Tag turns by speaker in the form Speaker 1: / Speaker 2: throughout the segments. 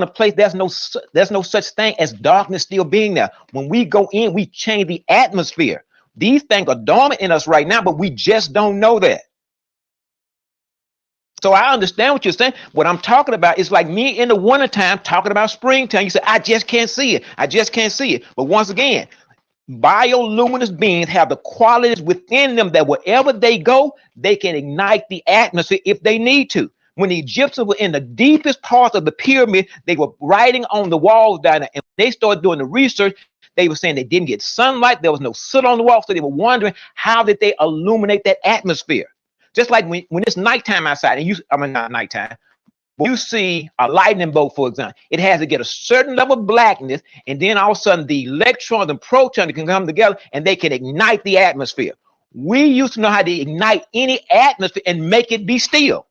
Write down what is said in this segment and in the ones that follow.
Speaker 1: a place there's no such thing as darkness still being there. When we go in, we change the atmosphere. These things are dormant in us right now, but we just don't know that. So I understand what you're saying. What I'm talking about is like me in the wintertime talking about springtime. You say, I just can't see it. I just can't see it. But once again, bioluminescent beings have the qualities within them that wherever they go, they can ignite the atmosphere if they need to. When the Egyptians were in the deepest parts of the pyramid, they were writing on the walls down there, and they started doing the research. They were saying they didn't get sunlight. There was no soot on the wall. So they were wondering, how did they illuminate that atmosphere? Just like when it's nighttime outside, and not nighttime, but you see a lightning bolt, for example, it has to get a certain level of blackness, and then all of a sudden the electrons and protons can come together and they can ignite the atmosphere. We used to know how to ignite any atmosphere and make it be still.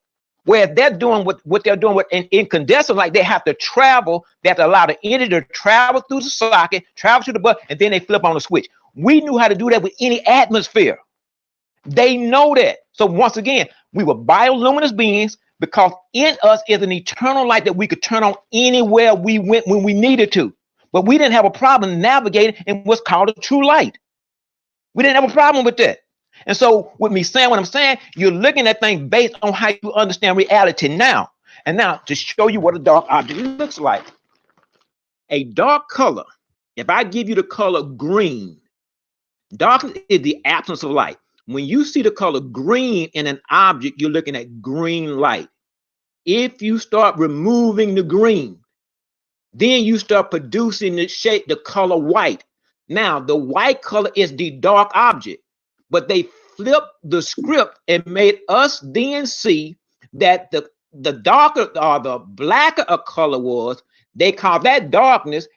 Speaker 1: Whereas they're doing what they're doing with incandescent light, they have to travel, they have to allow the energy to travel through the socket, travel to the button, and then they flip on the switch. We knew how to do that with any atmosphere. They know that. So once again, we were bioluminescent beings because in us is an eternal light that we could turn on anywhere we went when we needed to. But we didn't have a problem navigating in what's called a true light. We didn't have a problem with that. And so with me saying what I'm saying, you're looking at things based on how you understand reality now. And now to show you what a dark object looks like. A dark color, if I give you the color green, darkness is the absence of light. When you see the color green in an object, you're looking at green light. If you start removing the green, then you start producing the color white. Now, the white color is the dark object, but they flipped the script and made us then see that the darker or the blacker a color was, they call that darkness,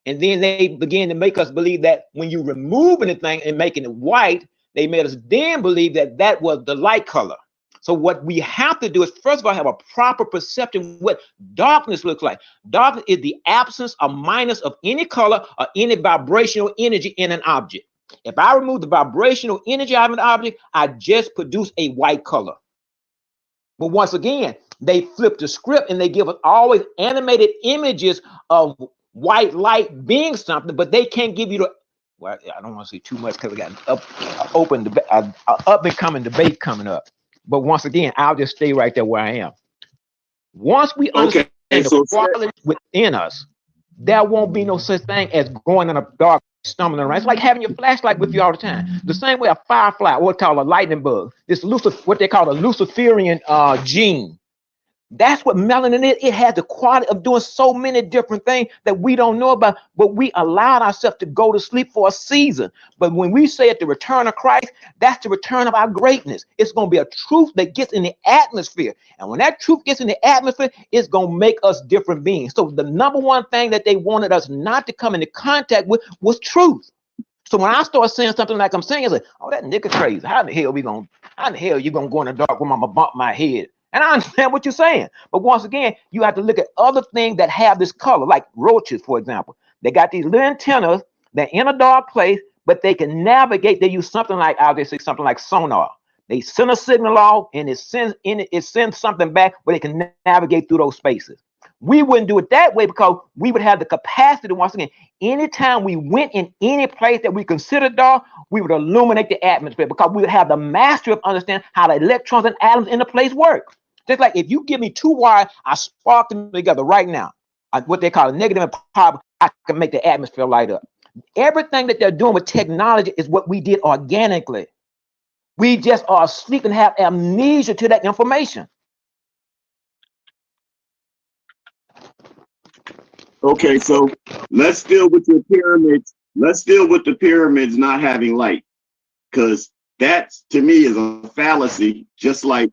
Speaker 1: and then they began to make us believe that when you remove anything and making it white, they made us then believe that that was the light color. So what we have to do is, first of all, have a proper perception of what darkness looks like. Darkness is the absence or minus of any color or any vibrational energy in an object. If I remove the vibrational energy out of an object, I just produce a white color. But once again, they flip the script and they give us always animated images of white light being something, but they can't give you the, well, I don't want to say too much because we got an up and coming debate coming up. But once again, I'll just stay right there where I am. Once we understand the quality within us, there won't be no such thing as going in a dark, stumbling around. It's like having your flashlight with you all the time. The same way a firefly, what they call a lightning bug, what they call a Luciferian gene. That's what melanin is. It has the quality of doing so many different things that we don't know about, but we allowed ourselves to go to sleep for a season. But when we say at the return of Christ, that's the return of our greatness. It's going to be a truth that gets in the atmosphere. And when that truth gets in the atmosphere, it's going to make us different beings. So the number one thing that they wanted us not to come into contact with was truth. So when I start saying something like I'm saying, it's like, oh, that nigga crazy. How the hell you going to go in the dark room? I'm going to bump my head. And I understand what you're saying. But once again, you have to look at other things that have this color, like roaches, for example. They got these little antennas. They're in a dark place, but they can navigate. They use something like, I'll just say something like sonar. They send a signal off and it sends something back where they can navigate through those spaces. We wouldn't do it that way because we would have the capacity to, once again, anytime we went in any place that we considered dark, we would illuminate the atmosphere because we would have the mastery of understanding how the electrons and atoms in the place work. Just like if you give me two wires, I spark them together right now. What they call a negative and positive, I can make the atmosphere light up. Everything that they're doing with technology is what we did organically. We just are asleep and have amnesia to that information.
Speaker 2: Okay, so let's deal with your pyramids. Let's deal with the pyramids not having light, because that to me is a fallacy. Just like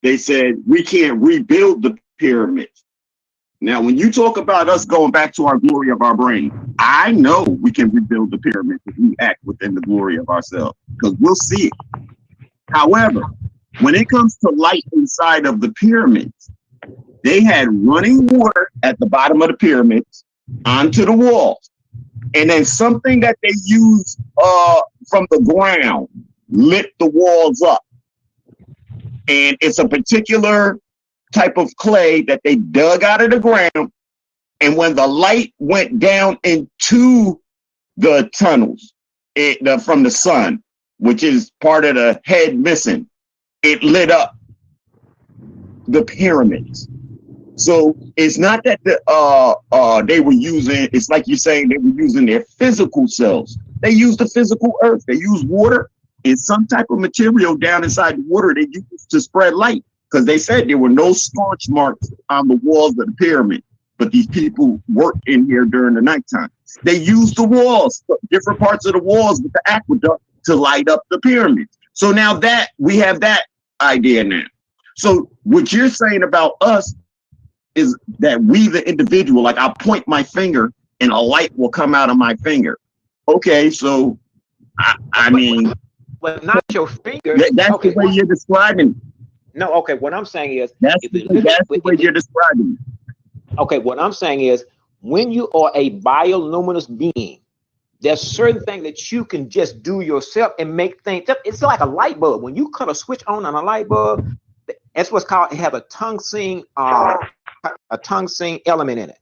Speaker 2: they said we can't rebuild the pyramids. Now, when you talk about us going back to our glory of our brain, I know we can rebuild the pyramids if we act within the glory of ourselves, because we'll see it. However, when it comes to light inside of the pyramids, they had running water at the bottom of the pyramids onto the walls. And then something that they used from the ground lit the walls up. And it's a particular type of clay that they dug out of the ground And when the light went down into the tunnels from the sun, which is part of the head missing, it lit up the pyramids. So it's not that they were using, it's like you're saying they were using their physical selves. They used the physical earth. They used water and some type of material down inside the water they used to spread light. Because they said there were no scorch marks on the walls of the pyramid. But these people worked in here during the nighttime. They used the walls, different parts of the walls with the aqueduct to light up the pyramids. So now that we have that idea now. So what you're saying about us is that we, the individual, like I'll point my finger and a light will come out of my finger. Okay, so I mean,
Speaker 1: but not your finger.
Speaker 2: That's
Speaker 1: okay,
Speaker 2: the way you're describing.
Speaker 1: No, okay. What I'm saying is
Speaker 2: that's the way you're describing.
Speaker 1: Okay, what I'm saying is when you are a bioluminescent being, there's certain things that you can just do yourself and make things up. It's like a light bulb. When you cut a switch on a light bulb, that's what's called, it have a tungsten element in it.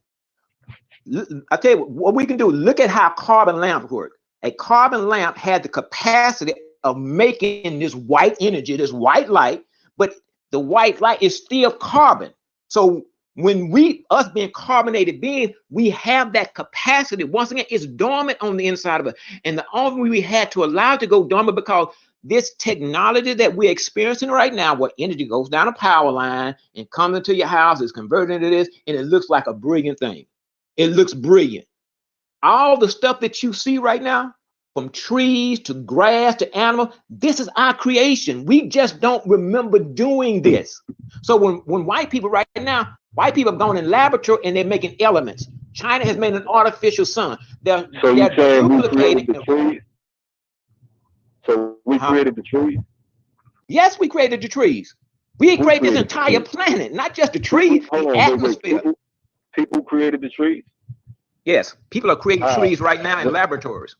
Speaker 1: I tell you what we can do. Look at how carbon lamps work. A carbon lamp had the capacity of making this white energy, this white light, but the white light is still carbon. So when us being carbonated beings, we have that capacity. Once again, it's dormant on the inside of it. And the only way we had to allow it to go dormant because this technology that we're experiencing right now, where energy goes down a power line and comes into your house, is converted into this, and it looks like a brilliant thing. It looks brilliant. All the stuff that you see right now, from trees to grass to animals, this is our creation. We just don't remember doing this. So when white people right now, white people have gone in laboratory and they're making elements. China has made an artificial sun. They're duplicating the trees.
Speaker 3: So we created the trees?
Speaker 1: Yes, we created the trees. We created this entire planet, not just the trees, the atmosphere.
Speaker 3: People created the trees?
Speaker 1: Yes, people are creating trees right now in laboratories.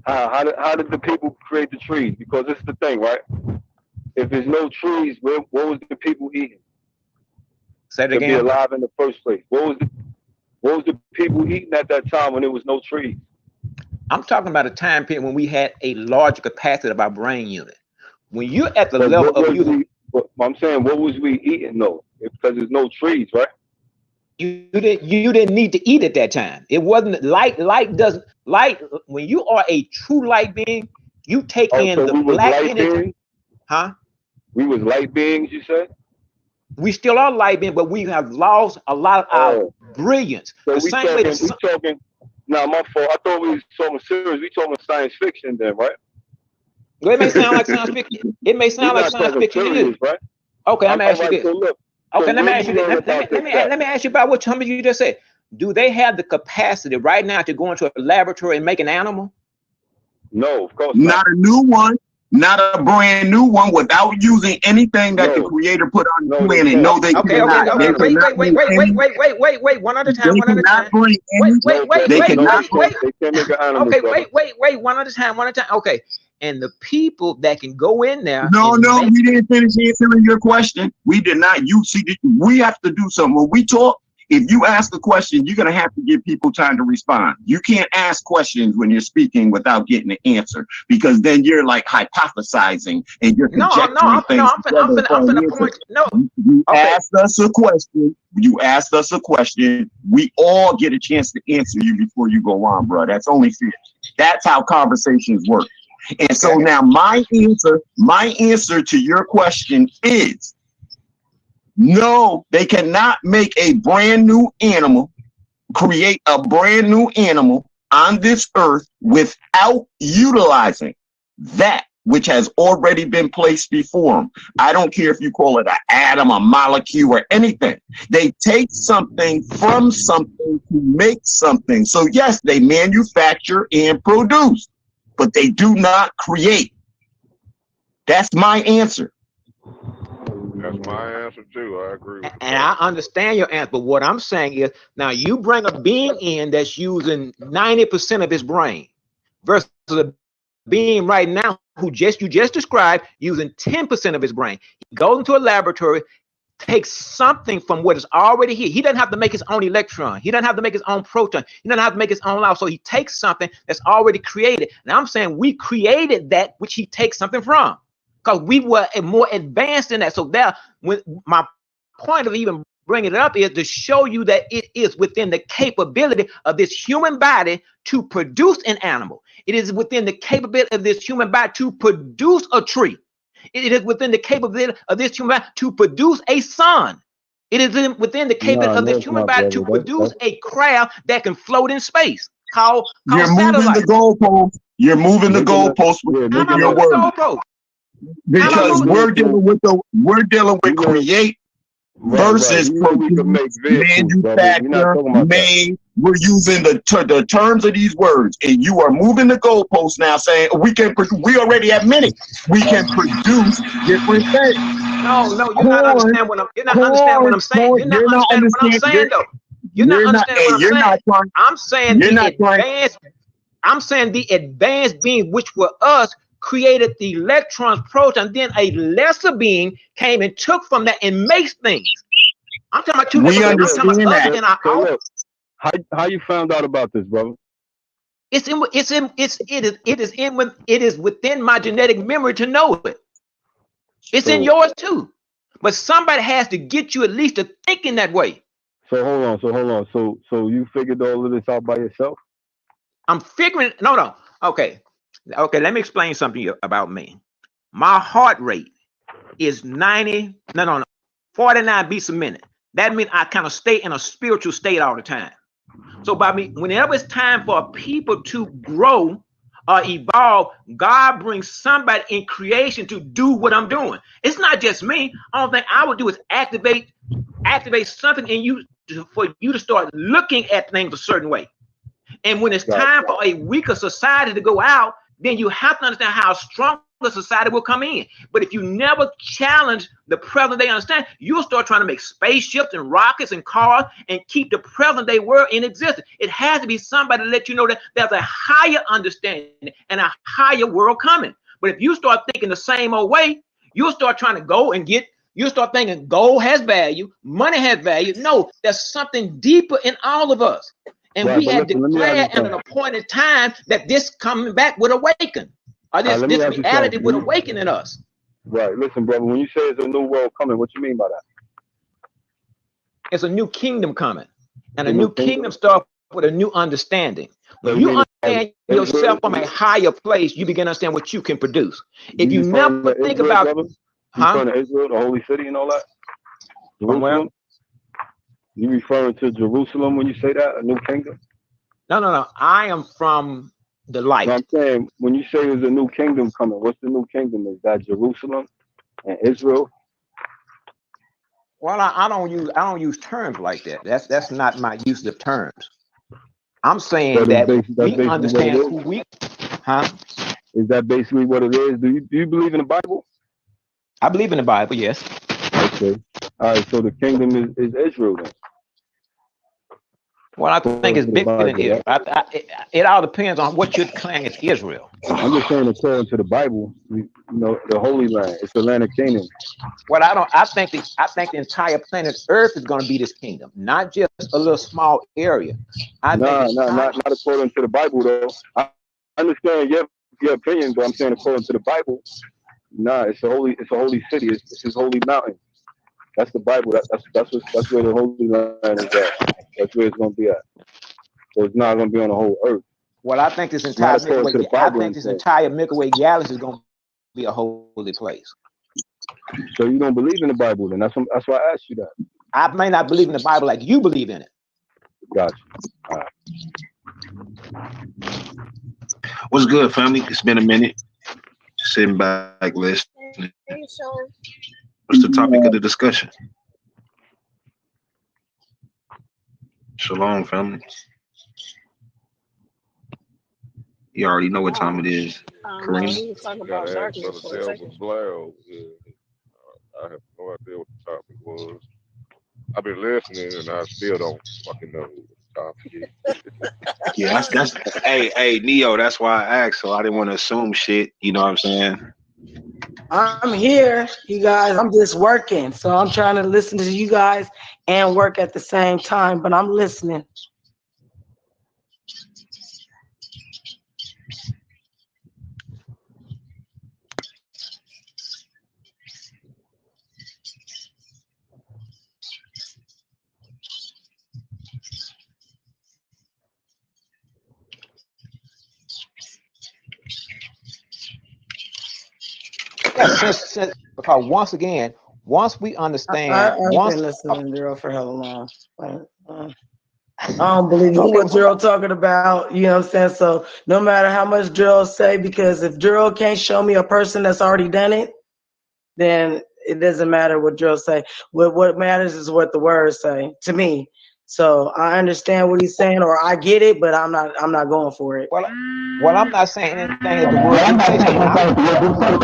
Speaker 3: How did the people create the trees? Because this is the thing, right? If there's no trees, what was the people eating?
Speaker 1: Say it again.
Speaker 3: To be alive in the first place. What was the people eating at that time when there was no trees?
Speaker 1: I'm talking about a time period when we had a larger capacity of our brain unit. When you're at the level of using,
Speaker 3: I'm saying, what was we eating though? Because there's no trees, right?
Speaker 1: You didn't need to eat at that time. It wasn't light. When you are a true light being, you take in the black energy. Huh?
Speaker 3: We was light beings, you said?
Speaker 1: We still are light beings, but we have lost a lot of our brilliance.
Speaker 3: So we talking. Now, my fault. I thought we was talking serious. We talking science fiction, then, right?
Speaker 1: Well, it may sound like science fiction. It may sound like science fiction.
Speaker 3: Serious, right?
Speaker 1: Okay, let me ask you this.
Speaker 3: So look,
Speaker 1: okay, let me ask you this. Let me ask you about what something you just said. Do they have the capacity right now to go into a laboratory and make an animal?
Speaker 3: No, of course not.
Speaker 2: Not a new one. Not a brand new one without using anything that the creator put on the planet. No, they cannot.
Speaker 1: Okay. Wait. One at a time. One at a time. Wait.
Speaker 3: They can't make an animal.
Speaker 1: Okay, wait. One at a time. Okay. And the people that can go in there.
Speaker 2: No, we didn't finish answering your question. We did not. You see, we have to do something. When we talk, if you ask a question, you're going to have to give people time to respond. You can't ask questions when you're speaking without getting an answer, because then you're like hypothesizing and you're projecting things. You asked us a question. We all get a chance to answer you before you go on, bro. That's only fair. That's how conversations work. And so now my answer to your question is, no, they cannot make a brand new animal, create a brand new animal on this earth without utilizing that which has already been placed before them. I don't care if you call it an atom, a molecule, or anything. They take something from something to make something. So yes, they manufacture and produce, but they do not create. That's my answer.
Speaker 3: That's my answer too. I agree with
Speaker 1: and I understand your answer, but what I'm saying is, now you bring a being in that's using 90% of his brain versus a being right now who you just described using 10% of his brain. He goes into a laboratory, takes something from what is already here. He doesn't have to make his own electron. He doesn't have to make his own proton. He doesn't have to make his own law. So he takes something that's already created. Now I'm saying we created that which he takes something from, because we were more advanced in that. So there, when my point of even bringing it up is to show you that it is within the capability of this human body to produce an animal. It is within the capability of this human body to produce a tree. It is within the capability of this human body to produce a sun. It is within the capability of this human body to produce a craft that can float in space.
Speaker 2: You're moving the goalpost. You're moving the goalpost with your words. Because we're dealing with create versus manufacture, made. We're using the terms of these words, and you are moving the goalposts now, saying we already admitted we can produce different things.
Speaker 1: No, you're not understanding what I'm saying. You're not understanding what I'm saying, though. You're not understanding what I'm saying. I'm saying the advanced being, which were us, created the electrons, protons, then a lesser being came and took from that and makes things. I'm talking about two different things. I'm talking about us and
Speaker 3: how you found out about this, brother?
Speaker 1: It is within my genetic memory to know it. It's in yours too. But somebody has to get you at least to thinking that way.
Speaker 3: So hold on. So you figured all of this out by yourself?
Speaker 1: I'm figuring. No. Okay. Let me explain something about me. My heart rate is 49 beats a minute. That means I kind of stay in a spiritual state all the time. So by me, whenever it's time for people to grow or evolve, God brings somebody in creation to do what I'm doing. It's not just me. All thing I would do is activate something in you for you to start looking at things a certain way. And when it's time for a weaker society to go out, then you have to understand how strong the society will come in. But if you never challenge the present day understand, you'll start trying to make spaceships and rockets and cars and keep the present day world in existence. It has to be somebody to let you know that there's a higher understanding and a higher world coming. But if you start thinking the same old way, you'll start trying to go and you'll start thinking gold has value, money has value. No, there's something deeper in all of us. And we had declared at an appointed time that this coming back would awaken. Or this reality would awaken in us.
Speaker 3: Right. Listen, brother, when you say it's a new world coming, what you mean by that?
Speaker 1: It's a new kingdom coming. And a new kingdom starts with a new understanding. When you understand yourself from a higher place, you begin to understand what you can produce. If you never think about
Speaker 3: Israel, the holy city and all that? Jerusalem? You referring to Jerusalem when you say that, a new kingdom?
Speaker 1: No. I am from the light.
Speaker 3: No, I'm saying when you say there's a new kingdom coming, what's the new kingdom? Is that Jerusalem and Israel?
Speaker 1: Well, I don't use terms like that. That's not my use of terms. I'm saying that we understand who we.
Speaker 3: Is that basically what it is? Do you believe in the Bible?
Speaker 1: I believe in the Bible. Yes.
Speaker 3: Okay. All right. So the kingdom is Israel then.
Speaker 1: Well, I think it's bigger than Israel. It all depends on what you're claiming is Israel.
Speaker 3: I'm just saying, according to the Bible, you know, the Holy Land, it's the land of Canaan.
Speaker 1: Well, I think the entire planet Earth is going to be this kingdom, not just a little small area.
Speaker 3: Not according to the Bible, though. I understand your opinion, but I'm saying according to the Bible, it's a holy city. It's his holy mountain. That's the Bible. That's where the Holy Land is at. That's where it's going to be at. So it's not going to be on the whole earth.
Speaker 1: Well, I think this entire Milky Way galaxy is going to be a holy place.
Speaker 3: So you don't believe in the Bible, then? That's why I asked you that.
Speaker 1: I may not believe in the Bible like you believe in it.
Speaker 3: Gotcha. All right.
Speaker 4: What's good, family? It's been a minute. Sitting back, listening. What's the topic of the discussion? Shalom, family. You already know what time it is. Kareem.
Speaker 5: We was talking about darkness for a second.
Speaker 6: I have no idea what the topic was. I've been listening and I still don't fucking know what the topic is.
Speaker 4: Yeah, that's hey, Neo, that's why I asked, so I didn't want to assume shit, you know what I'm saying?
Speaker 7: I'm here, you guys. I'm just working. So I'm trying to listen to you guys and work at the same time, but I'm listening.
Speaker 1: Yeah, since because once again, once we understand,
Speaker 7: I've been listening to Daryl for hella long. I don't believe in
Speaker 1: okay,
Speaker 7: what Daryl talking about. You know what I'm saying? So no matter how much Daryl say, because if Daryl can't show me a person that's already done it, then it doesn't matter what Daryl say. What matters is what the words say to me. So I understand what he's saying, or I get it, but I'm not going for it.
Speaker 1: well, I'm not saying anything that the word didn't say.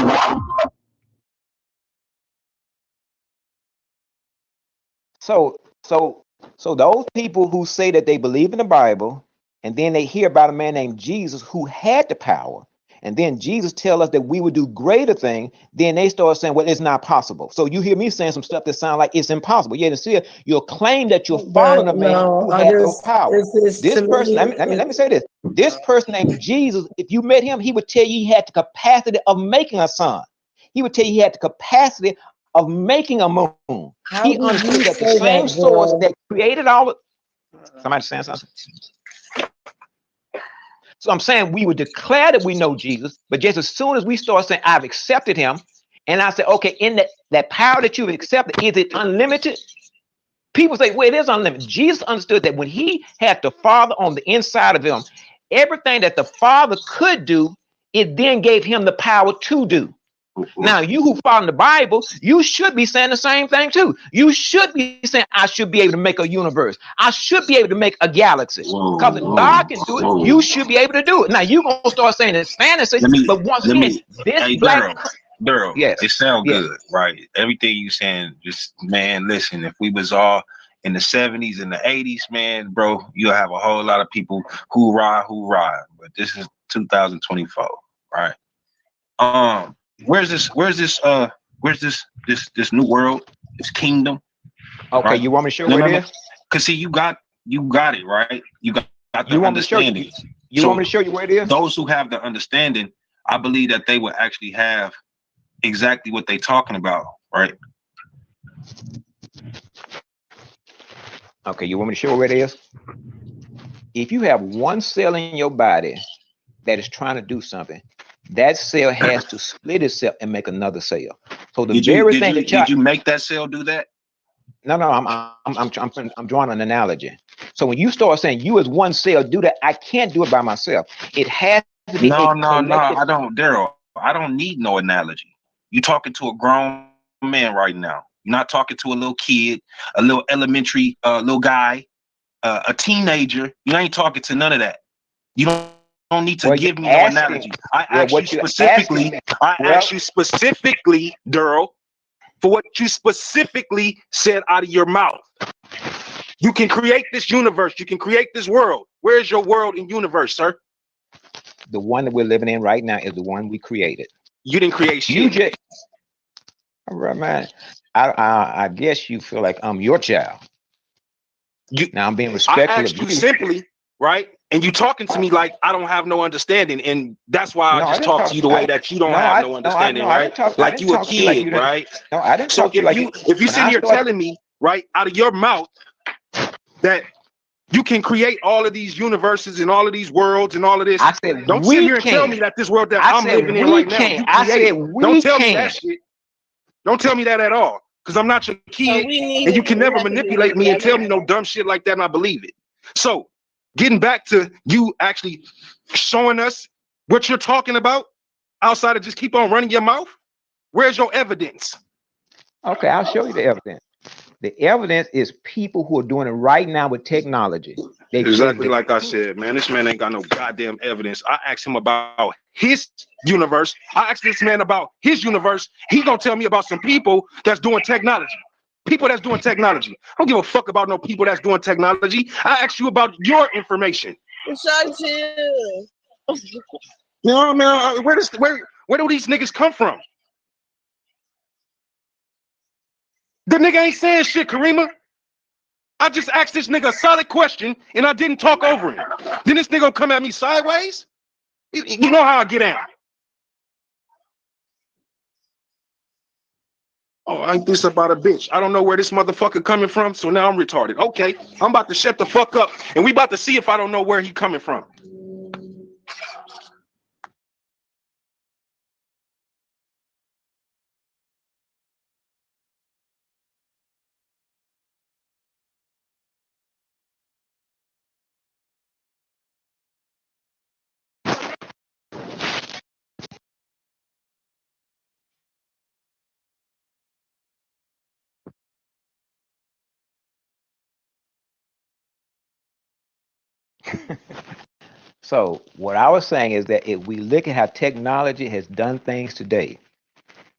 Speaker 1: So those people who say that they believe in the Bible, and then they hear about a man named Jesus who had the power, and then Jesus tell us that we would do greater thing, then they start saying, well, it's not possible. So you hear me saying some stuff that sound like it's impossible. Yet still, you'll claim that you're following a man who had no power. This person, let me say this. This person named Jesus, if you met him, he would tell you he had the capacity of making a sun. He would tell you he had the capacity of making a moon. He understood that the same source that created all of, somebody saying something? So I'm saying we would declare that we know Jesus, but just as soon as we start saying, I've accepted him, and I say, okay, in that power that you've accepted, is it unlimited? People say, well, it is unlimited. Jesus understood that when he had the Father on the inside of him, everything that the Father could do, it then gave him the power to do. Now, you who follow the Bible, you should be saying the same thing too. You should be saying, I should be able to make a universe. I should be able to make a galaxy. Because if God can do it, you should be able to do it. Now, you're going to start saying it's fantasy, but once again, this black...
Speaker 4: Daryl,
Speaker 1: yes,
Speaker 4: it sounds
Speaker 1: yes.
Speaker 4: good, right? Everything you saying, just, man, listen, if we was all in the 70s and the 80s, man, bro, you'll have a whole lot of people hoorah. But this is 2024, right? Where's this new world, this kingdom?
Speaker 1: Okay,
Speaker 4: right?
Speaker 1: You want me to show where it is?
Speaker 4: Because see, you got it, right? You got the understanding.
Speaker 1: You want me to show you where it is?
Speaker 4: Those who have the understanding, I believe that they will actually have exactly what they're talking about, right?
Speaker 1: Okay, you want me to show where it is? If you have one cell in your body that is trying to do something, that cell has to split itself and make another cell. So the
Speaker 4: did you make that cell do that?
Speaker 1: No, I'm drawing an analogy. So when you start saying you as one cell do that, I can't do it by myself. It has to be
Speaker 4: no, I don't, Daryl. I don't need no analogy. You're talking to a grown man right now. You're not talking to a little kid, a little elementary, little guy, a teenager. You ain't talking to none of that. You don't need to give me no analogy. I asked you specifically, Daryl, for what you specifically said out of your mouth. You can create this universe. You can create this world. Where's your world and universe, sir?
Speaker 1: The one that we're living in right now is the one we created.
Speaker 4: You didn't create shit.
Speaker 1: You just, all right, man. I guess you feel like I'm your child. Now I'm being respectful.
Speaker 4: I asked you simply, right? And you talking to me like I don't have no understanding, and that's why I just talk to you the way that you don't have no understanding, right? Like you a kid, right?
Speaker 1: No, I didn't
Speaker 4: so
Speaker 1: talk to you like
Speaker 4: if you sit here telling me, right, out of your mouth that you can create all of these universes and all of these worlds and all of this,
Speaker 1: I said,
Speaker 4: don't sit here and tell me that this world that I'm living in right now, you created. Don't tell me that shit. Don't tell me that at all, because I'm not your kid, and you can never manipulate me and tell me no dumb shit like that, and I believe it. So, getting back to you actually showing us what you're talking about, outside of just keep on running your mouth, where's your evidence?
Speaker 1: Okay, I'll show you the evidence. The evidence is people who are doing it right now with technology.
Speaker 4: Exactly like I said, man. This man ain't got no goddamn evidence. I asked him about his universe. I asked this man about his universe. He gonna tell me about some people that's doing technology. People that's doing technology. I don't give a fuck about no people that's doing technology. I asked you about your information. No, man. Where do these niggas come from?
Speaker 8: The nigga ain't saying shit, Karima. I just asked this nigga a solid question and I didn't talk over him. Then this nigga gonna come at me sideways? You know how I get out. Oh, ain't this about a bitch? I don't know where this motherfucker coming from, so now I'm retarded. Okay, I'm about to shut the fuck up and we about to see if I don't know where he coming from.
Speaker 1: So what I was saying is that if we look at how technology has done things today,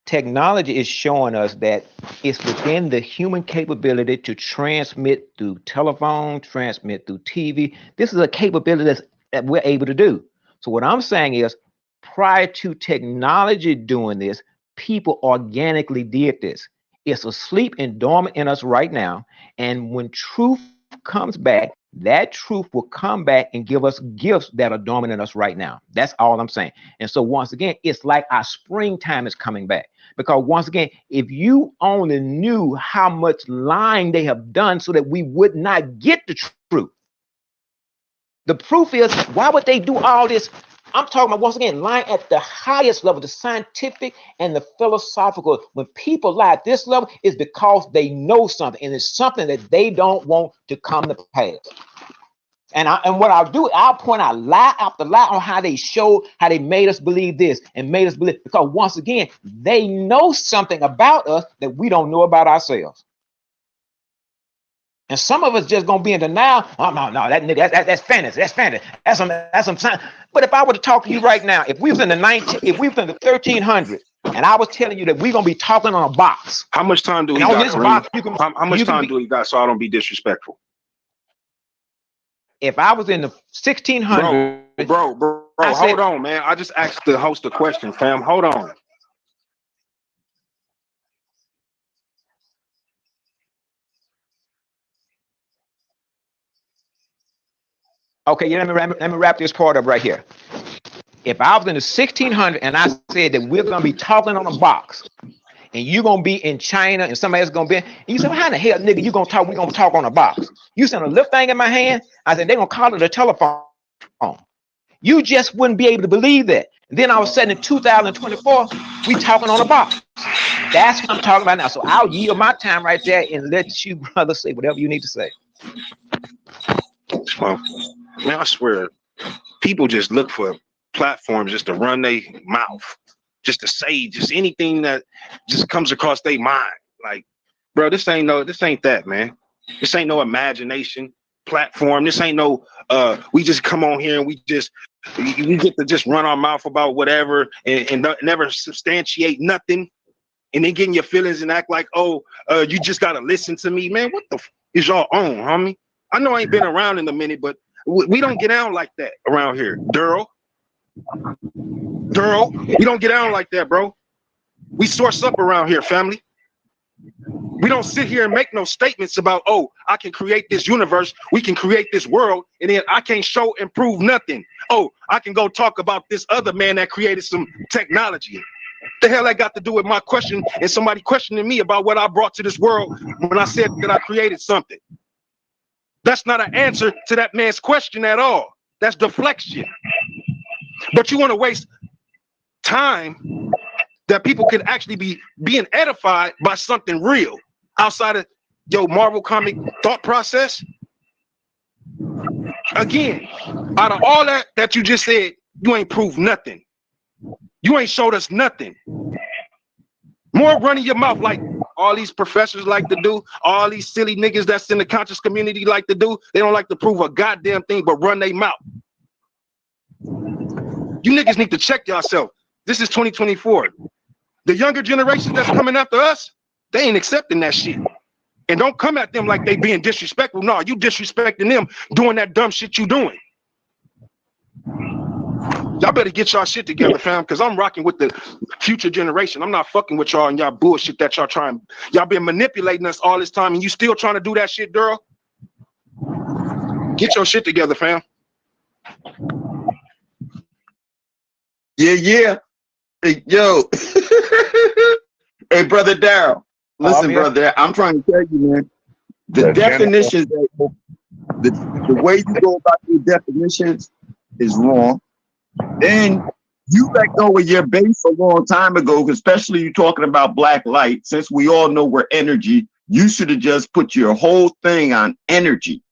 Speaker 1: technology is showing us that it's within the human capability to transmit through telephone, transmit through TV. This is a capability that we're able to do. So what I'm saying is, prior to technology doing this, people organically did this. It's asleep and dormant in us right now. And when truth comes back, that truth will come back and give us gifts that are dormant in us right now. That's all I'm saying. And so once again, it's like our springtime is coming back. Because once again, if you only knew how much lying they have done so that we would not get the truth. The proof is, why would they do all this? I'm talking about, once again, lying at the highest level, the scientific and the philosophical. When people lie at this level, it's because they know something, and it's something that they don't want to come to pass. And what I'll do, I'll point out lie after lie on how they made us believe this and made us believe, because once again, they know something about us that we don't know about ourselves. And some of us just gonna be in denial. Oh no, that nigga, that's fantasy. That's fantasy. That's some science. But if I were to talk to you right now, if we was in the 1300s, and I was telling you that we're gonna be talking on a box.
Speaker 8: How much time do we got? This box, how much time do we got so I don't be disrespectful?
Speaker 1: If I was in the 1600s,
Speaker 8: bro, hold on, man. I just asked the host a question, fam. Hold on.
Speaker 1: Okay, yeah, let me wrap this part up right here. If I was in the 1600s and I said that we're gonna be talking on a box, and you're gonna be in China and somebody else gonna be, and you said, well, how the hell, nigga, you gonna talk? We gonna talk on a box. You send a little thing in my hand. I said they're gonna call it a telephone. You just wouldn't be able to believe that. And then I was saying in 2024, we talking on a box. That's what I'm talking about now. So I'll yield my time right there and let you, brother, say whatever you need to say.
Speaker 8: Well, man, I swear, people just look for platforms just to run their mouth, just to say just anything that just comes across their mind. Like, bro, this ain't that, man. This ain't no imagination platform. This ain't no we just come on here and we get to just run our mouth about whatever and never substantiate nothing, and then getting your feelings and act like, oh, you just gotta listen to me, man. What the is y'all on, homie? I know I ain't been around in a minute, but we don't get down like that around here. Daryl, we don't get down like that, bro. We source up around here, family. We don't sit here and make no statements about, oh, I can create this universe, we can create this world, and then I can't show and prove nothing. Oh, I can go talk about this other man that created some technology. The hell that got to do with my question and somebody questioning me about what I brought to this world when I said that I created something? That's not an answer to that man's question at all. That's deflection. But you want to waste time that people could actually be being edified by something real outside of your Marvel comic thought process? Again, out of all that you just said, you ain't proved nothing. You ain't showed us nothing. More running your mouth like all these professors like to do, all these silly niggas that's in the conscious community like to do. They don't like to prove a goddamn thing but run their mouth. You niggas need to check yourself. This is 2024. The younger generation that's coming after us, they ain't accepting that shit. And don't come at them like they being disrespectful. No, you disrespecting them doing that dumb shit you doing. Y'all better get y'all shit together, fam, because I'm rocking with the future generation. I'm not fucking with y'all and y'all bullshit that y'all trying. Y'all been manipulating us all this time, and you still trying to do that shit, girl. Get your shit together, fam.
Speaker 2: Yeah. Hey, yo. Hey, brother Daryl. Listen, brother, I'm trying to tell you, man. The definitions, the way you go about your definitions is wrong. Then you let go of your base a long time ago, especially you talking about black light. Since we all know we're energy, you should have just put your whole thing on energy.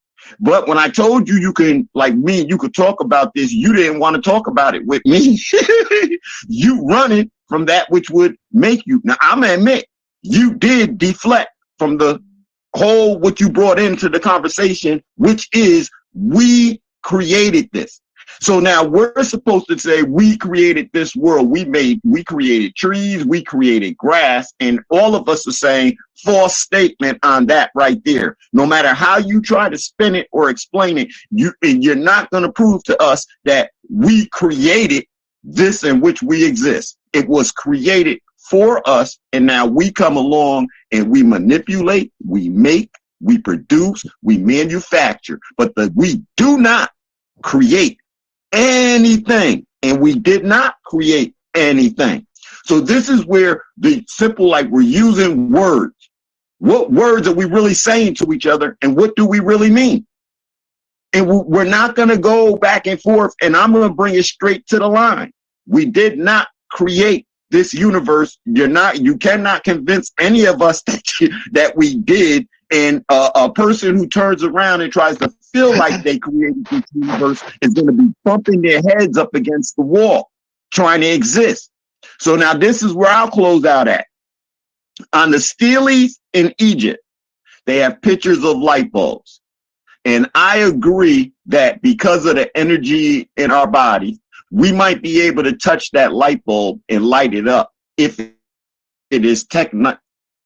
Speaker 2: But when I told you you can, like me, you could talk about this, you didn't want to talk about it with me. You running from that which would make you. Now, I'm gonna admit, you did deflect from the whole what you brought into the conversation, which is we created this. So now we're supposed to say we created this world. We created trees, we created grass, and all of us are saying false statement on that right there. No matter how you try to spin it or explain it, you're not going to prove to us that we created this in which we exist. It was created for us, and now we come along and we manipulate, we make, we produce, we manufacture, but we do not create anything, and we did not create anything. So this is where the simple, like, we're using words. What words are we really saying to each other, and what do we really mean? And we're not going to go back and forth, and I'm going to bring it straight to the line. We did not create this universe. You cannot convince any of us that we did. And a person who turns around and tries to feel like they created this universe is going to be bumping their heads up against the wall, trying to exist. So now this is where I'll close out at. On the steles in Egypt, they have pictures of light bulbs. And I agree that because of the energy in our body, we might be able to touch that light bulb and light it up if it is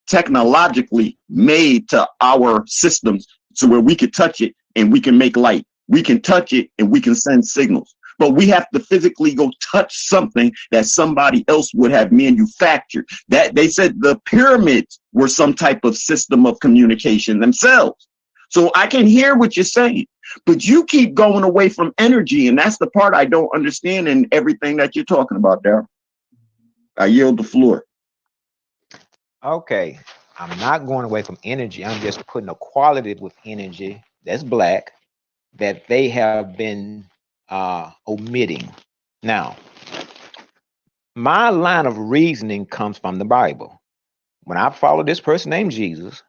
Speaker 2: technologically made to our systems, so where we can touch it and we can make light. We can touch it and we can send signals. But we have to physically go touch something that somebody else would have manufactured. That they said the pyramids were some type of system of communication themselves. So I can hear what you're saying, but you keep going away from energy, and that's the part I don't understand in everything that you're talking about, Daryl. I yield the floor.
Speaker 1: Okay, I'm not going away from energy. I'm just putting a quality with energy that's black that they have been omitting. Now, my line of reasoning comes from the Bible. When I follow this person named Jesus,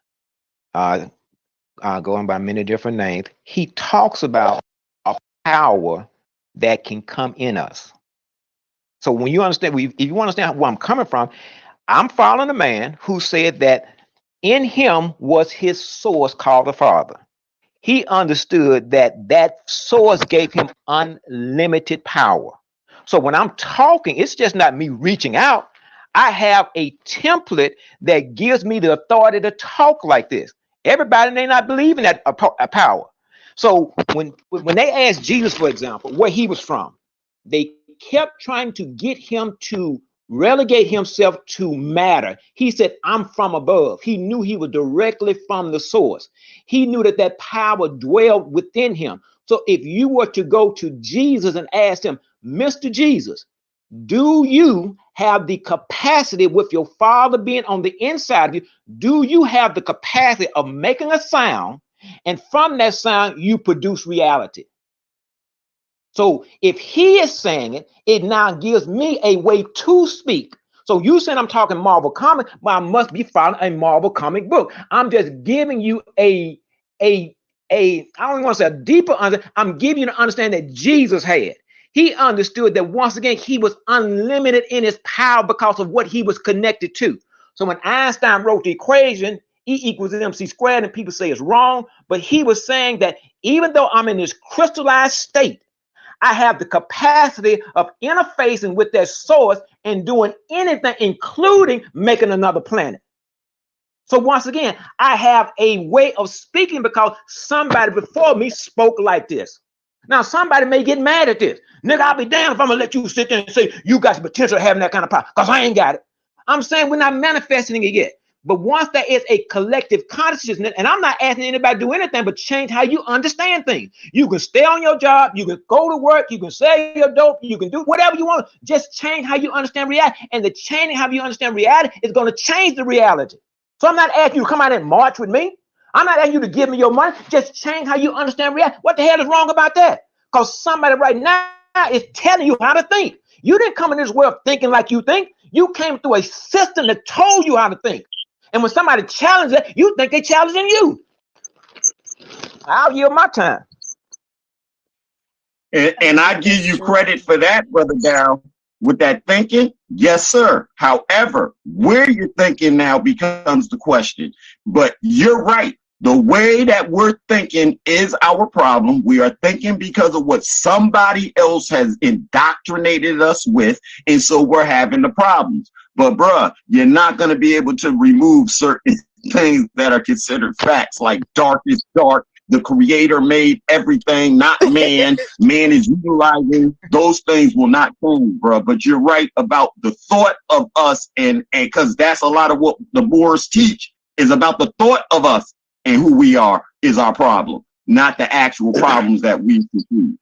Speaker 1: going by many different names, he talks about a power that can come in us. So when you understand, if you understand where I'm coming from, I'm following a man who said that in him was his source called the Father. He understood that that source gave him unlimited power. So when I'm talking, it's just not me reaching out. I have a template that gives me the authority to talk like this. Everybody may not believe in that power. So when they asked Jesus, for example, where he was from, they kept trying to get him to relegate himself to matter. He said, I'm from above. He knew he was directly from the source. He knew that that power dwelled within him. So if you were to go to Jesus and ask him, Mr. Jesus, do you have the capacity, with your Father being on the inside of you, do you have the capacity of making a sound, and from that sound you produce reality? So if he is saying it, it now gives me a way to speak. So you said I'm talking Marvel comic, but I must be following a Marvel comic book. I'm just giving you I don't want to say a deeper understanding. I'm giving you the understanding that Jesus had. He understood that once again, he was unlimited in his power because of what he was connected to. So when Einstein wrote the equation, E = mc squared, and people say it's wrong, but he was saying that even though I'm in this crystallized state, I have the capacity of interfacing with that source and doing anything, including making another planet. So once again, I have a way of speaking because somebody before me spoke like this. Now, somebody may get mad at this. Nigga, I'll be damned if I'm gonna let you sit there and say you got the potential of having that kind of power, because I ain't got it. I'm saying we're not manifesting it yet. But once there is a collective consciousness, and I'm not asking anybody to do anything but change how you understand things. You can stay on your job, you can go to work, you can sell your dope, you can do whatever you want. Just change how you understand reality. And the changing how you understand reality is going to change the reality. So I'm not asking you to come out and march with me. I'm not asking you to give me your money. Just change how you understand reality. What the hell is wrong about that? Because somebody right now is telling you how to think. You didn't come in this world thinking like you think. You came through a system that told you how to think. And when somebody challenges it, you think they're challenging you. I'll yield my time.
Speaker 2: And I give you credit for that, Brother Dow, with that thinking. Yes, sir. However, where you're thinking now becomes the question. But you're right. The way that we're thinking is our problem. We are thinking because of what somebody else has indoctrinated us with. And so we're having the problems. But bruh, you're not going to be able to remove certain things that are considered facts, like dark is dark. The creator made everything, not man. Man is utilizing. Those things will not change, bro. But you're right about the thought of us, and because that's a lot of what the Moors teach is about the thought of us and who we are is our problem, not the actual problems that we see.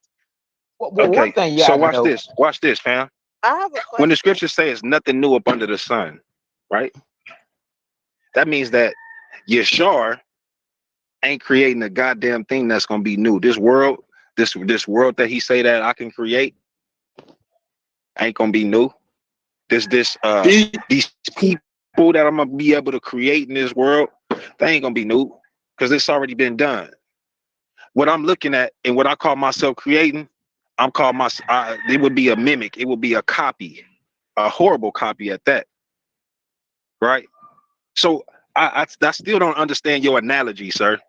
Speaker 1: Well,
Speaker 8: Okay,
Speaker 1: one thing,
Speaker 8: so
Speaker 1: yeah,
Speaker 8: watch this, fam.
Speaker 9: I have a question.
Speaker 8: When the scriptures say it's nothing new up under the sun, right? That means that Yeshar ain't creating a goddamn thing that's gonna be new. This world that he say that I can create ain't gonna be new. These people that I'm gonna be able to create in this world, they ain't gonna be new because it's already been done. What I'm looking at and what I call myself creating, it would be a mimic. It would be a copy, a horrible copy at that, right? So I still don't understand your analogy, sir.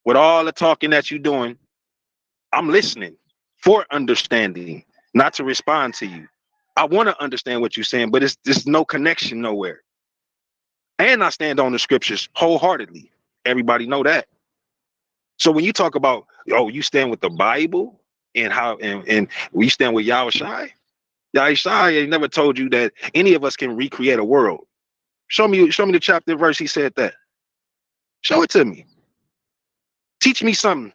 Speaker 8: With all the talking that you're doing, I'm listening for understanding, not to respond to you. I want to understand what you're saying, but there's no connection nowhere. And I stand on the scriptures wholeheartedly. Everybody know that. So when you talk about, you stand with the Bible and and we stand with Yahushai, Yahushai ain't never told you that any of us can recreate a world. Show me the chapter and verse he said that. Show it to me. Teach me something.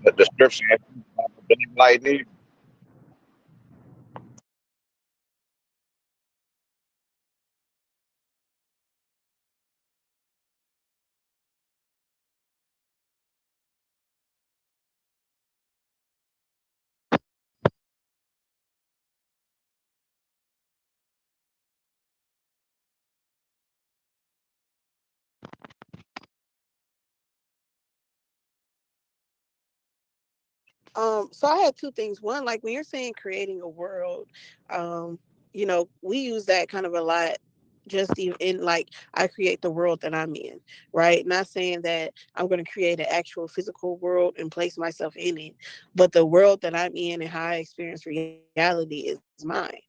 Speaker 6: The description like this.
Speaker 9: So I had two things. One, like when you're saying creating a world, we use that kind of a lot. Just even in like I create the world that I'm in, right? Not saying that I'm going to create an actual physical world and place myself in it, but the world that I'm in and how I experience reality is mine,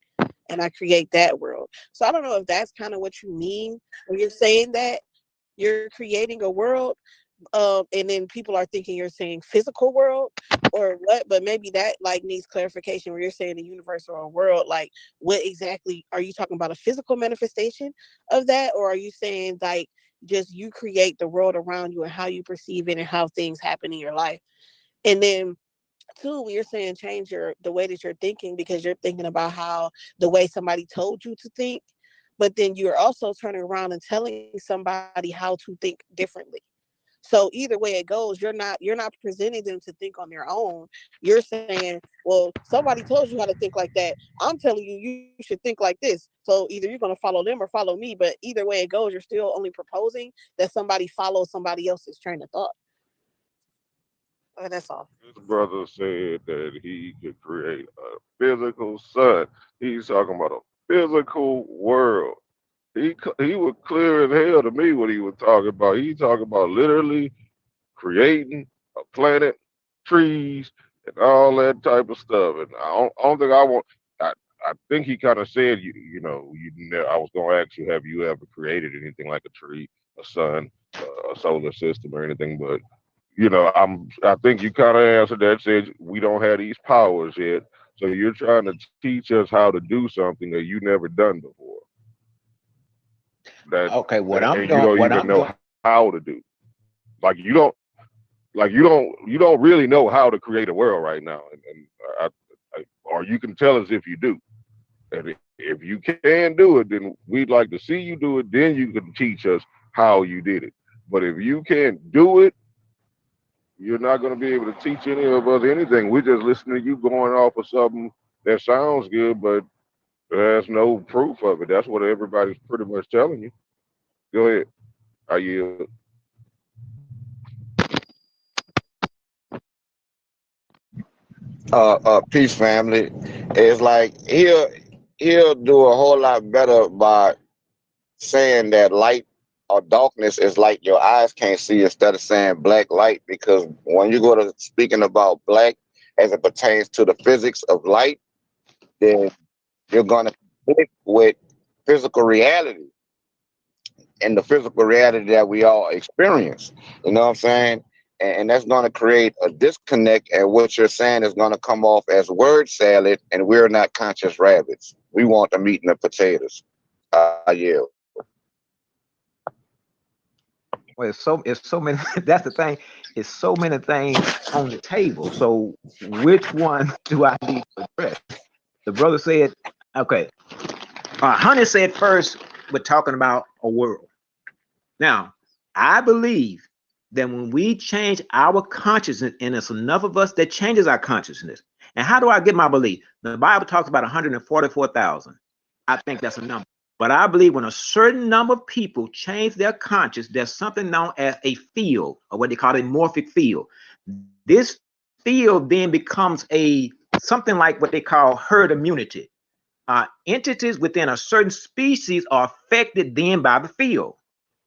Speaker 9: and I create that world. So I don't know if that's kind of what you mean when you're saying that you're creating a world, and then people are thinking you're saying physical world or what, but maybe that like needs clarification where you're saying a universe or a world, like what exactly are you talking about, a physical manifestation of that, or are you saying like just you create the world around you and how you perceive it and how things happen in your life? And then two, you're saying change the way that you're thinking because you're thinking about how the way somebody told you to think, but then you're also turning around and telling somebody how to think differently. So either way it goes, you're not presenting them to think on their own. You're saying, well, somebody told you how to think like that. I'm telling you, you should think like this. So either you're going to follow them or follow me. But either way it goes, you're still only proposing that somebody follows somebody else's train of thought. And that's all.
Speaker 6: This brother said that he could create a physical sun. He's talking about a physical world. He was clear as hell to me what he was talking about. He talking about literally creating a planet, trees, and all that type of stuff. And I don't think I want. I think he kind of said I was gonna ask you, have you ever created anything like a tree, a sun, a solar system or anything, but you know, I think you kind of answered that. Said we don't have these powers yet, so you're trying to teach us how to do something that you never done before. That,
Speaker 1: Okay,
Speaker 6: and you don't even know how to do. Like you don't really know how to create a world right now, or you can tell us if you do. And if you can do it, then we'd like to see you do it. Then you can teach us how you did it. But if you can't do it, you're not going to be able to teach any of us anything. We're just listening to you going off of something that sounds good, but there's no proof of it. That's what everybody's pretty much telling you. Go ahead. I yield.
Speaker 10: Peace, family. It's like he'll do a whole lot better by saying that light or darkness is like your eyes can't see instead of saying black light, because when you go to speaking about black as it pertains to the physics of light, then you're gonna conflict with physical reality and the physical reality that we all experience. You know what I'm saying? And that's going to create a disconnect. And what you're saying is going to come off as word salad, and we're not conscious rabbits. We want the meat and the potatoes. Yeah.
Speaker 1: Well, it's so many. That's the thing. It's so many things on the table. So which one do I need to address? The brother said, okay. Honey said first, we're talking about a world. Now, I believe that when we change our consciousness, and it's enough of us that changes our consciousness. And how do I get my belief? The Bible talks about 144,000. I think that's a number. But I believe when a certain number of people change their conscience, there's something known as a field, or what they call a morphic field. This field then becomes something like what they call herd immunity. Entities within a certain species are affected then by the field.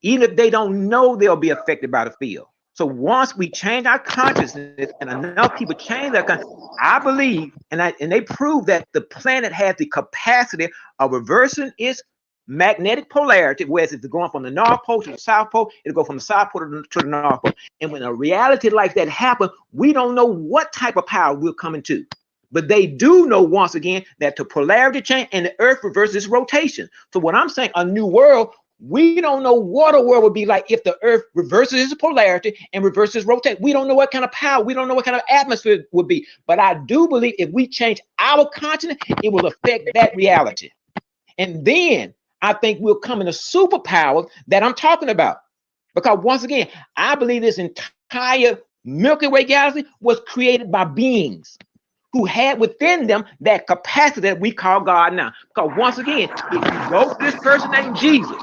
Speaker 1: Even if they don't know, they'll be affected by the field. So once we change our consciousness and enough people change their consciousness, I believe, and they prove that the planet has the capacity of reversing its magnetic polarity, whereas if it's going from the North Pole to the South Pole, it'll go from the South Pole to the North Pole. And when a reality like that happens, we don't know what type of power we're coming to. But they do know, once again, that the polarity change and the Earth reverses its rotation. So what I'm saying, a new world, we don't know what a world would be like if the Earth reverses its polarity and reverses rotation. We don't know what kind of power, we don't know what kind of atmosphere would be. But I do believe if we change our continent, it will affect that reality. And then I think we'll come in a superpower that I'm talking about. Because once again, I believe this entire Milky Way galaxy was created by beings who had within them that capacity that we call God now. Because once again, if you go to this person named Jesus,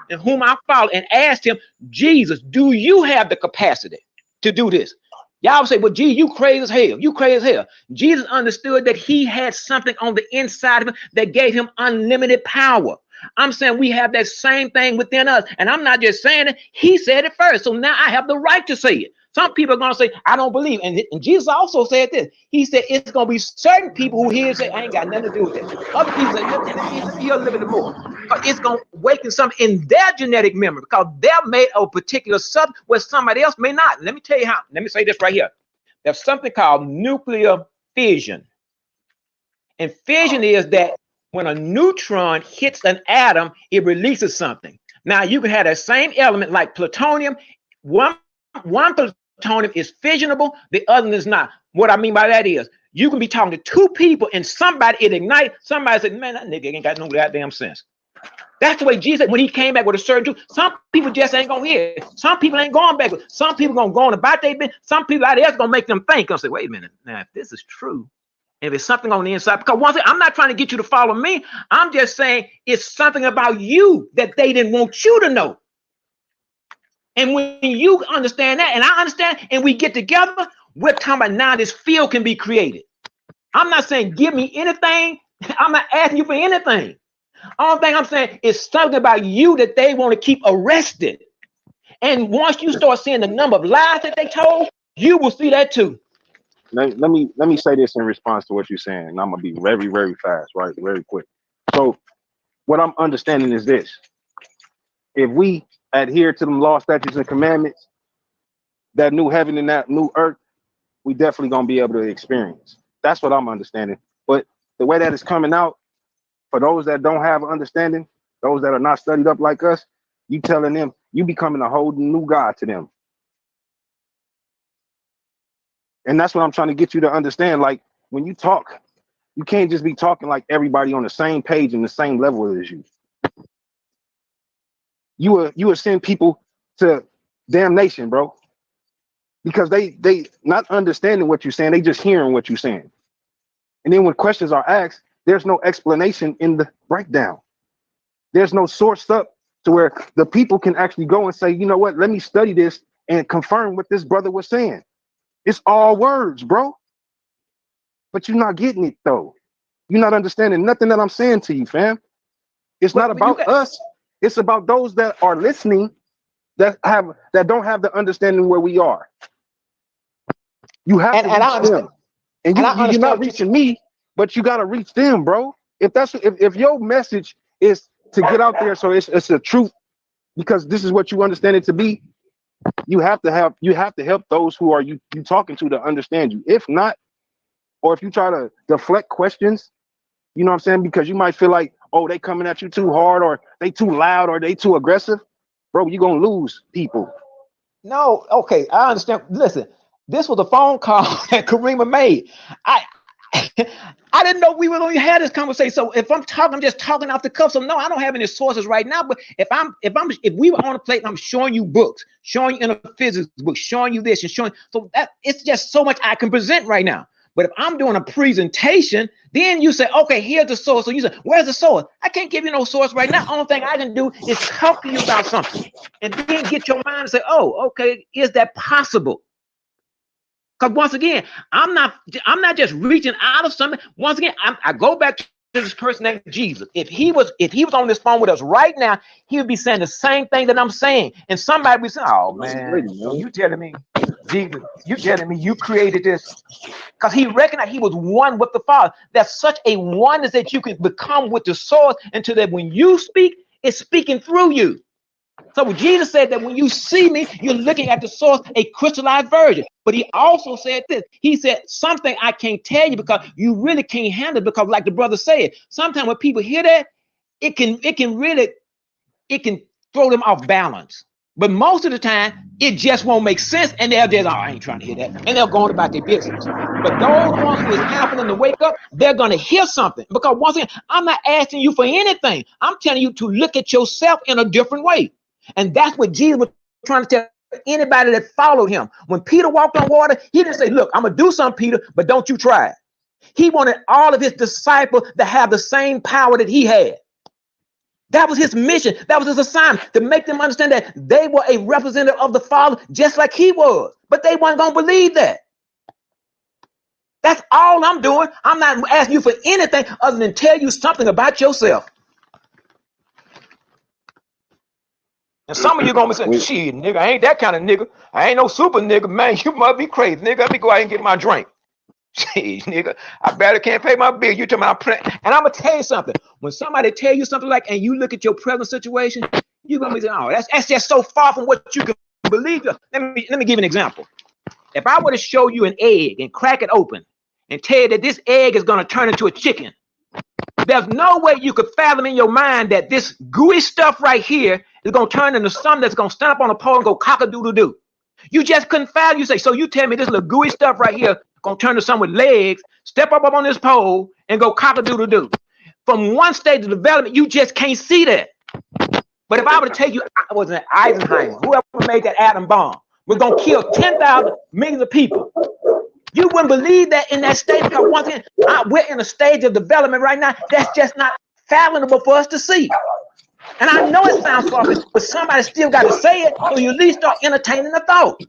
Speaker 1: and whom I follow, and asked him, Jesus, do you have the capacity to do this? Y'all say, well, gee, you crazy as hell. You crazy as hell. Jesus understood that he had something on the inside of him that gave him unlimited power. I'm saying we have that same thing within us. And I'm not just saying it. He said it first. So now I have the right to say it. Some people are going to say, I don't believe. And Jesus also said this. He said, it's going to be certain people who hear and say, I ain't got nothing to do with that. Other people say, let me hear a little bit more. But it's going to awaken something in their genetic memory because they're made of a particular substance where somebody else may not. Let me tell you how. Let me say this right here. There's something called nuclear fission. And fission is that when a neutron hits an atom, it releases something. Now, you can have that same element like plutonium. One plutonium is fissionable, the other is not. What I mean by that is you can be talking to two people and somebody, it ignites. Somebody said, man, that nigga ain't got no goddamn sense. That's the way Jesus, when he came back with a certain truth, some people just ain't gonna hear it. Some people ain't going back. Some people gonna go on about their business. Some people out there gonna make them think. I'll say, wait a minute. Now, if this is true, if it's something on the inside, because one thing, I'm not trying to get you to follow me. I'm just saying it's something about you that they didn't want you to know. And when you understand that, and I understand, and we get together, we're talking about now this field can be created. I'm not saying give me anything. I'm not asking you for anything. All thing I'm saying is something about you that they want to keep arrested. And once you start seeing the number of lies that they told, you will see that too.
Speaker 8: Let me say this in response to what you're saying, and I'm gonna be very, very fast, right? Very quick. So what I'm understanding is this: if we adhere to them law, statutes, and commandments, that new heaven and that new earth, we definitely gonna be able to experience. That's what I'm understanding. But the way that it's coming out, for those that don't have understanding, those that are not studied up like us, you telling them you becoming a whole new God to them. And that's what I'm trying to get you to understand. Like when you talk, you can't just be talking like everybody on the same page and the same level as you. You will send people to damnation, bro. Because they not understanding what you're saying, they just hearing what you're saying. And then when questions are asked, there's no explanation in the breakdown. There's no source up to where the people can actually go and say, you know what, let me study this and confirm what this brother was saying. It's all words, bro. But you're not getting it though. You're not understanding nothing that I'm saying to you, fam. It's not about us. It's about those that are listening that don't have the understanding where we are. You have to reach them. And you're not reaching me, but you gotta reach them, bro. If your message is to get out there, so it's the truth, because this is what you understand it to be, you have to help those who are you talking to understand you. If not, or if you try to deflect questions, you know what I'm saying, because you might feel like, oh, they coming at you too hard, or they too loud, or they too aggressive, bro, you're gonna lose people.
Speaker 1: No, okay, I understand. Listen, this was a phone call that Karima made. I didn't know we were going to have this conversation. So if I'm talking, I'm just talking off the cuff. So no, I don't have any sources right now. But if we were on a plate, I'm showing you books, showing you in a physics book, showing you this and showing. So that it's just so much I can present right now. But if I'm doing a presentation, then you say, okay, here's the source. So you say, where's the source? I can't give you no source right now. Only thing I can do is talk to you about something, and then get your mind and say, oh, okay, is that possible? Because once again, I'm not just reaching out of something. Once again, I go back to this person named Jesus. If he was on this phone with us right now, he would be saying the same thing that I'm saying. And somebody would be saying, oh man, so you telling me, Jesus, you telling me you created this? Because he recognized he was one with the Father. That's such a oneness that you can become with the source, until that when you speak, it's speaking through you. So Jesus said that when you see me, you're looking at the source, a crystallized version. But he also said this. He said something I can't tell you because you really can't handle it, because like the brother said, sometimes when people hear that, it can throw them off balance. But most of the time, it just won't make sense, and they'll just, oh, I ain't trying to hear that. And they'll go on about their business. But those ones who is happening to wake up, they're going to hear something. Because once again, I'm not asking you for anything. I'm telling you to look at yourself in a different way. And that's what Jesus was trying to tell anybody that followed him. When Peter walked on water, he didn't say, look, I'm going to do something, Peter, but don't you try it. He wanted all of his disciples to have the same power that he had. That was his mission. That was his assignment, to make them understand that they were a representative of the Father just like he was. But they weren't going to believe that. That's all I'm doing. I'm not asking you for anything other than tell you something about yourself. And some of you gonna be saying, shit, nigga, I ain't that kind of nigga. I ain't no super nigga, man. You must be crazy, nigga. Let me go out and get my drink. Shit, nigga, I barely can't pay my bill. You tell me and I'm gonna tell you something. When somebody tell you something like, and you look at your present situation, you're gonna be saying, oh, that's just so far from what you can believe. Let me give you an example. If I were to show you an egg and crack it open and tell you that this egg is gonna turn into a chicken, there's no way you could fathom in your mind that this gooey stuff right here is going to turn into something that's going to stand up on a pole and go cock-a-doodle-doo. You just couldn't fathom. You say, so you tell me this little gooey stuff right here going to turn to something with legs, step up on this pole, and go cock-a-doodle-doo. From one stage of development, you just can't see that. But if I were to tell you, I was an Eisenhower, whoever made that atom bomb, we're going to kill 10,000 millions of people. You wouldn't believe that in that state, because once again, we're in a stage of development right now that's just not fathomable for us to see. And I know it sounds far-fetched, but somebody still got to say it, so you at least start entertaining the thought.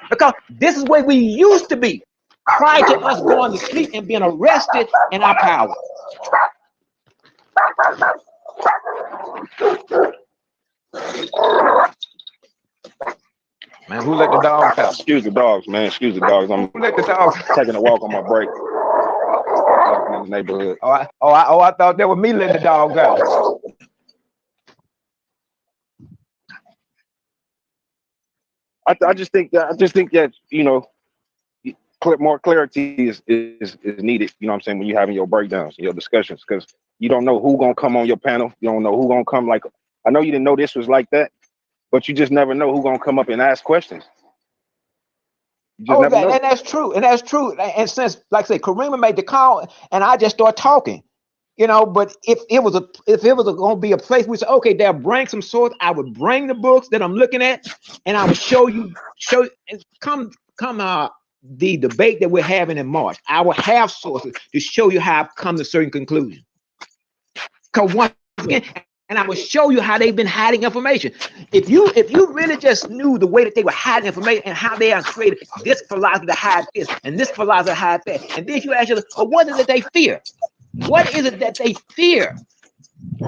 Speaker 1: Because this is where we used to be prior to us going to sleep and being arrested in our power. Man, who let the dogs out?
Speaker 8: Excuse the dogs, man. Excuse the dogs. I'm
Speaker 1: let the dogs
Speaker 8: taking a walk on my break in the neighborhood.
Speaker 1: I thought that was me letting the dogs out.
Speaker 8: I just think that more clarity is needed. You know what I'm saying, when you're having your breakdowns, your discussions, because you don't know who gonna come on your panel. You don't know who gonna come. Like, I know you didn't know this was like that, but you just never know who gonna come up and ask questions. You just never know.
Speaker 1: And that's true. And that's true. And since, like I say, Karima made the call, and I just start talking. But if it was going to be a place we say, okay, they'll bring some source, I would bring the books that I'm looking at, and I would show the debate that we're having in March. I will have sources to show you how I've come to certain conclusions. Because once again, and I will show you how they've been hiding information. If you really just knew the way that they were hiding information and how they have created this philosophy to hide this and this philosophy to hide that, and then you ask yourself, well, what is it they fear? What is it that they fear?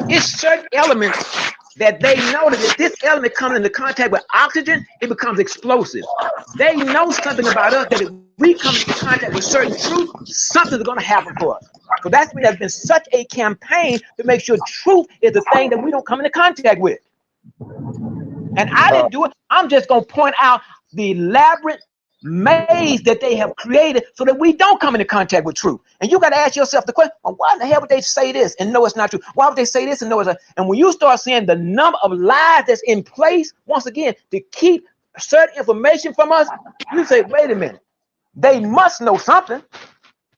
Speaker 1: It's certain elements that they know that if this element comes into contact with oxygen, it becomes explosive. They know something about us that if we come into contact with certain truth, something's going to happen for us. So that's why there's been such a campaign to make sure truth is the thing that we don't come into contact with. And I didn't do it. I'm just going to point out the elaborate maze that they have created so that we don't come into contact with truth. And you got to ask yourself the question, well, why in the hell would they say this and know it's not true? Why would they say this and know it's not? And when you start seeing the number of lies that's in place, once again, to keep certain information from us, you say, wait a minute, they must know something.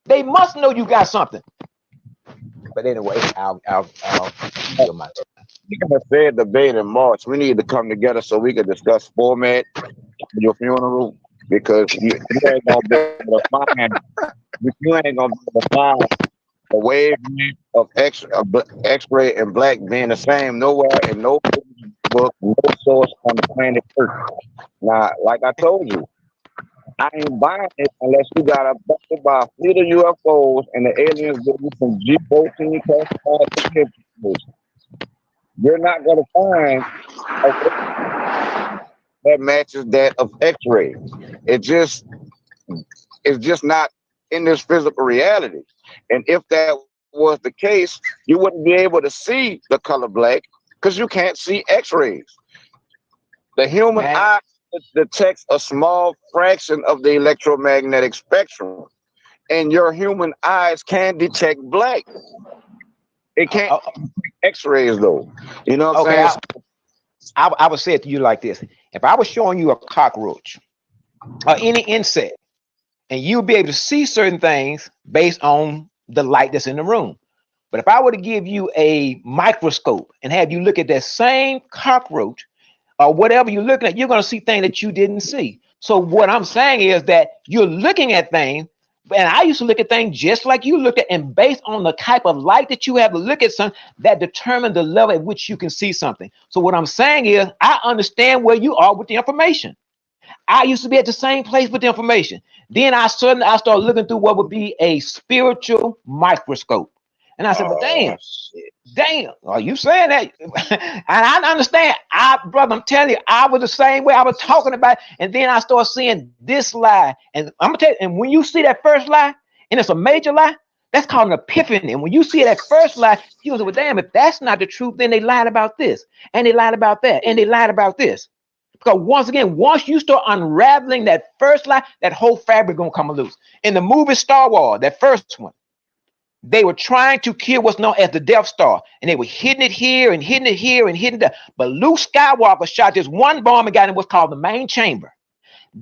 Speaker 1: They must know you got something. But anyway, I'll do my time.
Speaker 10: We got a fair debate in March. We need to come together so we can discuss format for your funeral. Because you ain't gonna be able to find the wavelength of X-ray and black being the same nowhere in no book, no source on the planet Earth. Now, like I told you, I ain't buying it unless you got abducted by a fleet of UFOs and the aliens give you some G14 classified information. You're not gonna find that matches that of X-ray. It's just not in this physical reality. And if that was the case, you wouldn't be able to see the color black because you can't see X-rays. The human eye detects a small fraction of the electromagnetic spectrum, and your human eyes can detect black. It can't detect X-rays though. You know what I'm saying?
Speaker 1: I would say it to you like this. If I was showing you a cockroach or any insect, and you'll be able to see certain things based on the light that's in the room. But if I were to give you a microscope and have you look at that same cockroach or whatever you're looking at, you're going to see things that you didn't see. So what I'm saying is that you're looking at things, and I used to look at things just like you look at, and based on the type of light that you have to look at something, that determines the level at which you can see something. So what I'm saying is, I understand where you are with the information. I used to be at the same place with the information. Then I started looking through what would be a spiritual microscope. And I said, but damn, are you saying that? And I understand. Brother, I'm telling you, I was the same way. I was talking about it, and then I started seeing this lie. And I'm gonna tell you, and when you see that first lie, and it's a major lie, that's called an epiphany. And when you see that first lie, you say, well, damn, if that's not the truth, then they lied about this, and they lied about that, and they lied about this. Because once again, once you start unraveling that first lie, that whole fabric gonna come loose. In the movie Star Wars, that first one, they were trying to kill what's known as the Death Star, and they were hitting it here and hitting it here and hitting that. But Luke Skywalker shot this one bomb and got in what's called the main chamber.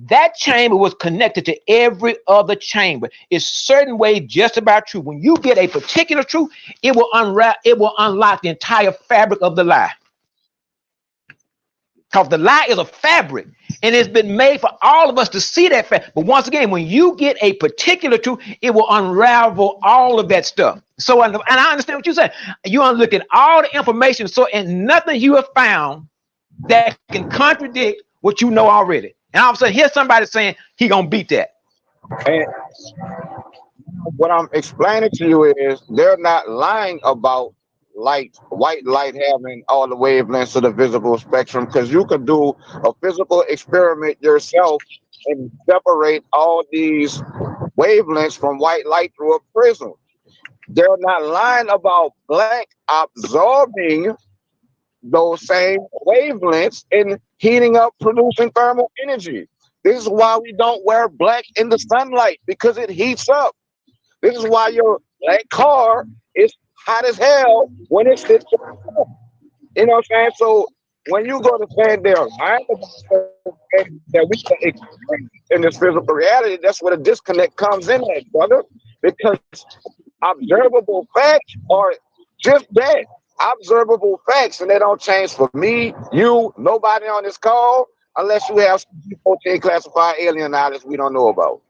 Speaker 1: That chamber was connected to every other chamber. It's certain way just about true. When you get a particular truth, it will unlock the entire fabric of the lie. Because the lie is a fabric, and it's been made for all of us to see that fact. But once again, when you get a particular truth, it will unravel all of that stuff. So, and I understand what you're saying. You want to look at all the information, so and nothing you have found that can contradict what you know already. And all of a sudden, here's somebody saying he gonna beat that.
Speaker 10: And what I'm explaining to you is they're not lying about white light having all the wavelengths of the visible spectrum, because you could do a physical experiment yourself and separate all these wavelengths from white light through a prism. They're not lying about black absorbing those same wavelengths in heating up, producing thermal energy. This is why we don't wear black in the sunlight, because it heats up. This is why your black car is hot as hell when it sits. You know what I'm saying? So when you go to saying there are that we can experience in this physical reality, that's where the disconnect comes in at, brother. Because observable facts are just that, observable facts, and they don't change for me, you, nobody on this call, unless you have 14 classified alien knowledge we don't know about.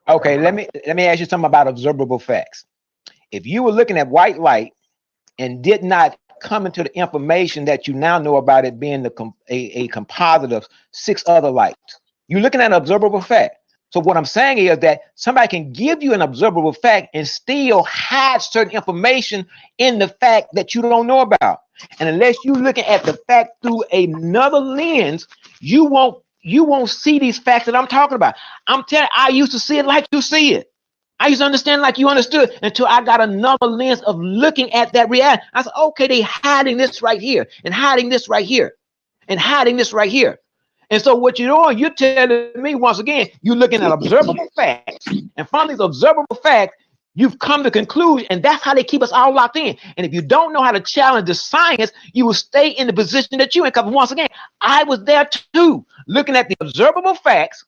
Speaker 1: Okay, let me ask you something about observable facts. If you were looking at white light and did not come into the information that you now know about it being a composite of 6 other lights, you're looking at an observable fact. So what I'm saying is that somebody can give you an observable fact and still hide certain information in the fact that you don't know about. And unless you're looking at the fact through another lens, you won't see these facts that I'm talking about. I'm telling you, I used to see it like you see it. I used to understand like you understood until I got another lens of looking at that reality. I said, okay, they hiding this right here and hiding this right here and hiding this right here. And so what you're doing, you're telling me once again, you're looking at observable facts. And from these observable facts, you've come to the conclusion, and that's how they keep us all locked in. And if you don't know how to challenge the science, you will stay in the position that you're in. Because once again, I was there too, looking at the observable facts.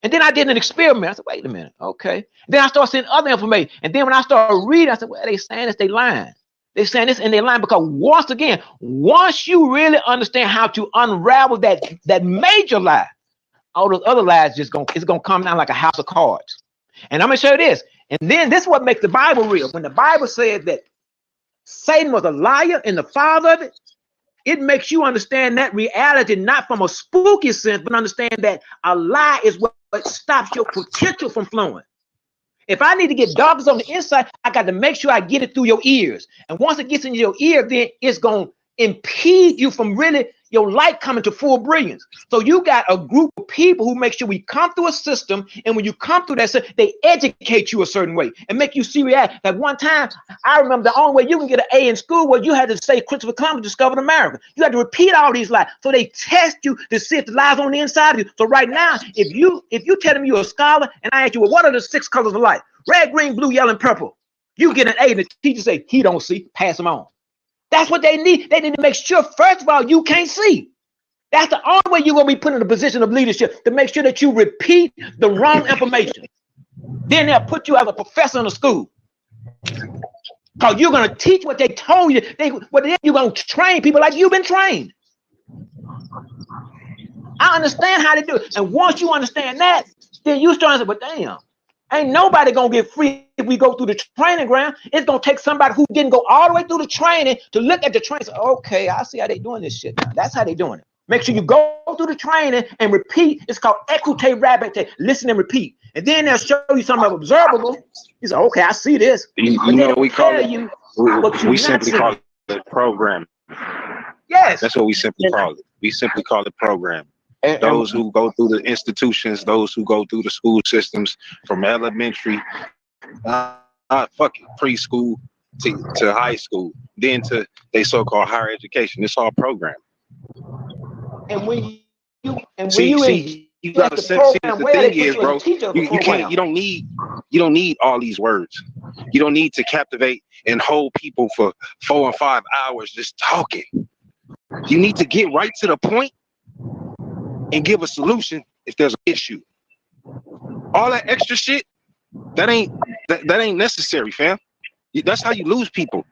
Speaker 1: And then I did an experiment. I said, wait a minute, okay. Then I started seeing other information. And then when I started reading, I said, well, they saying this, they lying. They're saying this and they lying because once again, once you really understand how to unravel that major lie, all those other lies it's gonna come down like a house of cards. And I'm gonna show you this. And then this is what makes the Bible real. When the Bible says that Satan was a liar and the father of it, it makes you understand that reality not from a spooky sense, but understand that a lie is what stops your potential from flowing. If I need to get darkness on the inside, I got to make sure I get it through your ears. And once it gets in your ear, then it's going to impede you from really your light coming to full brilliance. So you got a group of people who make sure we come through a system, and when you come through that system, they educate you a certain way and make you see reality. Like one time, I remember the only way you can get an A in school was you had to say Christopher Columbus discovered America. You had to repeat all these lies. So they test you to see if the lies on the inside of you. So right now, if you tell them you're a scholar, and I ask you, well, what are the 6 colors of light? Red, green, blue, yellow, and purple. You get an A, and the teacher say he don't see. Pass them on. That's what they need. They need to make sure, first of all, you can't see. That's the only way you're going to be put in a position of leadership, to make sure that you repeat the wrong information. Then they'll put you as a professor in a school. Because you're going to teach what they told you. You're going to train people like you've been trained. I understand how to do it. And once you understand that, then you start to say, but damn, ain't nobody going to get free if we go through the training ground. It's going to take somebody who didn't go all the way through the training to look at the training. Say, okay, I see how they doing this shit now. That's how they doing it. Make sure you go through the training and repeat. It's called écoute, répéter. Listen and repeat. And then they'll show you something observable. You say, okay, I see this.
Speaker 4: You know, we call it, we simply call it program.
Speaker 1: Yes.
Speaker 4: That's what we simply call it. We simply call it program. Those who go through the institutions, those who go through the school systems from elementary, preschool to high school, then to they so-called higher education. It's all program.
Speaker 1: And when you
Speaker 4: gotta see the thing is, bro, you can't, you don't need all these words. You don't need to captivate and hold people for 4 or 5 hours just talking. You need to get right to the point and give a solution if there's an issue. All that extra shit, that ain't necessary, fam. That's how you lose people.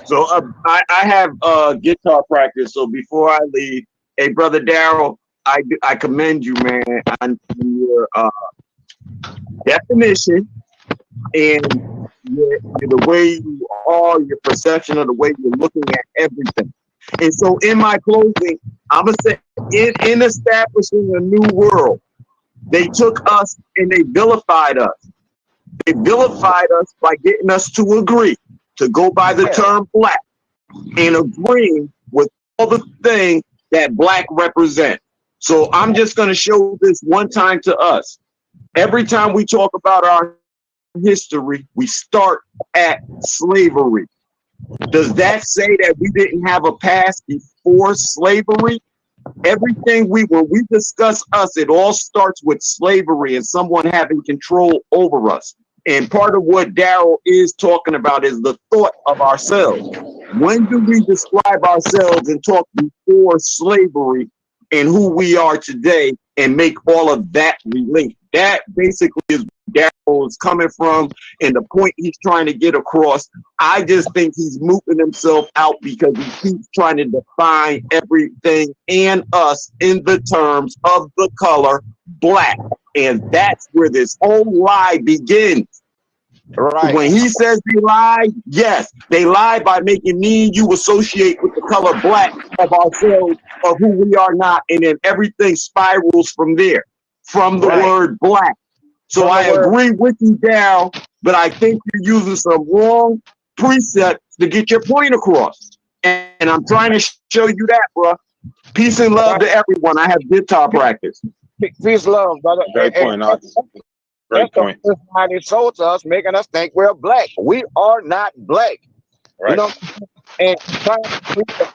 Speaker 2: So I have guitar practice. So before I leave, hey brother Daryl, I commend you, man, on your definition and the way you are, your perception of the way you're looking at everything. And so in my closing, I'm gonna say in establishing a new world, they took us and they vilified us. They vilified us by getting us to agree to go by the term black and agreeing with all the things that black represent. So I'm just going to show this one time to us. Every time we talk about our history, we start at slavery. Does that say that we didn't have a past before slavery? Everything when we discuss us, it all starts with slavery and someone having control over us. And part of what Daryl is talking about is the thought of ourselves. When do we describe ourselves and talk before slavery and who we are today and make all of that relate? That basically is where Daryl is coming from and the point he's trying to get across. I just think he's moving himself out because he keeps trying to define everything and us in the terms of the color black. And that's where this whole lie begins.
Speaker 10: Right.
Speaker 2: When he says they lie, yes, they lie by making me and you associate with the color black of ourselves, of who we are not, and then everything spirals from there, from the word black. So I agree with you, Dal, but I think you're using some wrong precepts to get your point across. And I'm trying to show you that, bro. Peace and love to everyone. I have guitar practice.
Speaker 10: Peace, love, brother.
Speaker 4: Great point. Great point.
Speaker 10: That's why they sold to us, making us think we're black. We are not black.
Speaker 4: Right.
Speaker 10: You know, and trying to treat the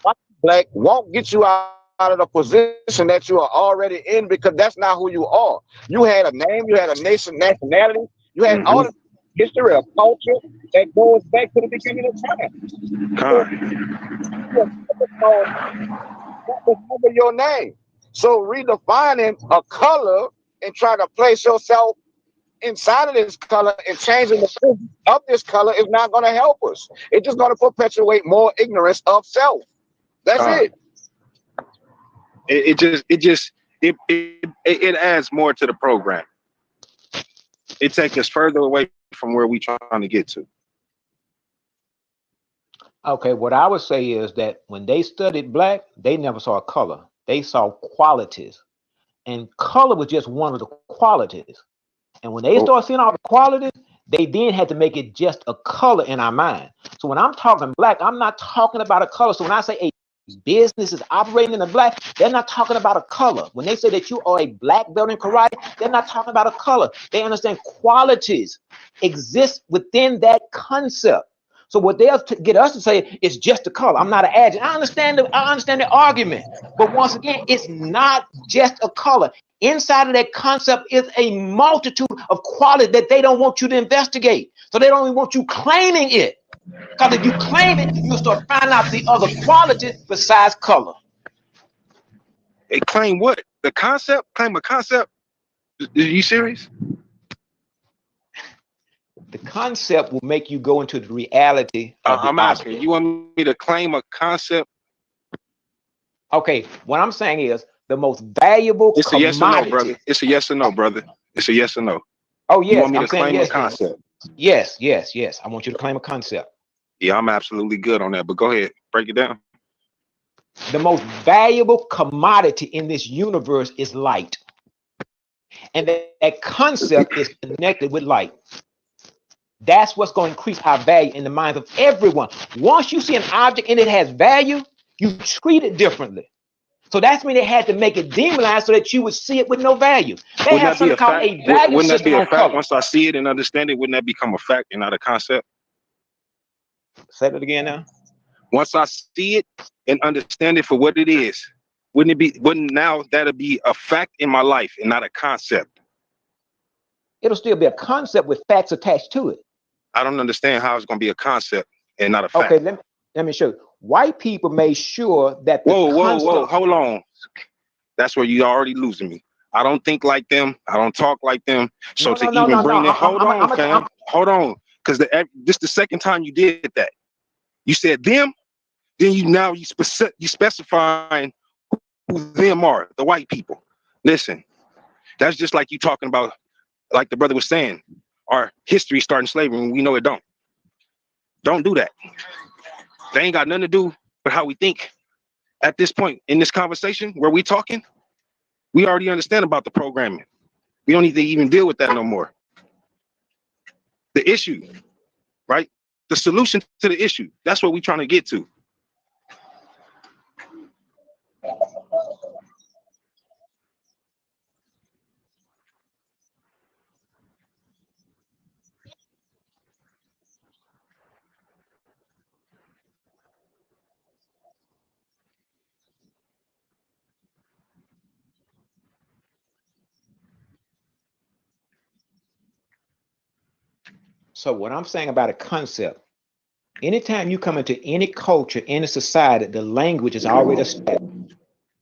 Speaker 10: black won't get you out of the position that you are already in, because that's not who you are. You had a name, you had a nation, nationality, you had all the history of culture that goes back to the beginning of time. That was never your name. So redefining a color and trying to place yourself inside of this color and changing the physics of this color is not going to help us. It's just going to perpetuate more ignorance of self. That's it.
Speaker 8: It adds more to the program. It takes us further away from where we're trying to get to.
Speaker 1: Okay, what I would say is that when they studied black, they never saw color. They saw qualities. And color was just one of the qualities. And when they start seeing all the qualities, they then had to make it just a color in our mind. So when I'm talking black, I'm not talking about a color. So when I say a business is operating in the black, they're not talking about a color. When they say that you are a black belt in karate, they're not talking about a color. They understand qualities exist within that concept. So what they'll get us to say is just a color. I'm not an adjunct. I understand the argument, but once again, it's not just a color. Inside of that concept is a multitude of quality that they don't want you to investigate. So they don't even want you claiming it. Because if you claim it, you'll start finding out the other qualities besides color.
Speaker 8: They claim what? The concept? Claim a concept? Are you serious?
Speaker 1: The concept will make you go into the reality of the
Speaker 8: I'm asking,
Speaker 1: object.
Speaker 8: you want me to claim a concept?
Speaker 1: Okay, what I'm saying is the most valuable
Speaker 8: It's
Speaker 1: commodity.
Speaker 8: a yes or no, brother. It's a yes or no, brother. It's a yes or no.
Speaker 1: Oh, yes.
Speaker 8: You want me
Speaker 1: I'm
Speaker 8: to claim
Speaker 1: yes,
Speaker 8: a concept?
Speaker 1: Yes. I want you to claim a concept.
Speaker 8: Yeah, I'm absolutely good on that, but go ahead. Break it down.
Speaker 1: The most valuable commodity in this universe is light. And that concept is connected with light. That's what's going to increase our value in the minds of everyone. Once you see an object and it has value, you treat it differently. So that's when they had to make it demonized so that you would see it with no value. They have something called a value
Speaker 8: Wouldn't that
Speaker 1: system
Speaker 8: be a
Speaker 1: on
Speaker 8: fact?
Speaker 1: color.
Speaker 8: Once I see it and understand it, wouldn't that become a fact and not a concept?
Speaker 1: Say that again now.
Speaker 8: Once I see it and understand it for what it is, wouldn't now that'll be a fact in my life and not a concept?
Speaker 1: It'll still be a concept with facts attached to it.
Speaker 8: I don't understand how it's going to be a concept and not a fact.
Speaker 1: Okay, let me show you. White people made sure that the
Speaker 8: Whoa, hold on. That's where you already losing me. I don't think like them. I don't talk like them. So hold on, because this the second time you did that. You said them, then you specifying who them are, the white people. Listen, that's just like you talking about, like the brother was saying, our history starting slavery when we know it don't. Don't do that. They ain't got nothing to do with how we think. At this point in this conversation where we talking, we already understand about the programming. We don't need to even deal with that no more. The issue, right? The solution to the issue. That's what we're trying to get to.
Speaker 1: So what I'm saying about a concept, anytime you come into any culture, any society, the language is already established.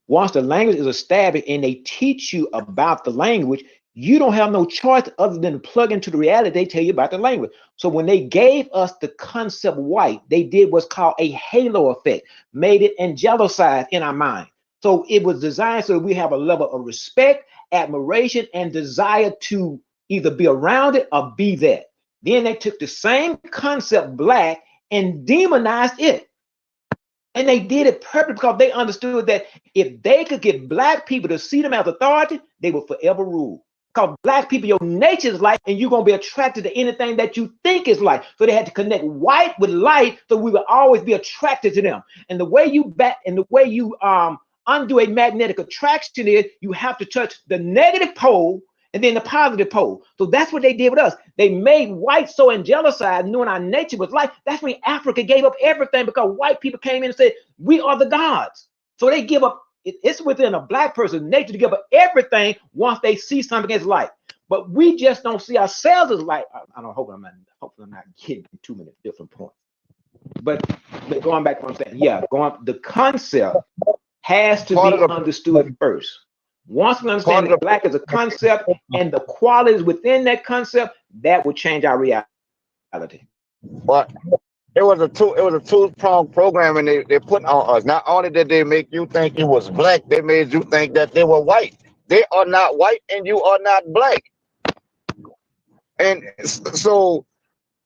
Speaker 1: Once the language is established and they teach you about the language, you don't have no choice other than to plug into the reality they tell you about the language. So when they gave us the concept white, they did what's called a halo effect, made it angelicized in our mind. So it was designed so that we have a level of respect, admiration, and desire to either be around it or be that. Then they took the same concept black and demonized it. And they did it purposely because they understood that if they could get black people to see them as authority, they would forever rule. Because black people, your nature is light, and you're going to be attracted to anything that you think is light. So they had to connect white with light, so we would always be attracted to them. And the way you undo a magnetic attraction is you have to touch the negative pole and then the positive pole. So that's what they did with us. They made white so angelicized, knowing our nature was light. That's when Africa gave up everything, because white people came in and said, we are the gods. So they give up. It's within a black person's nature to give up everything once they see something as light. But we just don't see ourselves as light. Hopefully I'm not getting too many different points. But going back to what I'm saying, the concept has to be understood first. Once we understand that black is a concept and the qualities within that concept, that will change our reality.
Speaker 10: But it was a two-pronged program, and they put on us. Not only did they make you think you was black, they made you think that they were white. They are not white, and you are not black. And so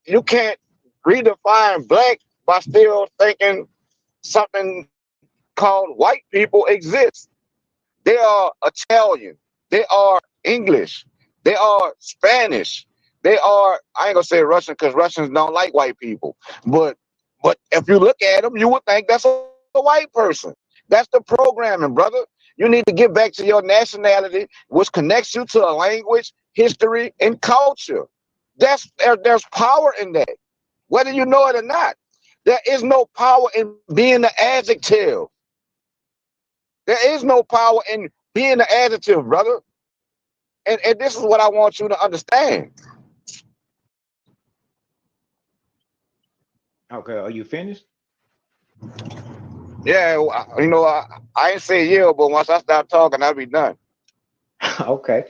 Speaker 10: you can't redefine black by still thinking something called white people exists. They are Italian. They are English. They are Spanish. They are, I ain't gonna say Russian because Russians don't like white people. But if you look at them, you would think that's a white person. That's the programming, brother. You need to get back to your nationality, which connects you to a language, history, and culture. There's power in that, whether you know it or not. There is no power in being the adjective. There is no power in being the adjective, brother. And this is what I want you to understand.
Speaker 1: Okay, are you finished?
Speaker 10: Yeah, I ain't say yeah, but once I start talking, I'll be done.
Speaker 1: Okay,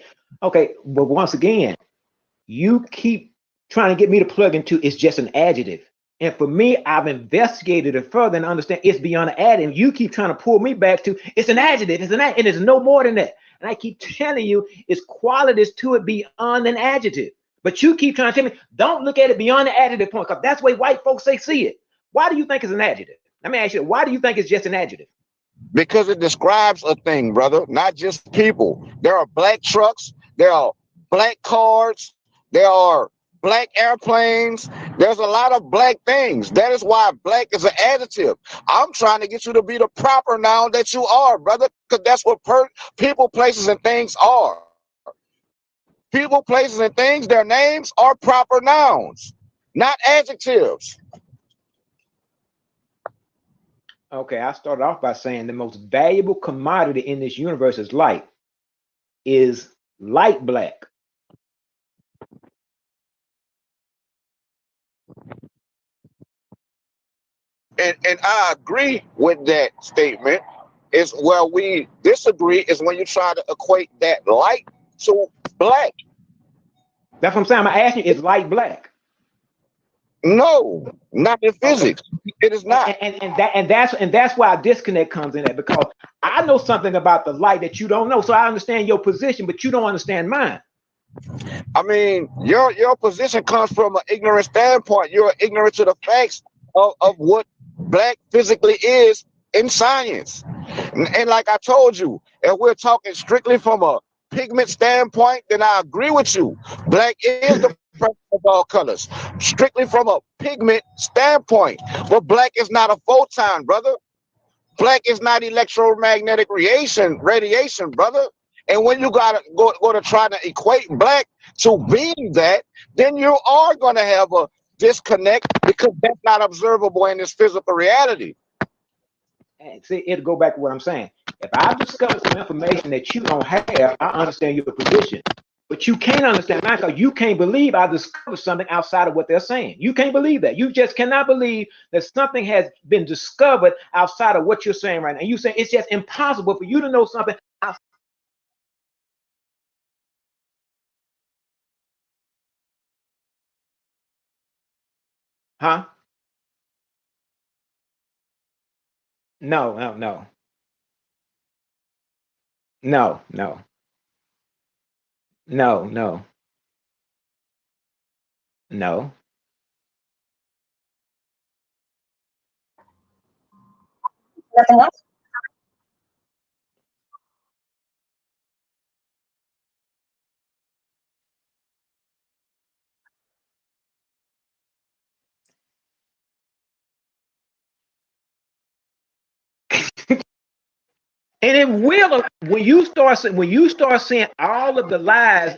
Speaker 1: but once again, you keep trying to get me to plug into it's just an adjective. And for me, I've investigated it further and understand it's beyond an adjective. You keep trying to pull me back to it's an adjective, and it's no more than that. And I keep telling you it's qualities to it beyond an adjective. But you keep trying to tell me, don't look at it beyond the adjective point, because that's the way white folks see it. Why do you think it's an adjective? Let me ask you, why do you think it's just an adjective?
Speaker 10: Because it describes a thing, brother, not just people. There are black trucks, there are black cars, there are black airplanes. There's a lot of black things. That is why black is an adjective. I'm trying to get you to be the proper noun that you are, brother, because that's what people, places, and things are. People, places, and things, their names are proper nouns, not adjectives.
Speaker 1: Okay, I started off by saying the most valuable commodity in this universe is light black.
Speaker 10: And I agree with that statement. Is where we disagree is when you try to equate that light to black.
Speaker 1: That's what I'm saying. I'm asking you, is light black?
Speaker 10: No, not in physics. Okay. It is not.
Speaker 1: And that's why a disconnect comes in there, because I know something about the light that you don't know. So I understand your position, but you don't understand mine.
Speaker 10: I mean, your position comes from an ignorant standpoint. You're ignorant to the facts of what black physically is in science. And like I told you, if we're talking strictly from a pigment standpoint, then I agree with you. Black is the first of all colors, strictly from a pigment standpoint. But black is not a photon, brother. Black is not electromagnetic radiation, brother. And when you gotta go to try to equate black to being that, then you are gonna have a disconnect, because that's not observable in this physical reality.
Speaker 1: And see, it'll go back to what I'm saying. If I discover some information that you don't have, I understand your position. But you can't understand that because you can't believe I discovered something outside of what they're saying. You can't believe that. You just cannot believe that something has been discovered outside of what you're saying right now. You say it's just impossible for you to know something. Huh? No, no, no, no, no, no, no, no. And it will when you start seeing all of the lies.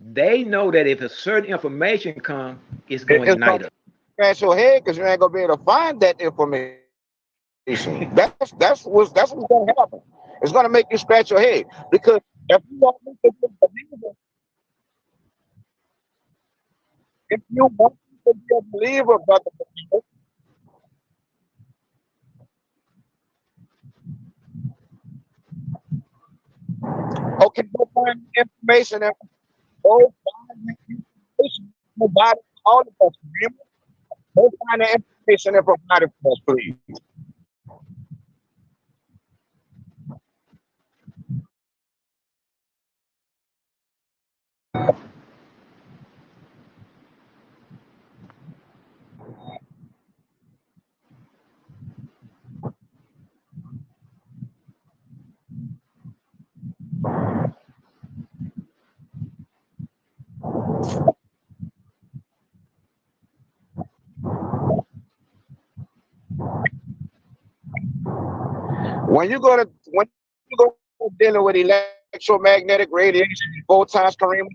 Speaker 1: They know that if a certain information comes, it's going to
Speaker 10: It's
Speaker 1: unite
Speaker 10: gonna
Speaker 1: us.
Speaker 10: scratch your head because you ain't gonna be able to find that information. That's what's gonna happen. It's gonna make you scratch your head because if you want me to be a believer, if you want me to be a believer, brother, okay, go find the information and go find the information provided to all of us. Remember? Go find the information and provide it for us, please. When you go dealing with electromagnetic radiation, photons, Kareem,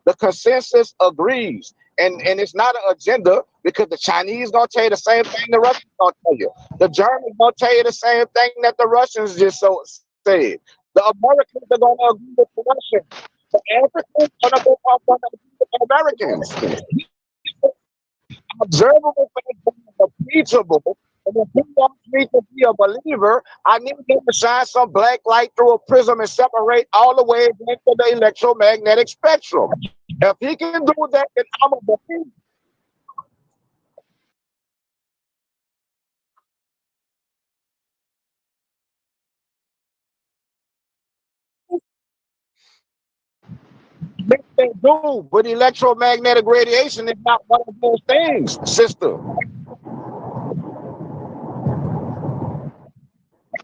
Speaker 10: the consensus agrees, and it's not an agenda because the Chinese gonna tell you the same thing the Russians gonna tell you. The Germans gonna tell you the same thing that the Russians just so said. The Americans are gonna agree with the Russians. The Africans are gonna go off on the Americans. Observable things are teachable. And if he wants me to be a believer, I need him to shine some black light through a prism and separate all the waves into the electromagnetic spectrum. If he can do that, then I'm a believer. Yes, they do, but electromagnetic radiation is not one of those things, sister.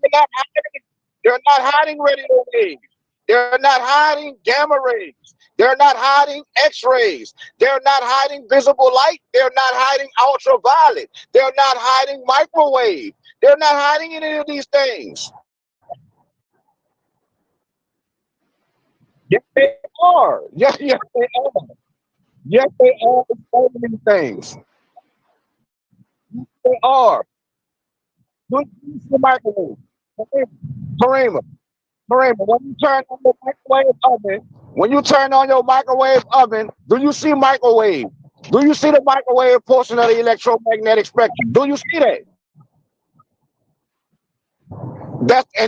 Speaker 10: They're not hiding, they're not hiding radio waves. They're not hiding gamma rays. They're not hiding X-rays. They're not hiding visible light. They're not hiding ultraviolet. They're not hiding microwave. They're not hiding any of these things. Yes, they are. Yes, yes, they are. Yes, they are explaining these things. They are. Look at the microwave. Karima, Miranda, when you turn on your microwave oven, do you see microwave? Do you see the microwave portion of the electromagnetic spectrum? Do you see that?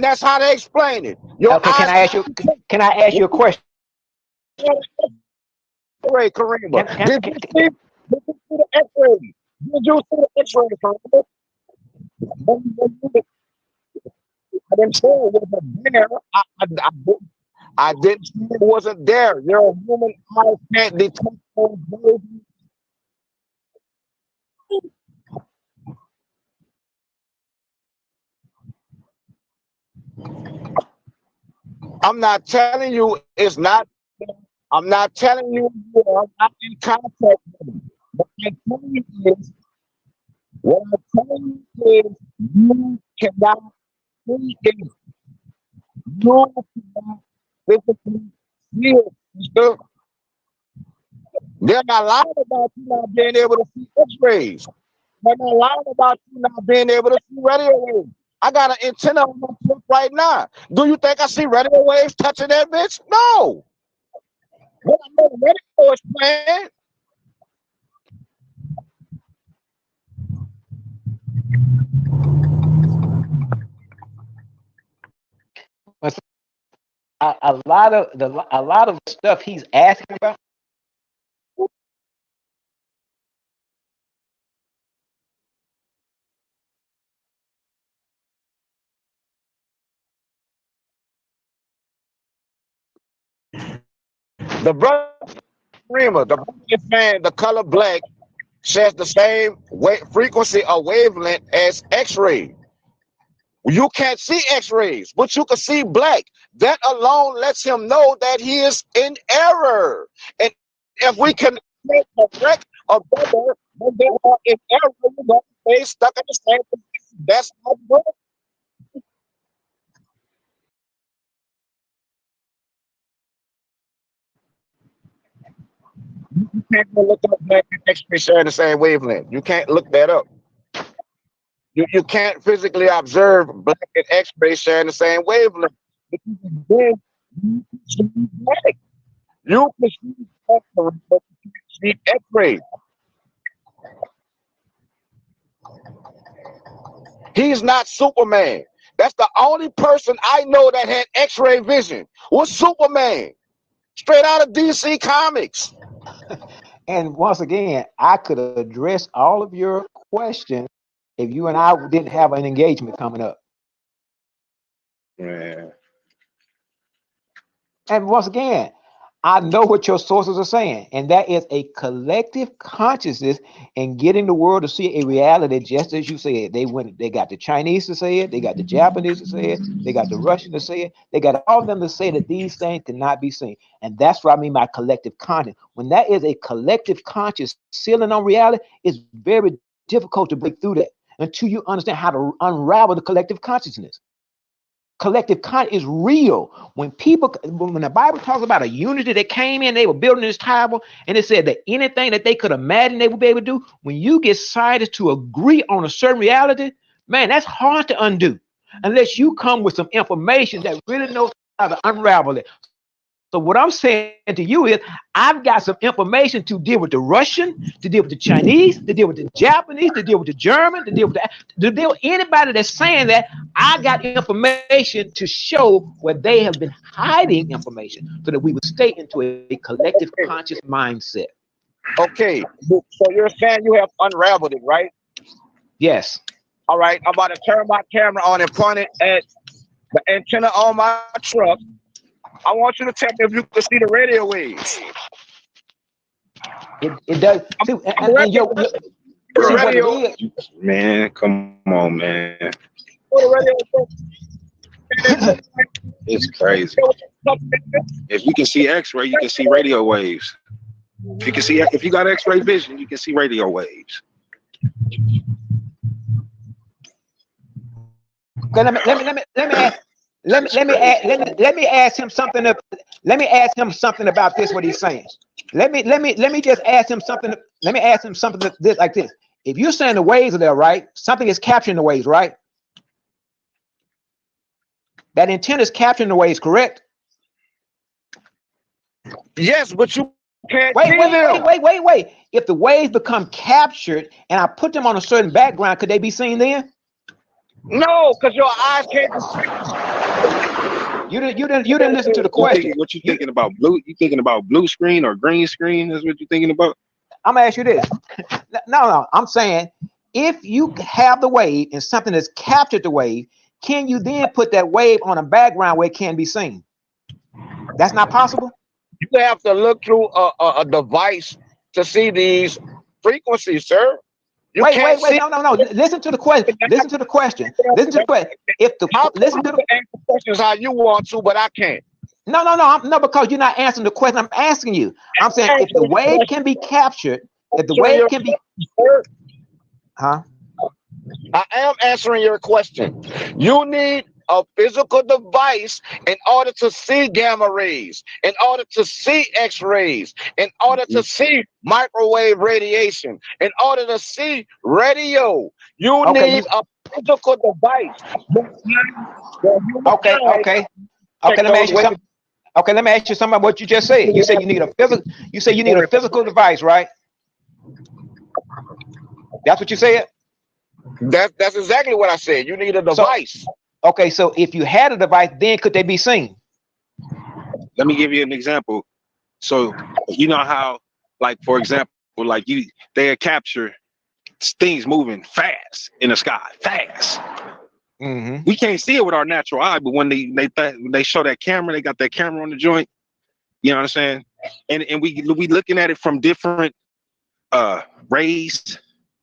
Speaker 10: That's how they explain it. Your
Speaker 1: Okay,
Speaker 10: eyes
Speaker 1: can I ask you a question?
Speaker 10: X-ray, Karima.
Speaker 1: Can,
Speaker 10: Did you see the X-ray? Did you see the X-ray, Karima? I didn't say it wasn't there. I didn't say it wasn't there. Your human eyes can't detect those waves. I'm not telling you it's not. I'm not telling you you are not in contact with him. What I'm telling you is, what I'm telling you is, you cannot see it. You cannot physically see it. Sister. They're not lying about you not being able to see X-rays. They're not lying about you not being able to see radio waves. I got an antenna on my truck right now. Do you think I see radio waves touching that bitch? No. But I know the radio is playing.
Speaker 1: A lot of stuff he's asking about.
Speaker 10: The brother Rima, the brother is saying the color black shares the same frequency or wavelength as X-ray. You can't see X-rays, but you can see black. That alone lets him know that he is in error. And if we can correct a brother when they are in error, we're going to stay stuck in the same position. That's not good. You can't go look up black and X-ray sharing the same wavelength. You can't look that up. You can't physically observe black and X-ray sharing the same wavelength. Because then you can see black. You can see X-ray, but you can't see X-ray. He's not Superman. That's the only person I know that had X-ray vision. Was Superman. Straight out of DC Comics.
Speaker 1: And once again, I could address all of your questions if you and I didn't have an engagement coming up.
Speaker 8: Yeah.
Speaker 1: And once again, I know what your sources are saying, and that is a collective consciousness and getting the world to see a reality, just as you said. They got the Chinese to say it, they got the Japanese to say it, they got the Russian to say it, they got all of them to say that these things cannot be seen. And that's what I mean by collective conscience. When that is a collective conscious ceiling on reality, it's very difficult to break through that until you understand how to unravel the collective consciousness. Collective conscience is real. When the Bible talks about a unity that came in, they were building this tower, and it said that anything that they could imagine they would be able to do, when you get decided to agree on a certain reality, man, that's hard to undo unless you come with some information that really knows how to unravel it. So what I'm saying to you is, I've got some information to deal with the Russian, to deal with the Chinese, to deal with the Japanese, to deal with the German, to deal with anybody that's saying that. I got information to show where they have been hiding information, so that we would stay into a collective conscious mindset.
Speaker 10: Okay, so you're saying you have unraveled it, right?
Speaker 1: Yes.
Speaker 10: All right, I'm about to turn my camera on and point it at the antenna on my truck. I want you to tell me if you can see the radio waves.
Speaker 1: It does. See, and your
Speaker 8: radio, man, come on, man. It's crazy. If you can see X-ray, you can see radio waves. If you got X-ray vision, you can see radio waves.
Speaker 1: Okay, let me ask him something. Let me ask him something about this. What he's saying. Let me just ask him something. Let me ask him something like this. If you're saying the waves are there, right? Something is capturing the waves, right? That antenna is capturing the waves, correct?
Speaker 10: Yes, but you can't
Speaker 1: wait. If the waves become captured and I put them on a certain background, could they be seen then?
Speaker 10: No, because your eyes can't see.
Speaker 1: You didn't listen to the question.
Speaker 8: What you thinking about? Blue? You thinking about blue screen or green screen? That's what you thinking about?
Speaker 1: I'm gonna ask you this. No. I'm saying, if you have the wave and something has captured the wave, can you then put that wave on a background where it can be seen? That's not possible.
Speaker 10: You have to look through a device to see these frequencies, sir.
Speaker 1: Wait. No. Listen to the question. Listen to the question. Listen to the question. Listen to the
Speaker 10: questions how you want to, but I can't.
Speaker 1: No, because you're not answering the question I'm asking you. I'm saying, if the wave can be captured, if the wave can be,
Speaker 10: I am answering your question. You need a physical device in order to see gamma rays, in order to see X-rays, in order to see microwave radiation, in order to see radio. You
Speaker 1: Okay,
Speaker 10: need a physical device.
Speaker 1: okay, okay. Okay, let me ask you something. Okay, let me ask you something about what you just said. You said you need a physical. You said you need a physical device, right? That's what you said.
Speaker 10: That's exactly what I said. You need a device.
Speaker 1: Okay, so if you had a device, then could they be seen?
Speaker 8: Let me give you an example. So you know how, like, for example, like they capture things moving fast in the sky, fast.
Speaker 1: Mm-hmm.
Speaker 8: We can't see it with our natural eye, but when they show that camera, they got that camera on the joint. You know what I'm saying? And we looking at it from different rays,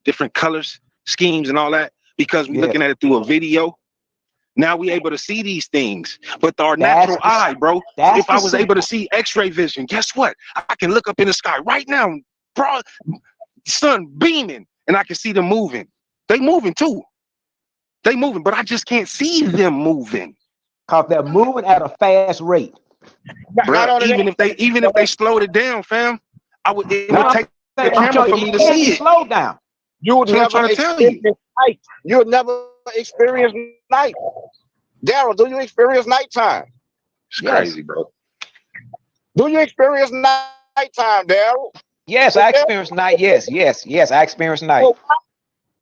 Speaker 8: different colors, schemes, and all that, because we looking at it through a video. Now we able to see these things, but our natural eye, bro. If I was able to see X-ray vision, guess what? I can look up in the sky right now, bro, sun beaming, and I can see them moving. They moving too. They moving, but I just can't see them moving.
Speaker 1: Cause they're moving at a fast rate.
Speaker 8: Bro, even if they slowed it down, fam, it would take the camera for me to see it.
Speaker 1: Slow down.
Speaker 10: You would never experience night. You would never experience night. Daryl, do you experience nighttime?
Speaker 8: It's crazy, bro.
Speaker 10: Do you experience nighttime, Daryl?
Speaker 1: Yes, I experience night. Yes, I experience night.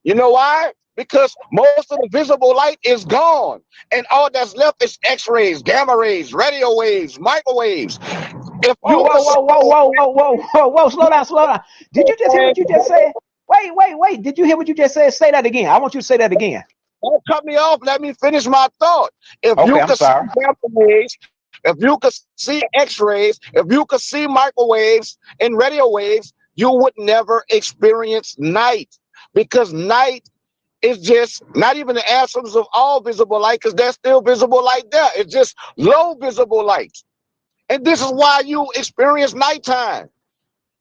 Speaker 10: You know why? Because most of the visible light is gone, and all that's left is X-rays, gamma rays, radio waves, microwaves. If you
Speaker 1: whoa, slow down. Did you just hear what you just said? Wait. Did you hear what you just said? Say that again. I want you to say that again.
Speaker 10: Don't cut me off. Let me finish my thought. If you could see gamma rays, if you could see X-rays, if you could see microwaves and radio waves, you would never experience night, because night is just not even the absence of all visible light, because there's still visible light there. It's just low visible light. And this is why you experience nighttime.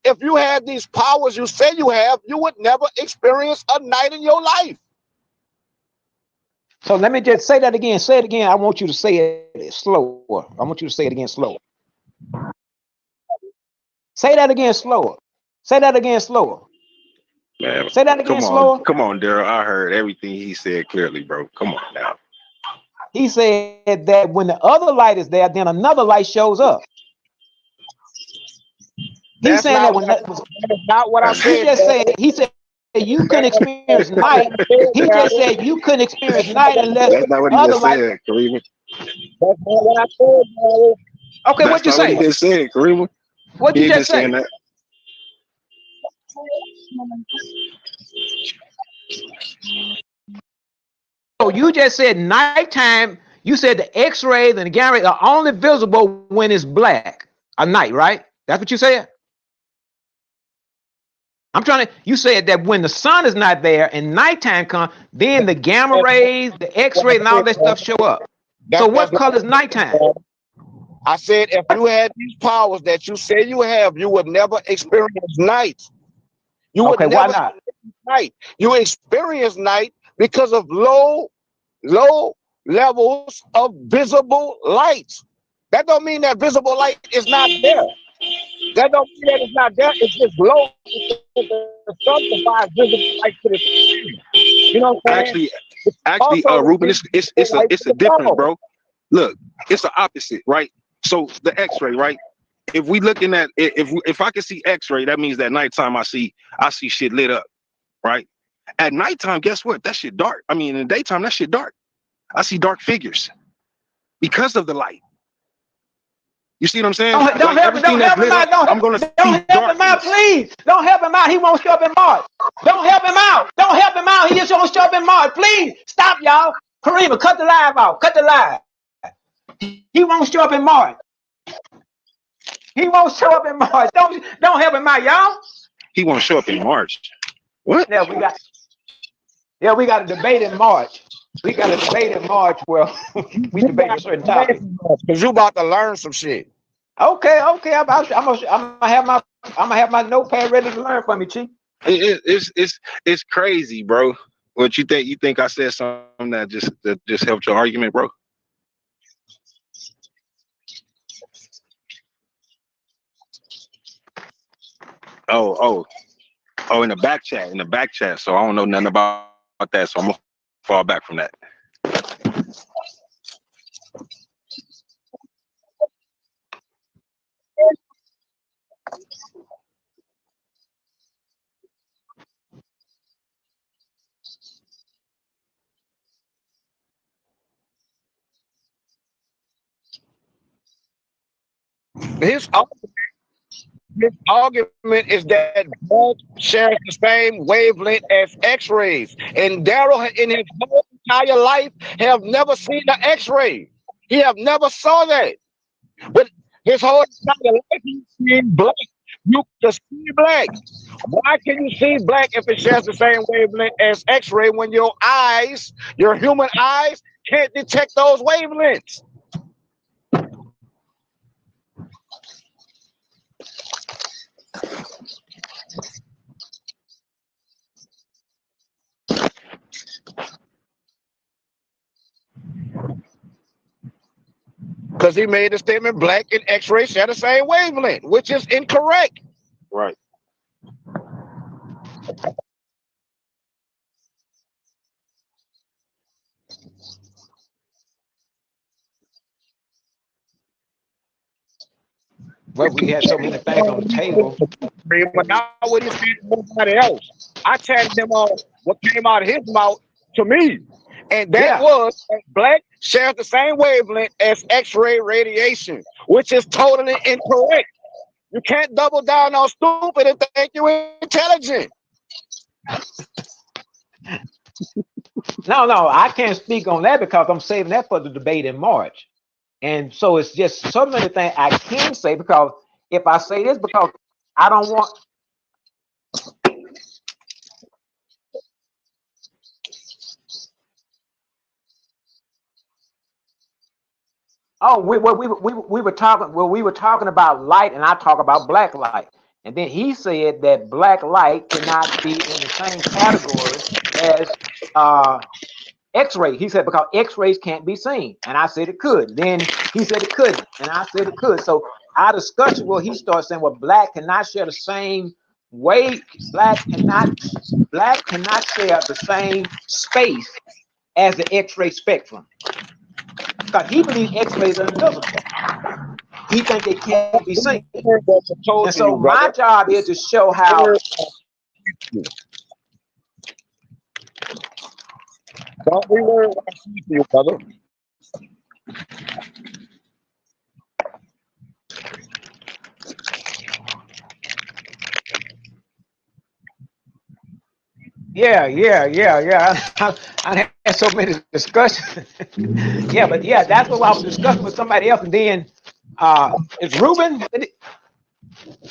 Speaker 10: If you had these powers you say you have, you would never experience a night in your life.
Speaker 1: So let me just say that again. Say it again. I want you to say it slower. I want you to say it again slower. Say that again slower. Say that again slower.
Speaker 8: Man,
Speaker 1: say that again slower.
Speaker 8: Come on, Daryl. I heard everything he said clearly, bro. Come on now.
Speaker 1: He said that when the other light is there, then another light shows up. He's saying that when that's
Speaker 10: not what I said.
Speaker 1: He said you couldn't experience night. He just said you couldn't experience night unless
Speaker 8: that's not what he just said, Karima.
Speaker 10: That's not what I said, bro.
Speaker 1: Okay, what'd you say?
Speaker 8: What he just said, Karima.
Speaker 1: What'd you just say?
Speaker 8: That.
Speaker 1: So you just said nighttime. You said the X-rays and the gamma rays are only visible when it's black at night, right? That's what you said. You said that when the sun is not there and nighttime comes, then the gamma rays, the X-rays, and all that stuff show up. So what color is nighttime?
Speaker 10: I said if you had these powers that you say you have, you would never experience night. You would never
Speaker 1: why not?
Speaker 10: Night. You experience night because of low levels of visible light. That don't mean that visible light is not there. That don't mean that it's not there. It's just low. The sun provides visible light to the screen. You know what I'm saying?
Speaker 8: Actually, Ruben, it's a difference, bro. Look, it's the opposite, right? So the X-ray, right? If we looking at if I can see X-ray, that means that nighttime I see shit lit up, right? At nighttime, guess what? That shit dark. I mean, in the daytime, that shit dark. I see dark figures because of the light. You see what I'm saying?
Speaker 1: Don't help him out.
Speaker 8: I'm gonna
Speaker 1: don't help him out, please. Don't help him out. He won't show up in March. Don't help him out. Don't help him out. He just won't show up in March. Please stop, y'all. Karima, cut the live out. Cut the live. He won't show up in March. He won't show up in March. Don't help him out, y'all.
Speaker 8: He won't show up in March. What?
Speaker 1: Yeah, we got a debate in March. We got a debate in March where we debate a certain topic.
Speaker 10: Because you about to learn some shit.
Speaker 1: Okay. I'm gonna have my notepad ready to learn from you, Chief.
Speaker 8: It's crazy, bro. What you think? You think I said something that just helped your argument, bro? Oh, in the back chat. So I don't know nothing about that. So I'm gonna fall back from that.
Speaker 10: His argument is that blood shares the same wavelength as X-rays, and Daryl, in his whole entire life, have never seen the X-ray. He have never saw that. But his whole entire life, he's seen black. You can see black. Why can you see black if it shares the same wavelength as X-ray when your eyes, your human eyes, can't detect those wavelengths? Because he made the statement black and X-ray share the same wavelength, which is incorrect.
Speaker 8: Right.
Speaker 1: Well, we had so many things on the table.
Speaker 10: But not what he said to nobody else. I challenged him on what came out of his mouth to me. And that was that black shares the same wavelength as X-ray radiation, which is totally incorrect. You can't double down on stupid and think you're intelligent.
Speaker 1: No, I can't speak on that because I'm saving that for the debate in March. And so it's just so many things I can say, because if I say this, because I don't want. Oh, we were talking. Well, we were talking about light, and I talk about black light. And then he said that black light cannot be in the same category as X-ray. He said because X-rays can't be seen, and I said it could. Then he said it couldn't, and I said it could. So our discussion, well, he started saying, well, black cannot share the same way. Black cannot share the same space as the X-ray spectrum. Because he believes X-rays are invisible. He thinks they can't be seen. And so my job is to show how.
Speaker 10: Don't be worried what I see for you, brother.
Speaker 1: Yeah. I had so many discussions. But that's what I was discussing with somebody else. And then it's Ruben.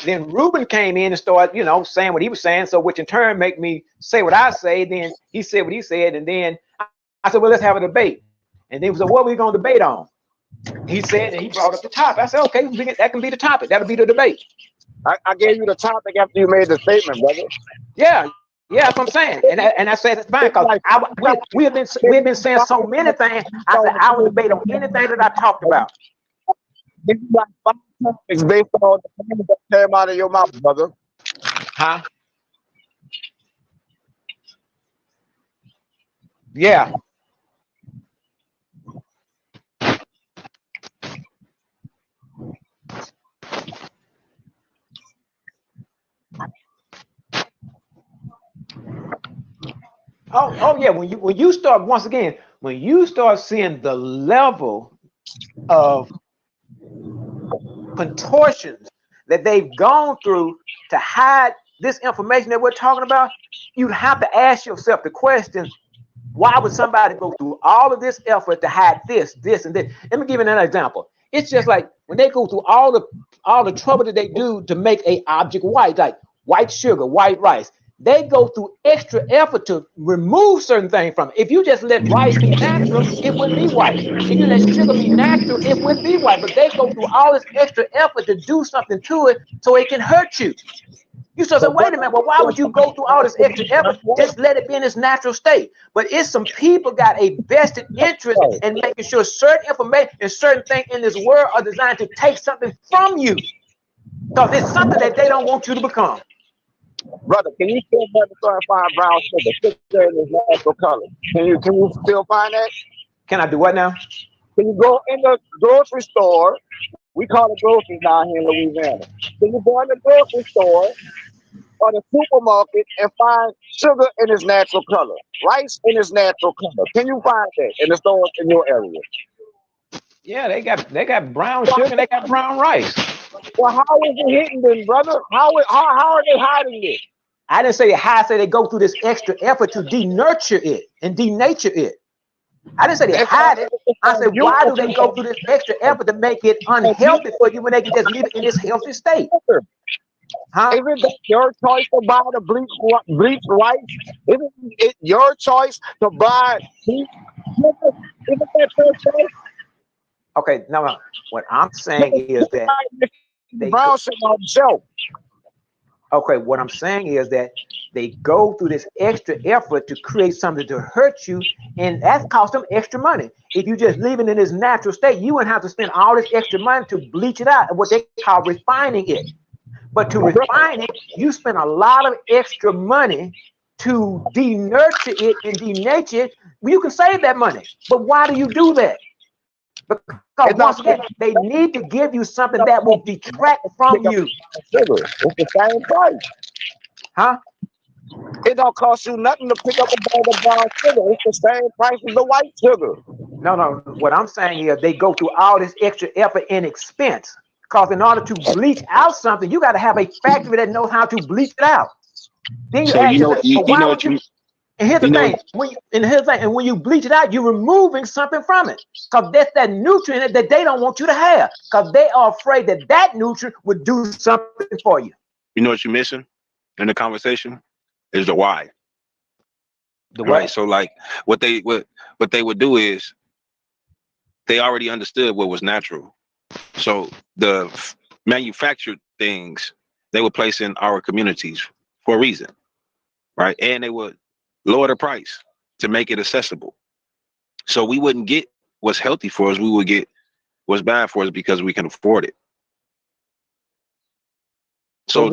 Speaker 1: Then Ruben came in and started, saying what he was saying. So which in turn make me say what I say. Then he said what he said. And then I said, well, let's have a debate. And then he said, what are we going to debate on? He said, and he brought up the topic. I said, okay, that can be the topic. That'll be the debate.
Speaker 10: I gave you the topic after you made the statement, brother.
Speaker 1: Yeah, that's what I'm saying. And I said it's fine because we've been saying so many things. I said I will debate on anything that I talked about.
Speaker 10: It's like 5 topics based on the things that came out of your mouth, brother.
Speaker 1: Huh? Yeah. Oh yeah. When you start, once again, when you start seeing the level of contortions that they've gone through to hide this information that we're talking about, you have to ask yourself the question: why would somebody go through all of this effort to hide this, and this? Let me give you another example. It's just like when they go through all the trouble that they do to make a object white, like white sugar, white rice. They go through extra effort to remove certain things from it. If you just let rice be natural, it wouldn't be white. If you let sugar be natural, it wouldn't be white. But they go through all this extra effort to do something to it so it can hurt you. You start saying, wait a minute, well, why would you go through all this extra effort? Just let it be in its natural state. But it's some people got a vested interest in making sure certain information and certain things in this world are designed to take something from you. Because it's something that they don't want you to become.
Speaker 10: Brother, can you still find brown sugar in its natural color? Can you still find that?
Speaker 1: Can I do what now?
Speaker 10: Can you go in the grocery store? We call it groceries down here in Louisiana. Can you go in the grocery store or the supermarket and find sugar in its natural color, rice in its natural color? Can you find that in the stores in your area?
Speaker 1: Yeah, they got brown sugar and they got brown rice.
Speaker 10: Well, how is it hidden then, brother? How are they hiding it?
Speaker 1: I didn't say how. I said they go through this extra effort to denurture it and denature it. I didn't say they hide it. I said, why do they go through this extra effort to make it unhealthy for you when they can just leave it in this healthy state? Huh?
Speaker 10: Isn't that your choice to buy the bleach rice? Isn't it your choice to buy bleach? Isn't that your choice?
Speaker 1: Okay, no. What I'm saying is that
Speaker 10: brown sugar on the shelf.
Speaker 1: Okay, what I'm saying is that they go through this extra effort to create something to hurt you, and that costs them extra money. If you just leave it in its natural state, you wouldn't have to spend all this extra money to bleach it out, what they call refining it. But to refine it, you spend a lot of extra money to denurture it and denature it. You can save that money, but why do you do that? Because once again, they need to give you something that will detract from you.
Speaker 10: Sugar. It's the same price.
Speaker 1: Huh?
Speaker 10: It don't cost you nothing to pick up a bag of brown sugar. It's the same price as the white sugar.
Speaker 1: No. What I'm saying is they go through all this extra effort and expense. Because in order to bleach out something, you got to have a factory that knows how to bleach it out. Then you
Speaker 4: So
Speaker 1: ask
Speaker 4: you know,
Speaker 1: yourself,
Speaker 4: you,
Speaker 1: well,
Speaker 4: you
Speaker 1: why
Speaker 4: know
Speaker 1: would
Speaker 4: what
Speaker 1: you?
Speaker 4: you
Speaker 1: And here's the
Speaker 4: you know,
Speaker 1: thing. And when you bleach it out, you're removing something from it. Because that's that nutrient that they don't want you to have. Because they are afraid that that nutrient would do something for you.
Speaker 4: you know what you're missing in the conversation is the why.
Speaker 1: The
Speaker 4: Right.
Speaker 1: what?
Speaker 4: So like what they would do is they already understood what was natural. So the manufactured things they would place in our communities for a reason, right? And they would lower the price to make it accessible. So we wouldn't get what's healthy for us. We would get what's bad for us because we can afford it. So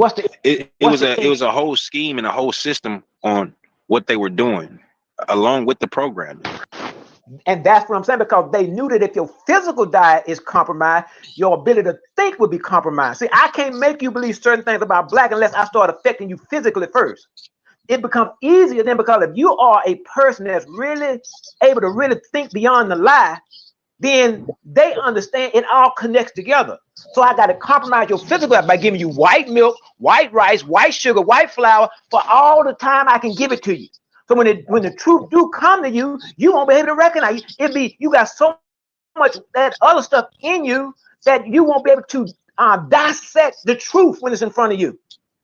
Speaker 4: it was a whole scheme and a whole system on what they were doing along with the programming.
Speaker 1: And that's what I'm saying, because they knew that if your physical diet is compromised, your ability to think would be compromised. See, I can't make you believe certain things about black unless I start affecting you physically first. It becomes easier then, because if you are a person that's really able to really think beyond the lie, then they understand it all connects together. So I got to compromise your physical by giving you white milk, white rice, white sugar, white flour for all the time I can give it to you. So when the truth do come to you, you won't be able to recognize it. You got so much that other stuff in you that you won't be able to dissect the truth when it's in front of you.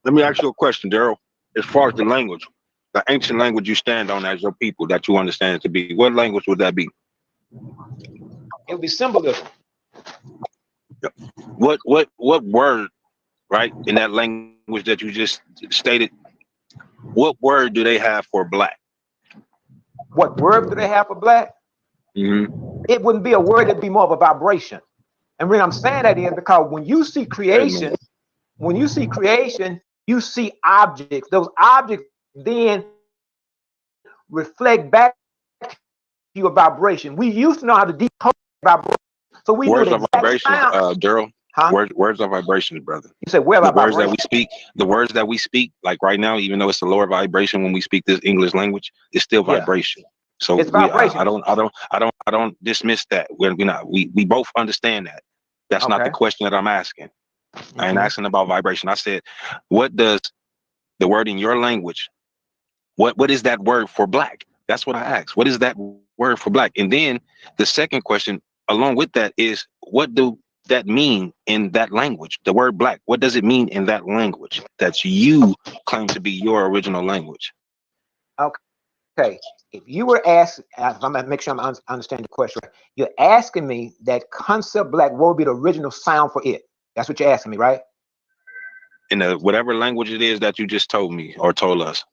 Speaker 4: Let me ask you a question, Daryl. As far as the language, the ancient language you stand on as your people that you understand it to be, what language would that be?
Speaker 1: It would be symbolism.
Speaker 4: What word, right, in that language that you just stated, what word do they have for black?
Speaker 1: What word do they have for black?
Speaker 4: Mm-hmm.
Speaker 1: It wouldn't be a word, it'd be more of a vibration. And when I'm saying that is because when you see creation, you see objects. Those objects then reflect back to you a vibration. We used to know how to decode vibration. So we
Speaker 4: words
Speaker 1: knew
Speaker 4: are vibrations, Daryl.
Speaker 1: Huh?
Speaker 4: Words are vibrations, brother.
Speaker 1: You said where about
Speaker 4: the words
Speaker 1: vibration?
Speaker 4: that we speak, the words that we speak, like right now, even though it's a lower vibration when we speak this English language, it's still vibration. So
Speaker 1: it's vibration.
Speaker 4: I don't dismiss that. We both understand that. That's not the question that I'm asking. I ain't asking about vibration. I said, what does the word in your language, what is that word for black? That's what I asked. What is that word for black? And then the second question along with that is, what do that mean in that language? The word black, what does it mean in that language that you claim to be your original language?
Speaker 1: Okay. If you were asked, I'm gonna make sure I'm understanding the question right. You're asking me that concept black, what would be the original sound for it? That's what you're asking me, right?
Speaker 4: In whatever language it is that you just told me or told us.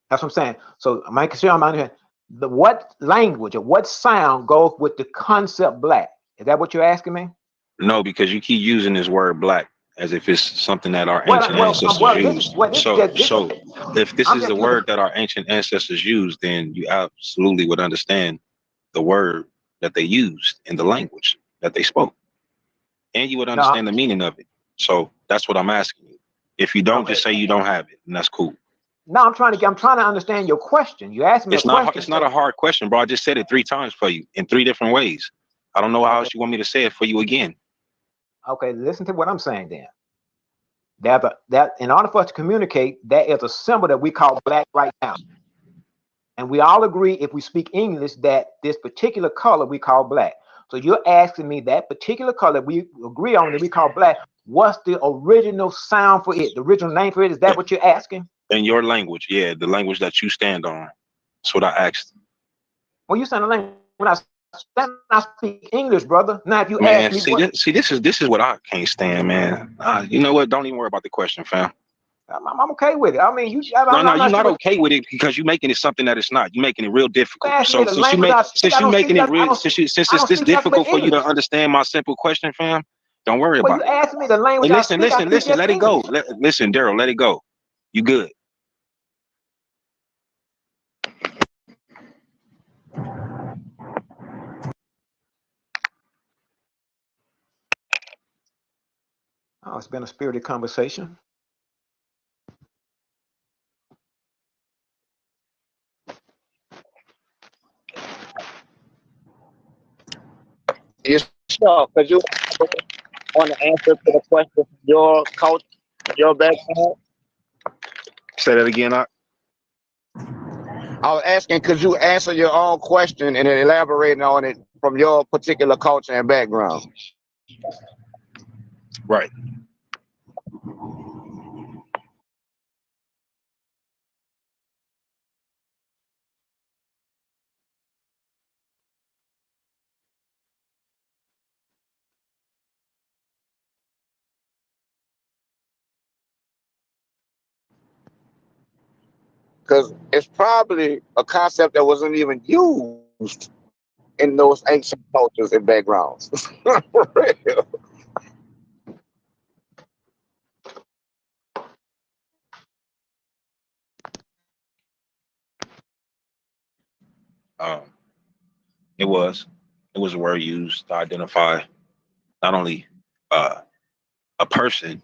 Speaker 1: That's what I'm saying. So I'm making sure I'm understanding. What language or what sound goes with the concept black? Is that what you're asking me?
Speaker 4: No, because you keep using this word black as if it's something that our
Speaker 1: Well,
Speaker 4: ancient
Speaker 1: well,
Speaker 4: ancestors used.
Speaker 1: this,
Speaker 4: So if this
Speaker 1: I'm
Speaker 4: is
Speaker 1: just
Speaker 4: the
Speaker 1: looking.
Speaker 4: word that our ancient ancestors used, then you absolutely would understand the word that they used in the language that they spoke, and you would
Speaker 1: No,
Speaker 4: understand the meaning of it. So that's what I'm asking you. If you don't,
Speaker 1: okay.
Speaker 4: just say you don't have it, and that's cool.
Speaker 1: No, I'm trying to understand your question. You asked me a
Speaker 4: It's not
Speaker 1: question.
Speaker 4: it's not a hard question, bro. I just said it 3 times for you in 3 different ways. I don't know how
Speaker 1: Okay.
Speaker 4: else you want me to say it for you again.
Speaker 1: Okay, listen to what I'm saying then. That in order for us to communicate, there is a symbol that we call black right now. And we all agree, if we speak English, that this particular color we call black. So you're asking me that particular color we agree on that we call black, what's the original sound for it? The original name for it? Is that what you're asking?
Speaker 4: In your language, yeah, the language that you stand on. That's what I asked.
Speaker 1: Well, you sound like when I speak English, brother. Now, if you
Speaker 4: Man,
Speaker 1: ask me
Speaker 4: this is what I can't stand, man. You know what? Don't even worry about the question, fam.
Speaker 1: I'm okay with it. I mean,
Speaker 4: No,
Speaker 1: I'm
Speaker 4: you're not
Speaker 1: sure
Speaker 4: okay with it because you're making it something that it's not. You're making it real difficult.
Speaker 1: ask me
Speaker 4: So
Speaker 1: the
Speaker 4: since
Speaker 1: language I speak.
Speaker 4: since it's this difficult for you to understand my simple question, fam, don't worry
Speaker 1: Well,
Speaker 4: about
Speaker 1: you
Speaker 4: it.
Speaker 1: asked me the
Speaker 4: Hey,
Speaker 1: language I speak. I speak just
Speaker 4: let it go.
Speaker 1: English.
Speaker 4: Listen, Daryl, let it go. You good.
Speaker 1: Oh, it's been a spirited conversation.
Speaker 10: Yes, sure. Because you want to answer to the question from your culture, your background.
Speaker 4: Say that again.
Speaker 10: I was asking, could you answer your own question and then elaborating on it from your particular culture and background?
Speaker 4: Right.
Speaker 10: Because it's probably a concept that wasn't even used in those ancient cultures and backgrounds. For real.
Speaker 4: It was a word used to identify not only a person,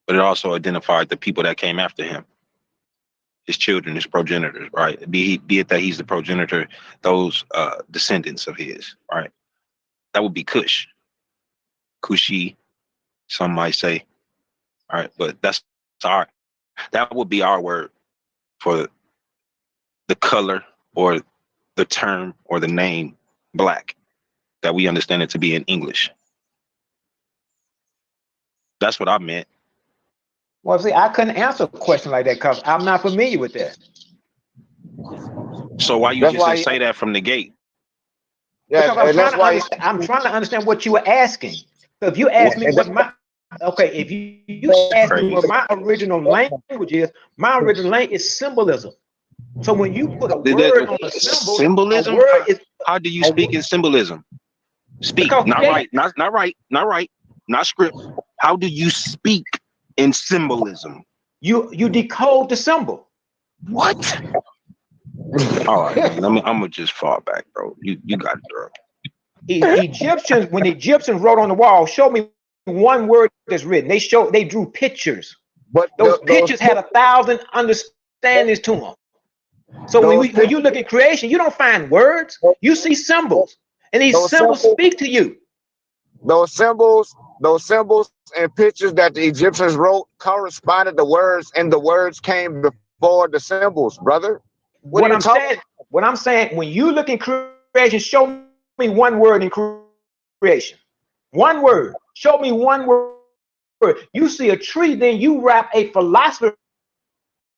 Speaker 4: but it also identified the people that came after him, his children, his progenitors, right? Be it that he's the progenitor, those descendants of his, right? That would be Cush, Kushi, some might say, all right? But that would be our word for the color or the term or the name black that we understand it to be in English. That's what I meant.
Speaker 1: Well, see, I couldn't answer a question like that because I'm not familiar with that.
Speaker 4: So why you just didn't say that from the gate?
Speaker 10: Yeah,
Speaker 1: because I'm trying to understand what you were asking. So if you ask me what my if you ask me what my original language is, my original language is symbolism. So when you put a word on a symbol,
Speaker 4: symbolism,
Speaker 1: a word is
Speaker 4: how do you speak in symbolism? Speak, not right, not script. How do you speak in symbolism?
Speaker 1: You decode the symbol.
Speaker 4: What? All right, man. I'm gonna just fall back, bro. You got it, bro.
Speaker 1: Egyptians, when the Egyptians wrote on the wall, show me one word that's written. They drew pictures. But those pictures had 1,000 understandings to them. So when you look at creation, you don't find words, you see symbols, and these symbols speak to you.
Speaker 10: Those symbols and pictures that the Egyptians wrote corresponded to words, and the words came before the symbols, brother. What
Speaker 1: I'm saying, when you look in creation, show me one word in creation. One word. Show me one word. You see a tree, then you wrap a philosophy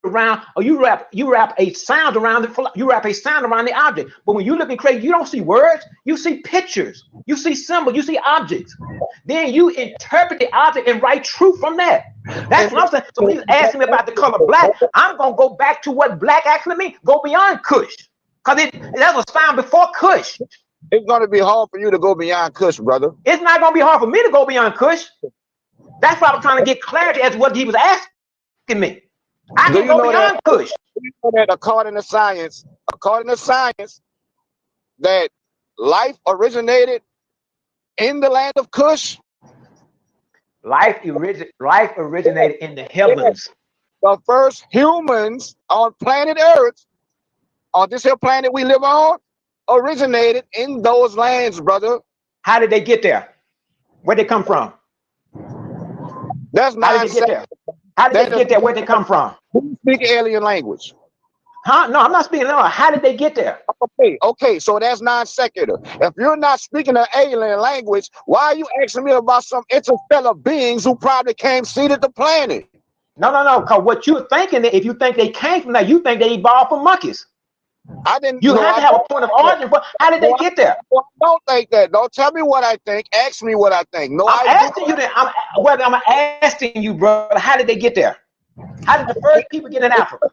Speaker 1: around, or you wrap a sound around the object. But when you look at creation, you don't see words, you see pictures, you see symbols, you see objects. Then you interpret the object and write truth from that. That's what I'm saying. So when you ask me about the color black, I'm gonna go back to what black actually means. Go beyond Kush, because that was found before Kush.
Speaker 10: It's gonna be hard for you to go beyond Kush, brother.
Speaker 1: It's not gonna be hard for me to go beyond Kush. That's why I'm trying to get clarity as to what he was asking me. I
Speaker 10: Do
Speaker 1: can
Speaker 10: you
Speaker 1: go
Speaker 10: know
Speaker 1: beyond
Speaker 10: that?
Speaker 1: Kush.
Speaker 10: Do you know that according to science, that life originated in the land of Kush?
Speaker 1: Life originated in the heavens.
Speaker 10: The first humans on planet Earth, on this here planet we live on, originated in those lands, brother.
Speaker 1: How did they get there? Where'd they come from?
Speaker 10: That's
Speaker 1: How did they get there? How did they get there? Where'd they come from?
Speaker 10: Who speak alien language?
Speaker 1: Huh? No, I'm not speaking. No, how did they get there?
Speaker 10: Okay, so that's non secular. If you're not speaking an alien language, why are you asking me about some interstellar beings who probably came seeded the planet?
Speaker 1: No, because what you're thinking, if you think they came from that, you think they evolved from monkeys.
Speaker 10: I didn't.
Speaker 1: You have to have a point of origin. How did they get there?
Speaker 10: I don't think that. Don't tell me what I think. Ask me what I think. No,
Speaker 1: I'm asking you that. I'm asking you, brother. How did they get there? How did the first people get in Africa?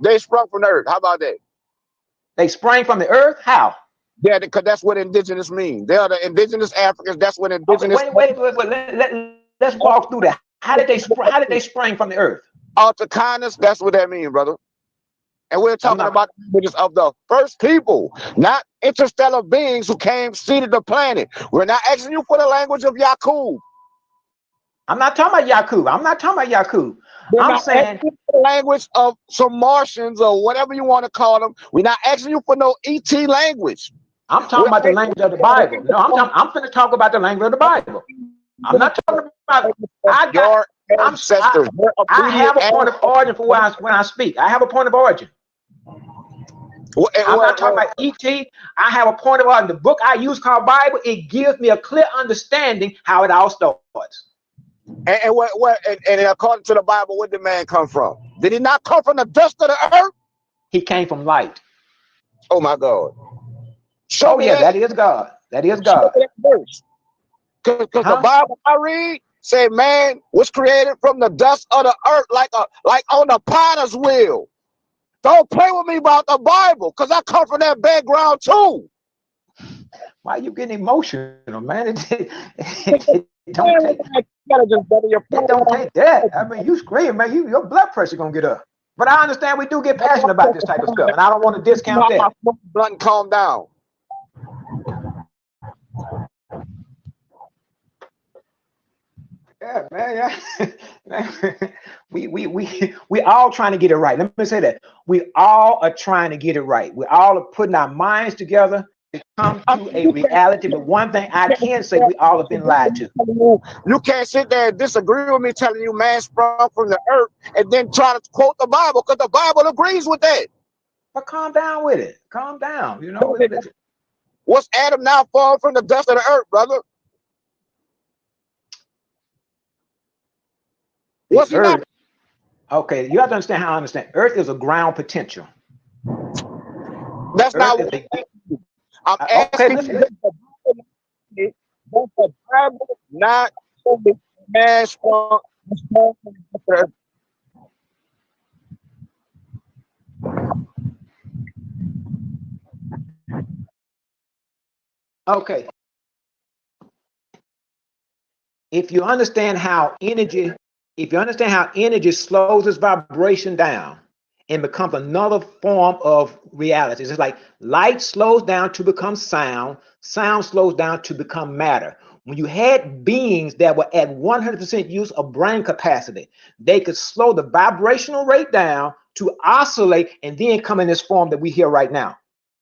Speaker 10: They sprung from the earth. How about that?
Speaker 1: They sprang from the earth? How?
Speaker 10: Yeah, because that's what indigenous mean. They are the indigenous Africans. That's what indigenous.
Speaker 1: Wait. Let's walk through that. How did they spring from the earth?
Speaker 10: Autochthonous. That's what that means, brother. And we're talking about the images of the first people, not interstellar beings who came seeded the planet. We're not asking you for the language of Yakub.
Speaker 1: I'm not talking about Yakub. I'm saying
Speaker 10: the language of some Martians or whatever you want to call them. We're not asking you for no ET language.
Speaker 1: I'm talking about the language of the Bible. No, I'm going to talk about the language of the Bible. I'm not talking about
Speaker 10: your ancestors.
Speaker 1: I have a point of origin for when I speak. I have a point of origin. I'm not talking about ET. I have a point of origin. The book I use called Bible, it gives me a clear understanding how it all starts.
Speaker 10: And according to the Bible, where did man come from? Did he not come from the dust of the earth?
Speaker 1: He came from light.
Speaker 10: Oh my God! Show me
Speaker 1: that is God. That is God.
Speaker 10: Because the Bible I read say man was created from the dust of the earth, like on the potter's wheel. Don't play with me about the Bible, because I come from that background too.
Speaker 1: Why are you getting emotional, man? Don't take that. I mean, you scream, man. Your blood pressure gonna get up. But I understand we do get passionate about this type of stuff, and I don't want to discount that.
Speaker 10: Blunt, calm down.
Speaker 1: Yeah, man. We all trying to get it right. Let me say that we all are trying to get it right. We all are putting our minds together to come to a reality. But one thing I can say, we all have been lied to.
Speaker 10: You can't sit there and disagree with me telling you man sprung from the earth and then try to quote the Bible, because the Bible agrees with that.
Speaker 1: But calm down with it. Calm down. You know,
Speaker 10: what's Adam now falling from the dust of the earth, brother? What's he not?
Speaker 1: Okay, you have to understand how I understand. Earth is a ground potential.
Speaker 10: That's not what I'm asking. Okay, does the Bible not show the man sprung from the earth?
Speaker 1: Okay. If you understand how energy slows its vibration down and becomes another form of reality, it's like light slows down to become sound, sound slows down to become matter. When you had beings that were at 100% use of brain capacity, they could slow the vibrational rate down to oscillate and then come in this form that we hear right now,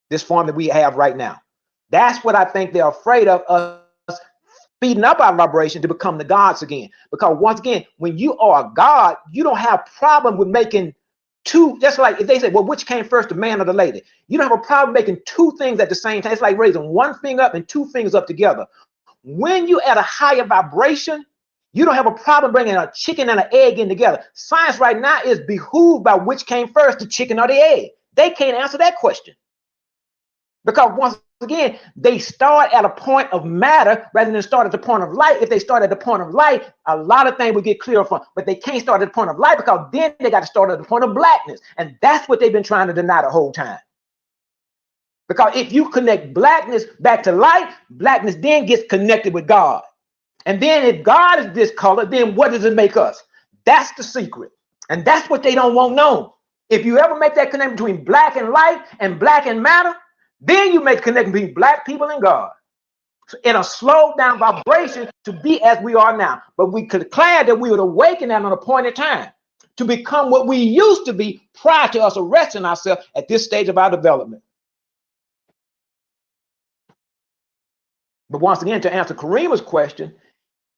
Speaker 1: this form that we have right now. That's what I think they're afraid of, us speeding up our vibration to become the gods again. Because once again, when you are a god, you don't have problem with making two, just like if they say, well, which came first, the man or the lady? You don't have a problem making two things at the same time. It's like raising one finger up and two fingers up together. When you're at a higher vibration, you don't have a problem bringing a chicken and an egg in together. Science right now is behooved by which came first, the chicken or the egg. They can't answer that question. Because once again, they start at a point of matter rather than start at the point of light. If they start at the point of light, a lot of things will get clearer from, but they can't start at the point of light because then they got to start at the point of blackness. And that's what they've been trying to deny the whole time. Because if you connect blackness back to light, blackness then gets connected with God. And then if God is this color, then what does it make us? That's the secret. And that's what they don't want known. If you ever make that connection between black and light and black and matter, then you make a connection between black people and God in a slowed down vibration to be as we are now. But we could declare that we would awaken at an appointed time to become what we used to be prior to us arresting ourselves at this stage of our development. But once again, to answer Karima's question,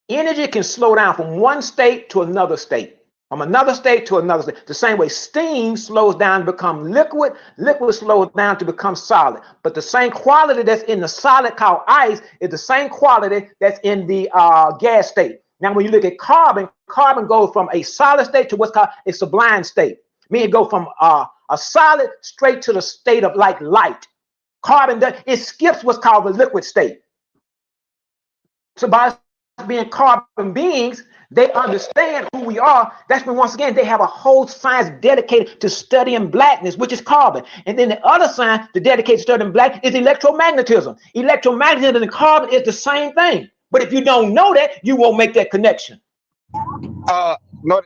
Speaker 1: energy can slow down from one state to another state, from another state to another state. The same way steam slows down to become liquid, liquid slows down to become solid. But the same quality that's in the solid called ice is the same quality that's in the gas state. Now, when you look at carbon, carbon goes from a solid state to what's called a sublime state. Meaning it goes from a solid straight to the state of like light. Carbon, it skips what's called the liquid state. So by being carbon beings, they understand who we are. That's when, once again, they have a whole science dedicated to studying blackness, which is carbon. And then the other science dedicated to studying black is electromagnetism. Electromagnetism and carbon is the same thing. But if you don't know that, you won't make that connection.
Speaker 10: No,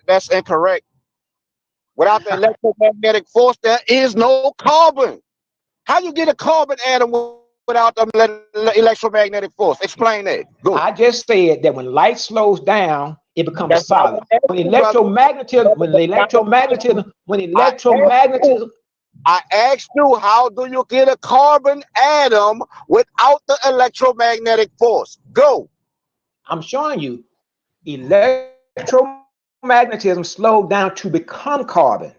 Speaker 10: that's incorrect. Without the electromagnetic force, there is no carbon. How you get a carbon atom without the electromagnetic force? Explain that. Go.
Speaker 1: I just said that when light slows down, it becomes solid. When electromagnetism,
Speaker 10: I asked you, how do you get a carbon atom without the electromagnetic force? Go.
Speaker 1: I'm showing you electromagnetism slowed down to become carbon.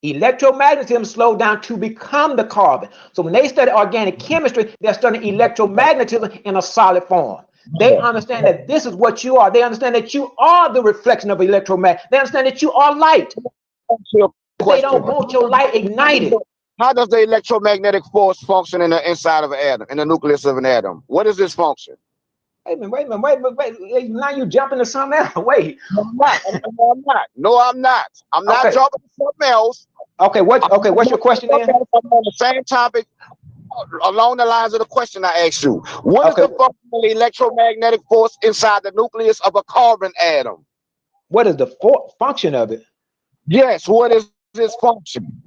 Speaker 1: Electromagnetism slowed down to become the carbon. So when they study organic chemistry, they're studying electromagnetism in a solid form. They understand that this is what you are. They understand that you are the reflection of electromagnetism. They understand that you are light. They don't want your light ignited.
Speaker 10: How does the electromagnetic force function in the inside of an atom, in the nucleus of an atom? What is this function?
Speaker 1: Wait a minute. Now you jumping to something else. Wait.
Speaker 10: No, I'm not. I'm not jumping to something else.
Speaker 1: Okay, what's your question then?
Speaker 10: I'm on the same topic along the lines of the question I asked you. What is the function of the electromagnetic force inside the nucleus of a carbon atom?
Speaker 1: What is the function of it?
Speaker 10: Yes, what is this function?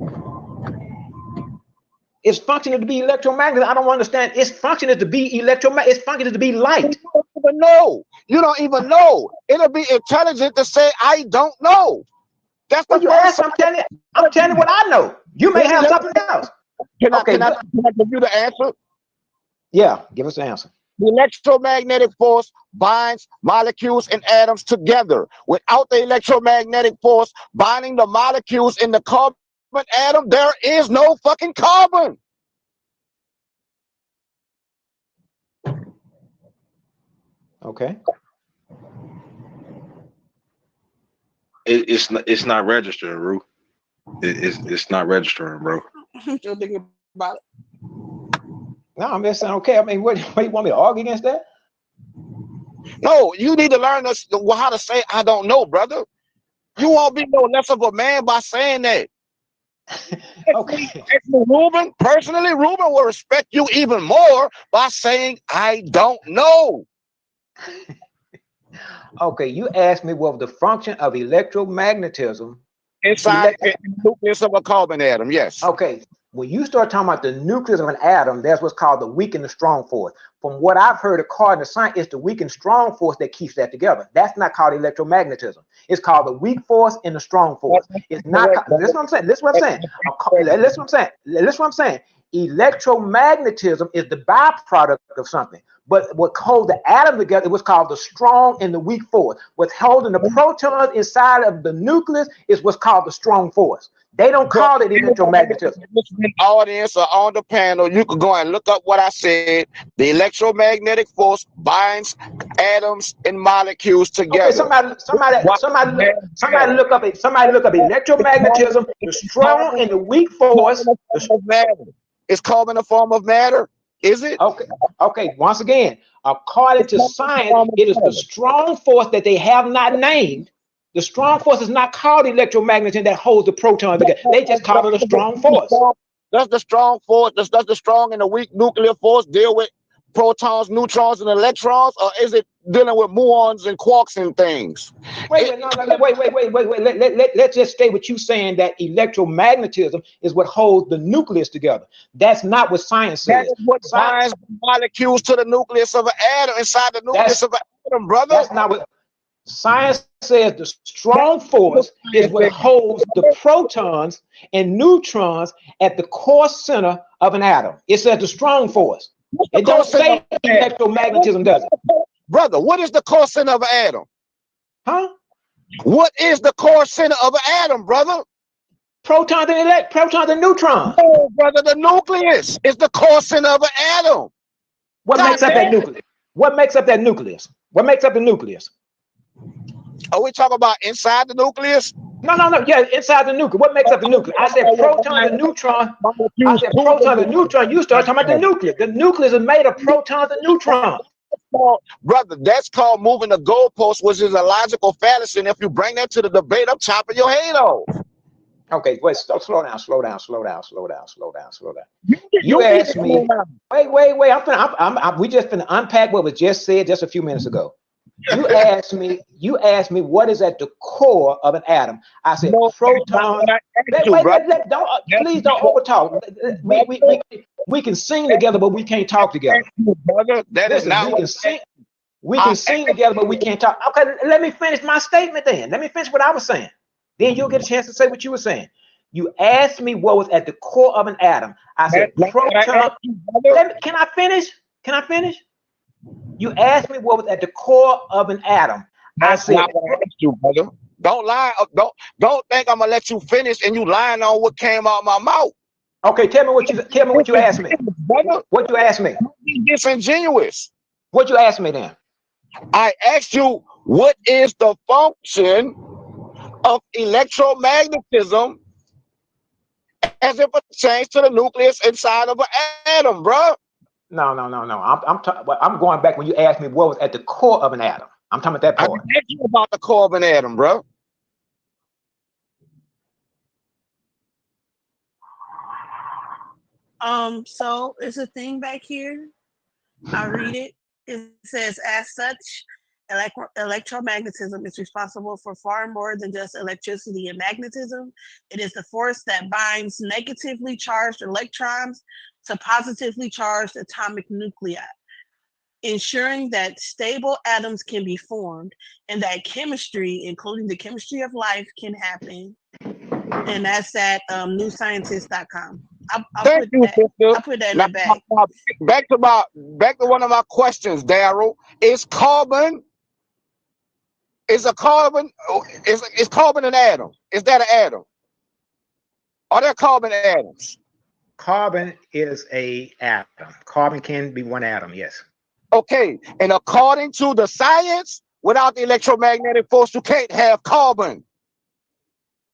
Speaker 1: Its function is to be electromagnetic. I don't understand. Its function is to be electromagnetic. Its function is to be light.
Speaker 10: You don't even know. You don't even know. It'll be intelligent to say, I don't know. That's what you ask.
Speaker 1: I'm telling you what I know. You may have something else.
Speaker 10: Can I give you the answer?
Speaker 1: Yeah, give us the answer.
Speaker 10: The electromagnetic force binds molecules and atoms together. Without the electromagnetic force binding the molecules in the carbon atom, there is no fucking carbon.
Speaker 1: Okay.
Speaker 8: It's not registering, Ru. It's not registering, bro.
Speaker 9: You're thinking about it.
Speaker 1: No, I'm just saying, okay. I mean, what you want me to argue against that?
Speaker 10: No, you need to learn how to say I don't know, brother. You won't be no less of a man by saying that.
Speaker 1: Okay.
Speaker 10: Ruben, personally, Ruben will respect you even more by saying I don't know.
Speaker 1: Okay, you asked me what the function of electromagnetism
Speaker 10: inside the nucleus of a carbon atom. Yes.
Speaker 1: Okay. When you start talking about the nucleus of an atom, that's what's called the weak and the strong force. From what I've heard according to science, it's the weak and strong force that keeps that together. That's not called electromagnetism. It's called the weak force and the strong force. It's not. Listen what I'm saying. Listen what I'm saying. Listen what I'm saying. Electromagnetism is the byproduct of something. But what holds the atom together is what's called the strong and the weak force. What's holding the protons inside of the nucleus is what's called the strong force. They don't call it electromagnetism.
Speaker 10: Audience or on the panel, you can go and look up what I said. The electromagnetic force binds atoms and molecules together.
Speaker 1: Okay, somebody look up electromagnetism, the strong and the weak force.
Speaker 10: It's carbon a form of matter. Is it?
Speaker 1: Okay. Once again, according to science, it is the strong force that they have not named. The strong force is not called electromagnetism that holds the protons together. They just call it a strong force.
Speaker 10: Does the strong force, does the strong and the weak nuclear force deal with protons, neutrons, and electrons, or is it dealing with muons and quarks and things?
Speaker 1: Wait, let's just stay with you saying that electromagnetism is what holds the nucleus together. That's not what science
Speaker 10: That
Speaker 1: says.
Speaker 10: is what binds the molecules to the nucleus of an atom, inside the nucleus of an atom, brother.
Speaker 1: That's not what science says. The strong force is what holds the protons and neutrons at the core center of an atom. It says the strong force. It don't say electromagnetism, does it?
Speaker 10: Brother, what is the core center of an atom?
Speaker 1: Huh?
Speaker 10: What is the core center of an atom, brother?
Speaker 1: Protons and neutrons.
Speaker 10: Oh, brother, the nucleus is the core center of an atom.
Speaker 1: What makes up that nucleus? What makes up that nucleus? What makes up the nucleus?
Speaker 10: Are we talking about inside the nucleus?
Speaker 1: No. Yeah, inside the nucleus. What makes up the nucleus? I said protons and neutrons. I said protons and neutrons. You start talking about the nucleus. The nucleus is made of protons and neutrons.
Speaker 10: Brother, that's called moving the goalpost, which is a logical fallacy. And if you bring that to the debate, I'm chopping your head off.
Speaker 1: Okay, wait, slow down. You asked me. Wait. We just finna unpack what was just said just a few minutes ago. You asked me what is at the core of an atom. I said protons. Please don't overtalk. We can sing together, but we can't talk together.
Speaker 10: Brother, that is not.
Speaker 1: We can sing together, but we can't talk. Okay, let me finish my statement then. Let me finish what I was saying. Then you'll get a chance to say what you were saying. You asked me what was at the core of an atom. I said proton. Can I finish? You asked me what was at the core of an atom. I said,
Speaker 10: not what I asked you, brother. Don't lie. Don't think I'm gonna let you finish and you lying on what came out my mouth.
Speaker 1: Okay, tell me what you asked me.
Speaker 10: Brother,
Speaker 1: what you asked me?
Speaker 10: Disingenuous.
Speaker 1: What you asked me then?
Speaker 10: I asked you what is the function of electromagnetism as it pertains to the nucleus inside of an atom, bro.
Speaker 1: No. I'm going back when you asked me what was at the core of an atom. I'm talking about that part.
Speaker 10: I asked you about the core of an atom, bro.
Speaker 9: So it's a thing back here. I read it. It says, as such, electromagnetism is responsible for far more than just electricity and magnetism. It is the force that binds negatively charged electrons to positively charged atomic nuclei, ensuring that stable atoms can be formed and that chemistry, including the chemistry of life, can happen. And that's at newscientist.com. I put that in the back.
Speaker 10: Back to one of my questions, Daryl. Is carbon an atom? Is that an atom? Are there carbon atoms?
Speaker 1: Carbon is an atom. Carbon can be one atom, yes.
Speaker 10: Okay, and according to the science, without the electromagnetic force, you can't have carbon.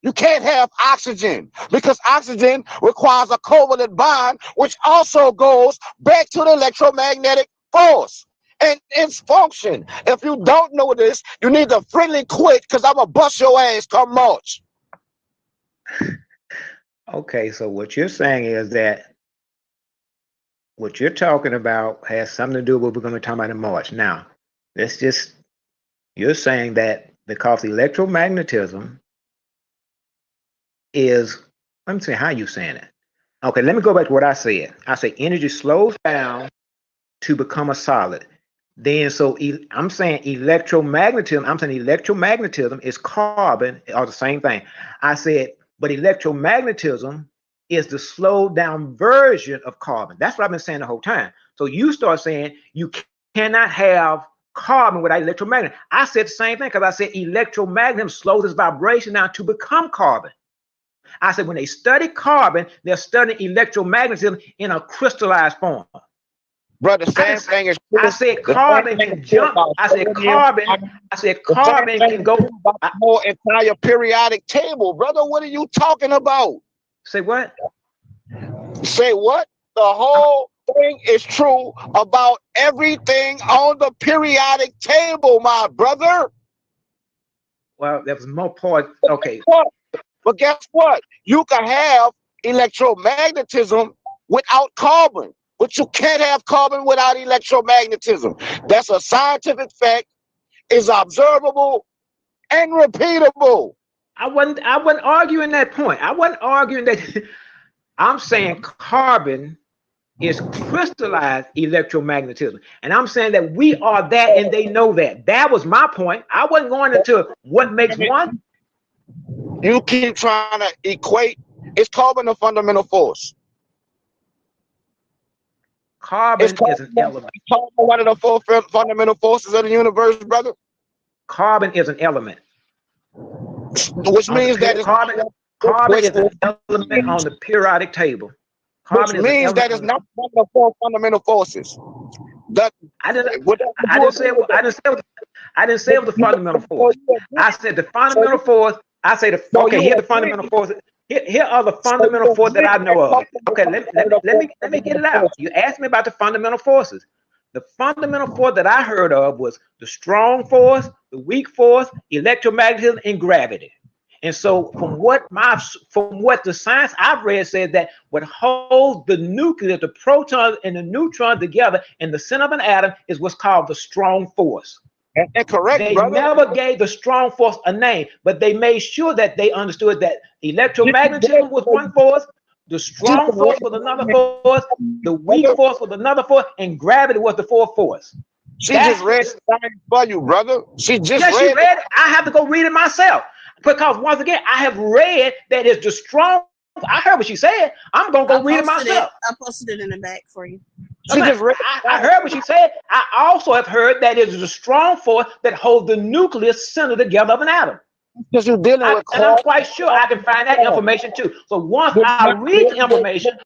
Speaker 10: You can't have oxygen because oxygen requires a covalent bond, which also goes back to the electromagnetic force and its function. If you don't know this, you need to friendly quit because I'm going to bust your ass come March.
Speaker 1: Okay, so what you're saying is that what you're talking about has something to do with what we're going to be talking about in March. Now, you're saying that because electromagnetism is, let me see how you saying it. Okay, let me go back to what I said. I say energy slows down to become a solid. Then, so I'm saying electromagnetism is carbon, or the same thing. I said, but electromagnetism is the slowed down version of carbon. That's what I've been saying the whole time. So you start saying you cannot have carbon without electromagnetism. I said the same thing because I said electromagnetism slows its vibration down to become carbon. I said when they study carbon, they're studying electromagnetism in a crystallized form.
Speaker 10: Brother, same thing is true.
Speaker 1: I said carbon can jump. I said carbon can go
Speaker 10: the whole entire periodic table. Brother, what are you talking about?
Speaker 1: Say what?
Speaker 10: Say what? The whole thing is true about everything on the periodic table, my brother.
Speaker 1: Well, there was more part. Okay.
Speaker 10: But guess what? You can have electromagnetism without carbon. But you can't have carbon without electromagnetism. That's a scientific fact, is observable and repeatable.
Speaker 1: I wasn't arguing that point. I wasn't arguing that. I'm saying carbon is crystallized electromagnetism. And I'm saying that we are that and they know that. That was my point. I wasn't going into what makes one.
Speaker 10: You keep trying to equate, is carbon a fundamental force?
Speaker 1: Carbon is an element.
Speaker 10: Carbon one of the four fundamental forces of the universe, brother?
Speaker 1: Carbon is an element.
Speaker 10: Which means that
Speaker 1: carbon is an element on the periodic table.
Speaker 10: Which means that it's not one of the four fundamental forces.
Speaker 1: I didn't say it was the fundamental force. I said the fundamental force. I say here's the fundamental force. Here are the fundamental forces that I know of. Okay, let me get it out. You asked me about the fundamental forces. The fundamental force that I heard of was the strong force, the weak force, electromagnetism, and gravity. And so from what the science I've read says that what holds the nucleus, the protons and the neutrons together in the center of an atom is what's called the strong force.
Speaker 10: And correct,
Speaker 1: they
Speaker 10: brother.
Speaker 1: Never gave the strong force a name, but they made sure that they understood that electromagnetism was one force, the strong force was another force, the weak force was another force, and gravity was the fourth force.
Speaker 10: She just read the science for you, brother. She read
Speaker 1: it. I have to go read it myself. Because once again, I have read that it's the strong. I heard what she said. I'm gonna go read it myself.
Speaker 9: I posted it in the back for you.
Speaker 1: I heard what she said. I also have heard that it is the strong force that holds the nucleus center together of an atom.
Speaker 10: Because you're dealing with,
Speaker 1: and I'm quite sure I can find that information too. So once I read the information,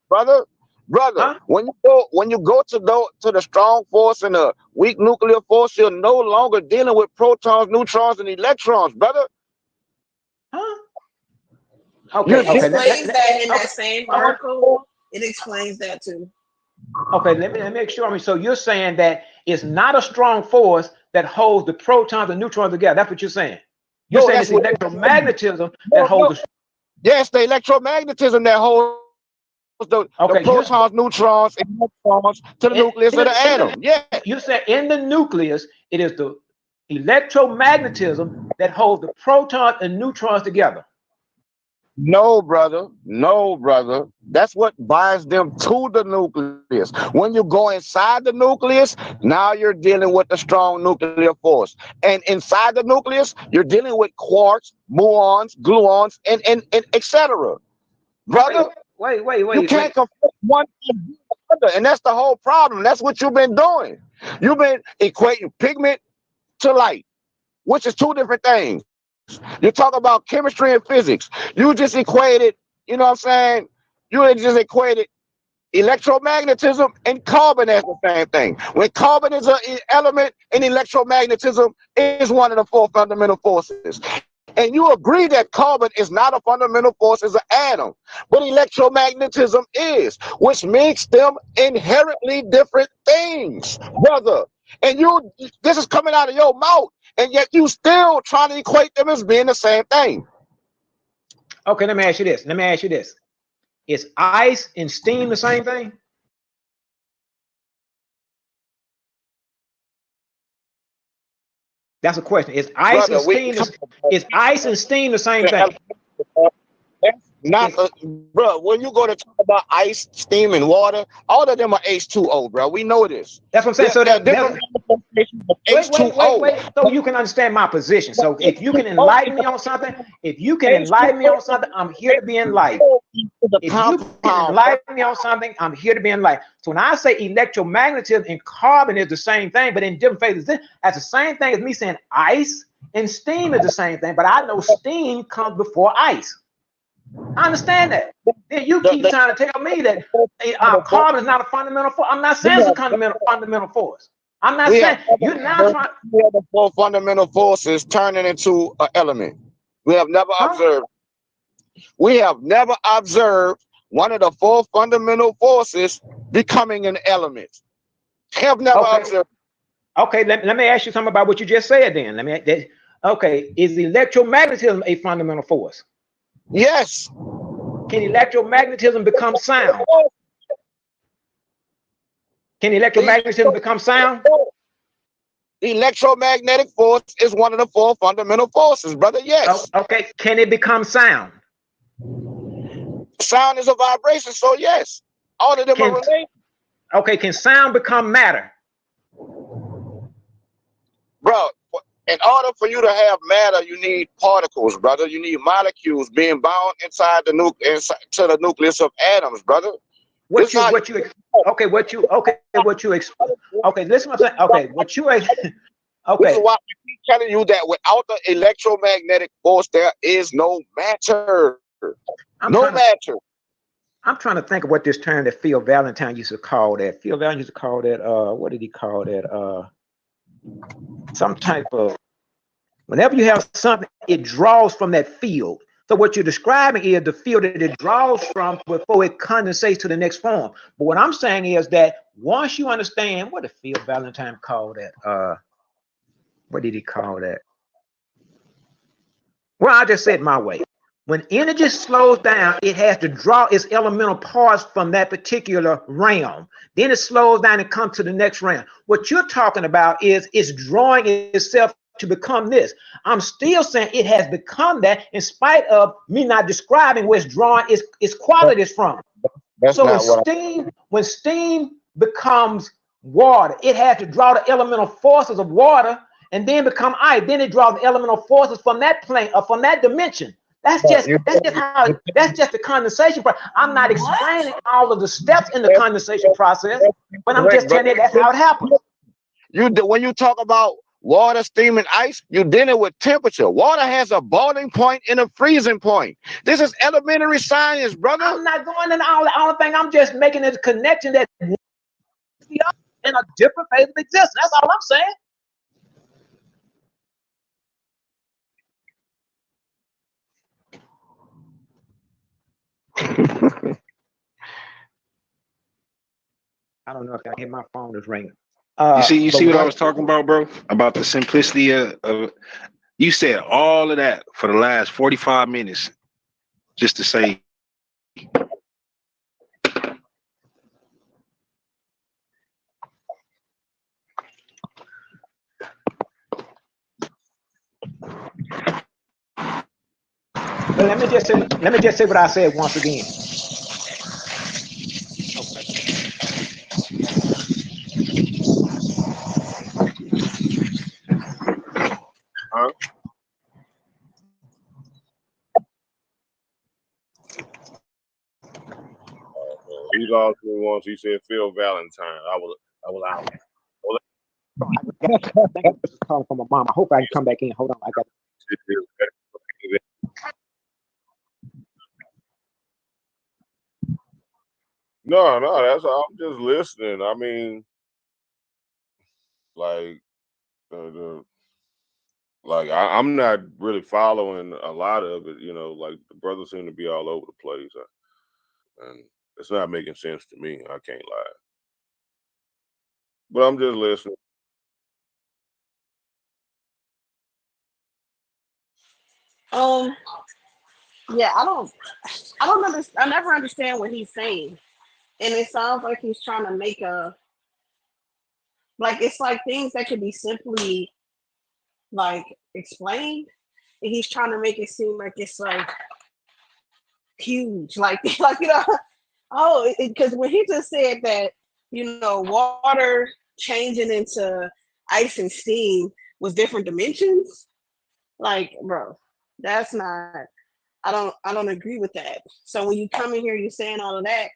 Speaker 10: brother. Huh? When you go to the strong force and the weak nuclear force, you're no longer dealing with protons, neutrons, and electrons, brother.
Speaker 1: Huh?
Speaker 9: Okay. It explains that in that same article. It explains that too.
Speaker 1: Okay, let me make sure. So you're saying that it's not a strong force that holds the protons and neutrons together. That's what you're saying. You're saying it's electromagnetism that holds.
Speaker 10: Yes, the electromagnetism that holds the protons, neutrons, and electrons to the nucleus of the atom. Yeah.
Speaker 1: You said in the nucleus, it is the electromagnetism that holds the protons and neutrons together.
Speaker 10: No, brother. No, brother. That's what binds them to the nucleus. When you go inside the nucleus, now you're dealing with the strong nuclear force. And inside the nucleus, you're dealing with quarks, muons, gluons, and etc. Brother,
Speaker 1: wait.
Speaker 10: You can't conflict one with the other, and that's the whole problem. That's what you've been doing. You've been equating pigment to light, which is two different things. You talk about chemistry and physics. You just equated, you know what I'm saying? You just equated electromagnetism and carbon as the same thing. When carbon is an element and electromagnetism is one of the four fundamental forces. And you agree that carbon is not a fundamental force, it's an atom, but electromagnetism is, which makes them inherently different things, brother. And this is coming out of your mouth, and yet you still trying to equate them as being the same thing.
Speaker 1: Okay, let me ask you this. Is ice and steam the same thing? That's a question. Is ice and steam the same thing?
Speaker 10: Bro, when you go to talk about ice, steam, and water, all of them are H2O, bro. We know this.
Speaker 1: That's what I'm saying. So
Speaker 10: they're different manifestations of H2O.
Speaker 1: Wait, so you can understand my position. So if you can enlighten me on something, I'm here to be enlightened. If you can enlighten me on something, I'm here to be enlightened. So when I say electromagnetism and carbon is the same thing, but in different phases, that's the same thing as me saying ice and steam is the same thing. But I know steam comes before ice. I understand that. Then you keep trying to tell me that carbon is not a fundamental force. I'm not saying it's a fundamental force. I'm not saying you're now trying.
Speaker 10: We have the four fundamental forces turning into an element. We have never observed. We have never observed one of the four fundamental forces becoming an element. Have never observed.
Speaker 1: Okay, let me ask you something about what you just said. Then is electromagnetism a fundamental force?
Speaker 10: Yes.
Speaker 1: Can electromagnetism become sound? Can electromagnetism become sound?
Speaker 10: Electromagnetic force is one of the 4 fundamental forces, brother. Yes.
Speaker 1: Oh, okay. Can it become sound?
Speaker 10: Sound is a vibration, so yes. All of them are related.
Speaker 1: Okay, can sound become matter?
Speaker 10: Bro, in order for you to have matter, you need particles, brother. You need molecules being bound inside the nucleus of atoms, brother.
Speaker 1: Okay, listen what I'm saying. Okay, what you okay.
Speaker 10: This is why I keep telling you that without the electromagnetic force, there is no matter. Matter.
Speaker 1: I'm trying to think of what this term that Phil Valentine used to call that. Phil Valentine used to call that, what did he call that? Some type of, whenever you have something, it draws from that field. So what you're describing is the field that it draws from before it condensates to the next form. But what I'm saying is that once you understand, what did Phil Valentine call that? What did he call that? Well, I just said my way. When energy slows down, it has to draw its elemental parts from that particular realm. Then it slows down and comes to the next realm. What you're talking about is it's drawing itself to become this. I'm still saying it has become that in spite of me not describing where it's drawing its qualities from. So when steam becomes water, it has to draw the elemental forces of water and then become ice. Then it draws the elemental forces from that plane or from that dimension. That's just the condensation process. I'm not explaining all of the steps in the condensation process, but I'm just telling you that's how it happens.
Speaker 10: When you talk about water, steam, and ice, you're dealing with temperature. Water has a boiling point and a freezing point. This is elementary science, brother.
Speaker 1: I'm not going into all the thing. I'm just making a connection that in a different phase of existence. That's all I'm saying. I don't know if I hear my phone is ringing.
Speaker 8: You see what I was talking about, bro? About the simplicity of you said all of that for the last 45 minutes just to say
Speaker 1: but let me just say what I said once again.
Speaker 6: Huh? He lost me once. He said Phil Valentine. I was out.
Speaker 1: Calling from my mom. I hope I can come back in. Hold on, I got.
Speaker 6: No, that's all. I'm just listening. I mean, like, I'm not really following a lot of it. You know, like the brothers seem to be all over the place, and it's not making sense to me. I can't lie, but I'm just listening.
Speaker 9: Yeah, I don't understand. I never understand what he's saying, and it sounds like he's trying to make it's like things that could be simply like explained, and he's trying to make it seem like it's like huge, like because when he just said that water changing into ice and steam was different dimensions, like, bro, that's not. I don't agree with that. So when you come in here, you're saying all of that,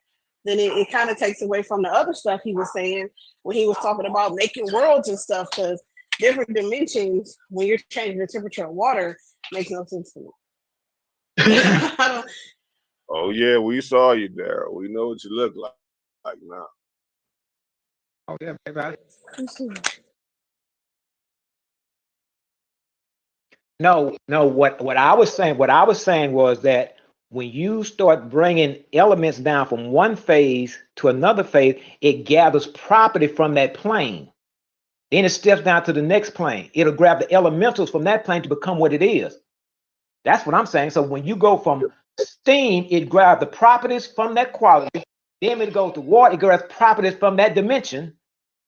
Speaker 9: then it kind of takes away from the other stuff he was saying when he was talking about making worlds and stuff, because different dimensions, when you're changing the temperature of water, makes no sense to me.
Speaker 6: Oh yeah, we saw you, Daryl. We know what you look like now.
Speaker 1: Oh yeah, baby. No. What I was saying was that when you start bringing elements down from one phase to another phase, it gathers property from that plane. Then it steps down to the next plane. It'll grab the elementals from that plane to become what it is. That's what I'm saying. So when you go from steam, it grabs the properties from that quality. Then when it goes to water, it grabs properties from that dimension.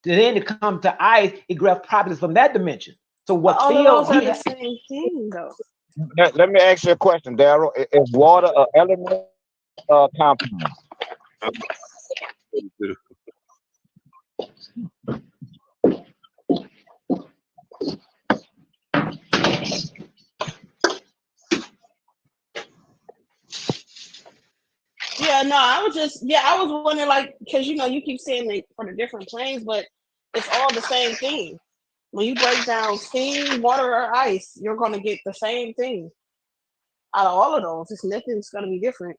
Speaker 1: Then it comes to ice, it grabs properties from that dimension. So what
Speaker 9: All of
Speaker 1: Phil,
Speaker 9: those are the same thing, though.
Speaker 10: Let me ask you a question, Daryl. Is water an element compound?
Speaker 9: Yeah, no, I was wondering, like, because you keep saying that for the different planes, but it's all the same thing. When you break down steam, water, or ice, you're going to get the same thing out of all of those. It's nothing's going to be different.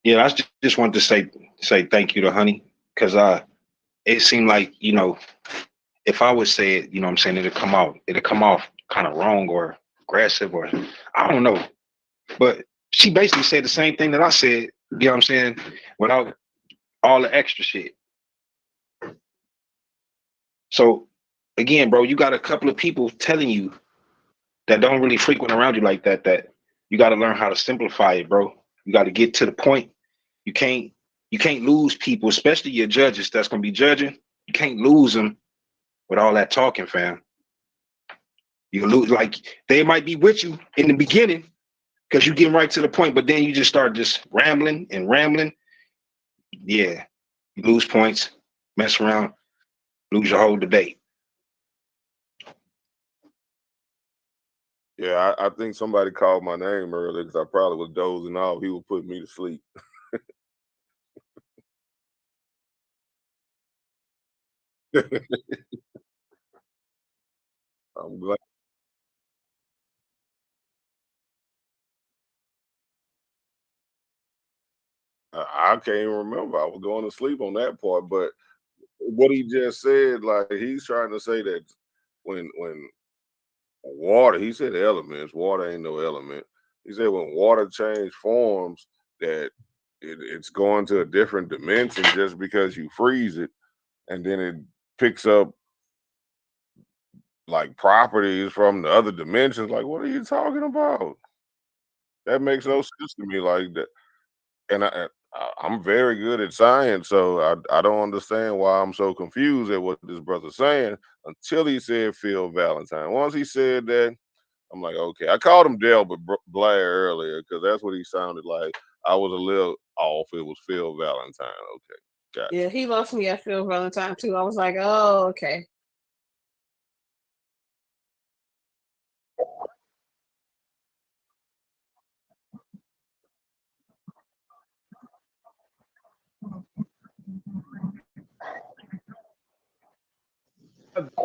Speaker 8: Yeah, I just wanted to say thank you to Honey, because it seemed like, if I would say it, what I'm saying, it'll come off kind of wrong or aggressive, or I don't know. But she basically said the same thing that I said, what I'm saying, without all the extra shit. So again, bro, you got a couple of people telling you that don't really frequent around you like that you got to learn how to simplify it, bro. You got to get to the point. You can't lose people, especially your judges that's going to be judging. You can't lose them with all that talking, fam. You lose, like, they might be with you in the beginning because you getting right to the point, but then you just start just rambling. Yeah, you lose points, mess around, lose your whole debate.
Speaker 6: Yeah, I think somebody called my name earlier because I probably was dozing off. He would put me to sleep. I'm glad. I can't even remember. I was going to sleep on that part, but what he just said, like, he's trying to say that when water, he said elements, water ain't no element. He said when water change forms, that it's going to a different dimension just because you freeze it, and then it picks up like properties from the other dimensions. Like, what are you talking about? That makes no sense to me. Like that, and I'm very good at science, so I don't understand why I'm so confused at what this brother's saying until he said Phil Valentine. Once he said that, I'm like, okay. I called him Delbert Blair earlier because that's what he sounded like. I was a little off. It was Phil Valentine. Okay, gotcha.
Speaker 9: Yeah, he loves me at Phil Valentine too. I was like, oh, okay.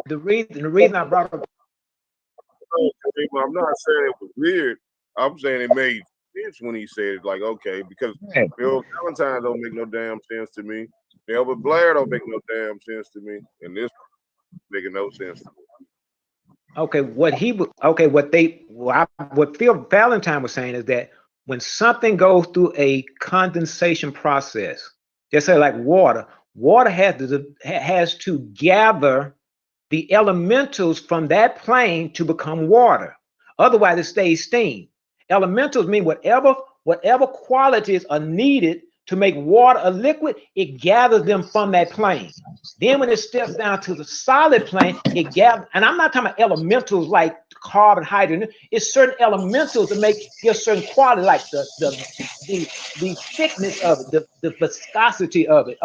Speaker 1: The reason I brought up,
Speaker 6: I'm not saying it was weird. I'm saying it made sense when he said it. Like, okay, because Phil Valentine don't make no damn sense to me. Delbert Blair don't make no damn sense to me, and this making no sense to me.
Speaker 1: okay, what Phil Valentine was saying is that when something goes through a condensation process, just say like water has to gather the elementals from that plane to become water. Otherwise, it stays steam. Elementals mean whatever qualities are needed to make water a liquid, it gathers them from that plane. Then when it steps down to the solid plane, it gathers, and I'm not talking about elementals like carbon, hydrogen. It's certain elementals that give certain quality, like the thickness of it, the viscosity of it,